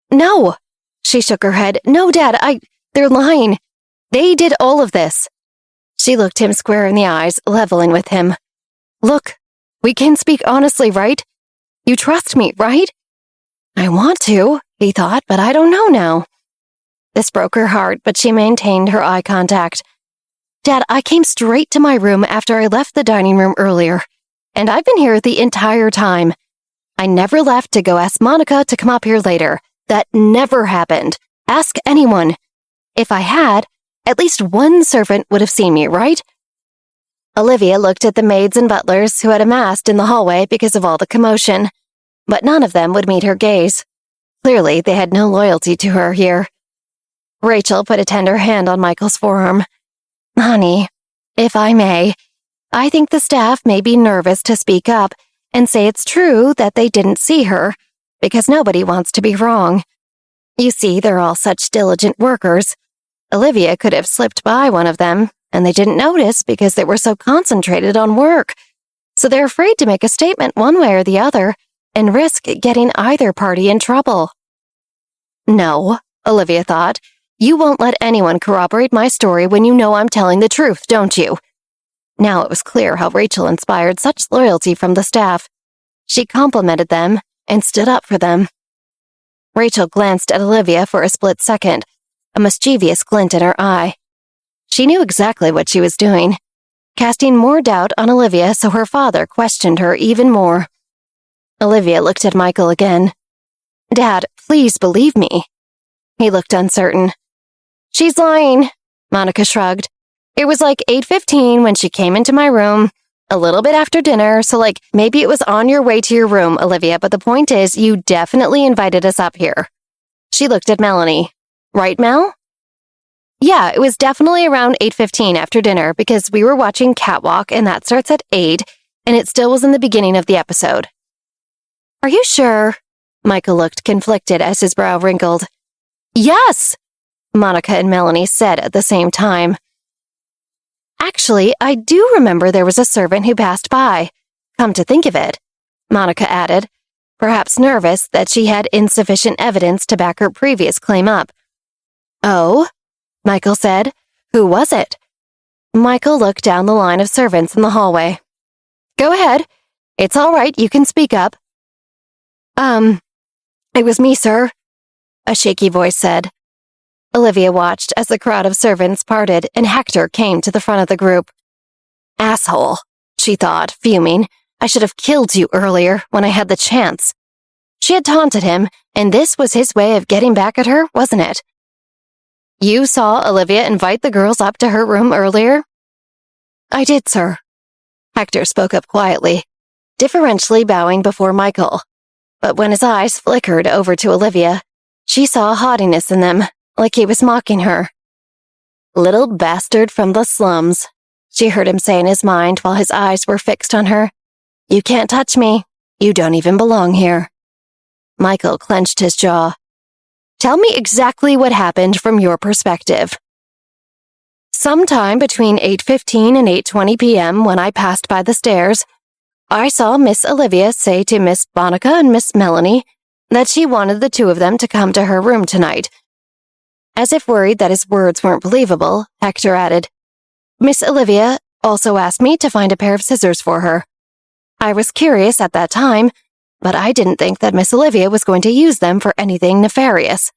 [SPEAKER 1] No, she shook her head. No, Dad, they're lying. They did all of this. She looked him square in the eyes, leveling with him. Look, we can speak honestly, right? You trust me, right? I want to, he thought, but I don't know now. This broke her heart, but she maintained her eye contact. Dad, I came straight to my room after I left the dining room earlier, and I've been here the entire time. I never left to go ask Monica to come up here later. That never happened. Ask anyone. If I had, at least one servant would have seen me, right? Olivia looked at the maids and butlers who had amassed in the hallway because of all the commotion, but none of them would meet her gaze. Clearly, they had no loyalty to her here. Rachel put a tender hand on Michael's forearm. Honey, if I may, I think the staff may be nervous to speak up and say it's true that they didn't see her, because nobody wants to be wrong. You see, they're all such diligent workers. Olivia could have slipped by one of them, and they didn't notice because they were so concentrated on work. So they're afraid to make a statement one way or the other and risk getting either party in trouble. No, Olivia thought. You won't let anyone corroborate my story when you know I'm telling the truth, don't you? Now it was clear how Rachel inspired such loyalty from the staff. She complimented them and stood up for them. Rachel glanced at Olivia for a split second, a mischievous glint in her eye. She knew exactly what she was doing, casting more doubt on Olivia so her father questioned her even more. Olivia looked at Michael again. Dad, please believe me. He looked uncertain. She's lying, Monica shrugged. It was like 8:15 when she came into my room, a little bit after dinner, so maybe it was on your way to your room, Olivia, but the point is you definitely invited us up here. She looked at Melanie. Right, Mel? Yeah, it was definitely around 8:15 after dinner because we were watching Catwalk and that starts at 8 and it still was in the beginning of the episode. Are you sure? Michael looked conflicted as his brow wrinkled. Yes! Monica and Melanie said at the same time. Actually, I do remember there was a servant who passed by. Come to think of it, Monica added, perhaps nervous that she had insufficient evidence to back her previous claim up. Oh? Michael said. Who was it? Michael looked down the line of servants in the hallway. Go ahead. It's all right, you can speak up. It was me, sir, a shaky voice said. Olivia watched as the crowd of servants parted and Hector came to the front of the group. Asshole, she thought, fuming. I should have killed you earlier when I had the chance. She had taunted him, and this was his way of getting back at her, wasn't it? You saw Olivia invite the girls up to her room earlier? I did, sir. Hector spoke up quietly, deferentially bowing before Michael. But when his eyes flickered over to Olivia, she saw haughtiness in them, like he was mocking her. "Little bastard from the slums," she heard him say in his mind while his eyes were fixed on her. "You can't touch me. You don't even belong here." Michael clenched his jaw. "Tell me exactly what happened from your perspective." "Sometime between 8:15 and 8:20 p.m. when I passed by the stairs, I saw Miss Olivia say to Miss Monica and Miss Melanie that she wanted the two of them to come to her room tonight." As if worried that his words weren't believable, Hector added, "Miss Olivia also asked me to find a pair of scissors for her. I was curious at that time, but I didn't think that Miss Olivia was going to use them for anything nefarious.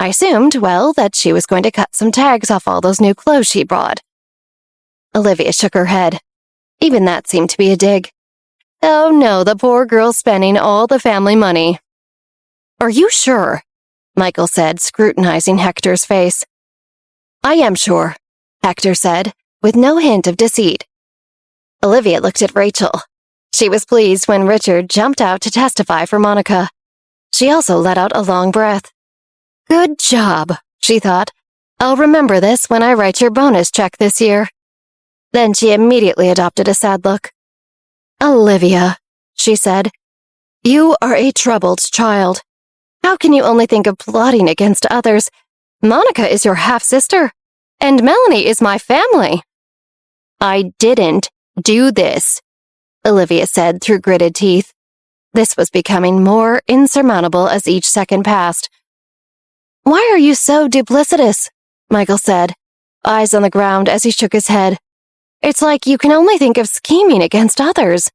[SPEAKER 1] I assumed, well, that she was going to cut some tags off all those new clothes she brought." Olivia shook her head. Even that seemed to be a dig. "Oh no, the poor girl's spending all the family money." "Are you sure?" Michael said, scrutinizing Hector's face. "I am sure," Hector said, with no hint of deceit. Olivia looked at Rachel. She was pleased when Richard jumped out to testify for Monica. She also let out a long breath. "Good job," she thought. "I'll remember this when I write your bonus check this year." Then she immediately adopted a sad look. "Olivia," she said, "you are a troubled child. How can you only think of plotting against others? Monica is your half-sister, and Melanie is my family." "I didn't do this," Olivia said through gritted teeth. This was becoming more insurmountable as each second passed. "Why are you so duplicitous?" Michael said, eyes on the ground as he shook his head. "It's like you can only think of scheming against others."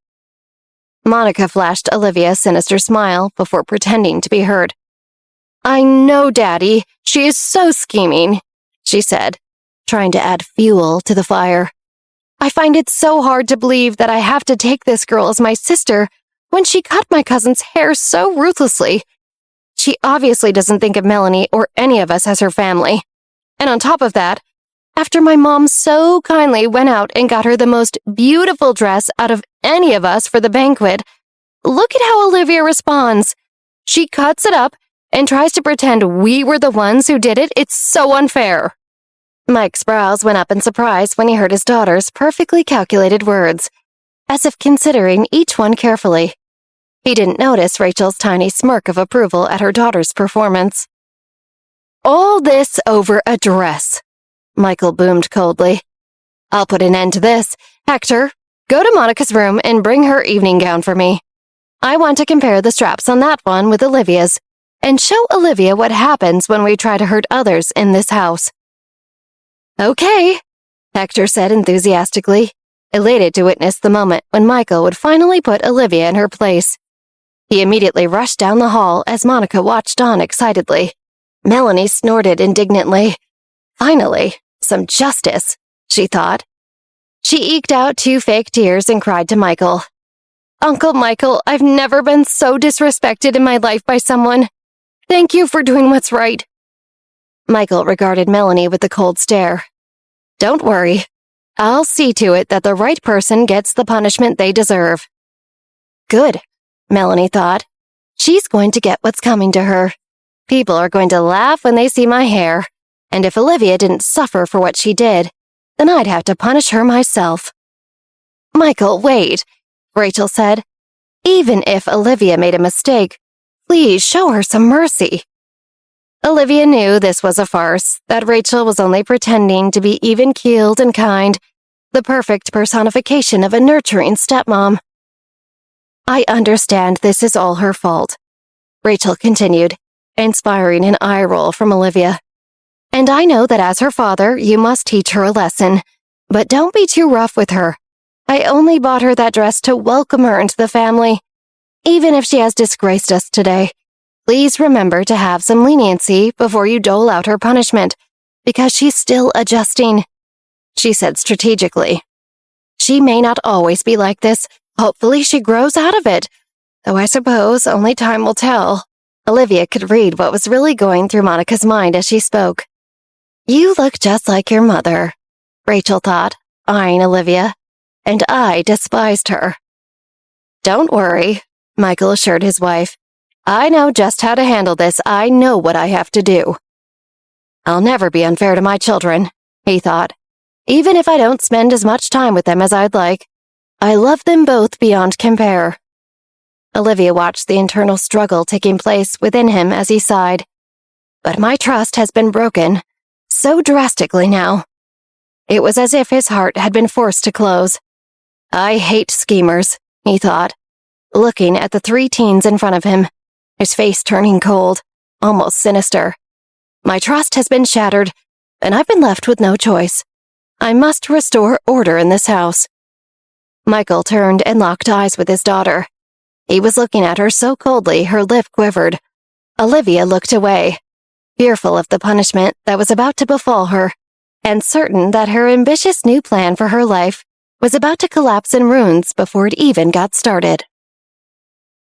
[SPEAKER 1] Monica flashed Olivia a sinister smile before pretending to be hurt. "I know, Daddy. She is so scheming," she said, trying to add fuel to the fire. "I find it so hard to believe that I have to take this girl as my sister when she cut my cousin's hair so ruthlessly. She obviously doesn't think of Melanie or any of us as her family. And on top of that, after my mom so kindly went out and got her the most beautiful dress out of any of us for the banquet, look at how Olivia responds. She cuts it up and tries to pretend we were the ones who did it. It's so unfair." Mike's brows went up in surprise when he heard his daughter's perfectly calculated words, as if considering each one carefully. He didn't notice Rachel's tiny smirk of approval at her daughter's performance. "All this over a dress," Michael boomed coldly. "I'll put an end to this. Hector, go to Monica's room and bring her evening gown for me. I want to compare the straps on that one with Olivia's, and show Olivia what happens when we try to hurt others in this house." "Okay," Hector said enthusiastically, elated to witness the moment when Michael would finally put Olivia in her place. He immediately rushed down the hall as Monica watched on excitedly. Melanie snorted indignantly. Finally, some justice, she thought. She eked out 2 fake tears and cried to Michael. "Uncle Michael, I've never been so disrespected in my life by someone. Thank you for doing what's right." Michael regarded Melanie with a cold stare. "Don't worry. I'll see to it that the right person gets the punishment they deserve." Good, Melanie thought. She's going to get what's coming to her. People are going to laugh when they see my hair, and if Olivia didn't suffer for what she did, then I'd have to punish her myself. "Michael, wait," Rachel said. "Even if Olivia made a mistake, please show her some mercy." Olivia knew this was a farce, that Rachel was only pretending to be even-keeled and kind, the perfect personification of a nurturing stepmom. "I understand this is all her fault," Rachel continued, inspiring an eye roll from Olivia. "And I know that as her father, you must teach her a lesson, but don't be too rough with her. I only bought her that dress to welcome her into the family. Even if she has disgraced us today, please remember to have some leniency before you dole out her punishment, because she's still adjusting," she said strategically. "She may not always be like this. Hopefully she grows out of it, though I suppose only time will tell." Olivia could read what was really going through Monica's mind as she spoke. "You look just like your mother," Rachel thought, eyeing Olivia, and I despised her. "Don't worry," Michael assured his wife. I know just how to handle this. I know what I have to do. I'll never be unfair to my children, he thought. Even if I don't spend as much time with them as I'd like, I love them both beyond compare. Olivia watched the internal struggle taking place within him as he sighed. But my trust has been broken, so drastically now. It was as if his heart had been forced to close. I hate schemers, he thought, looking at the 3 teens in front of him, his face turning cold, almost sinister. My trust has been shattered, and I've been left with no choice. I must restore order in this house. Michael turned and locked eyes with his daughter. He was looking at her so coldly her lip quivered. Olivia looked away, fearful of the punishment that was about to befall her, and certain that her ambitious new plan for her life was about to collapse in ruins before it even got started.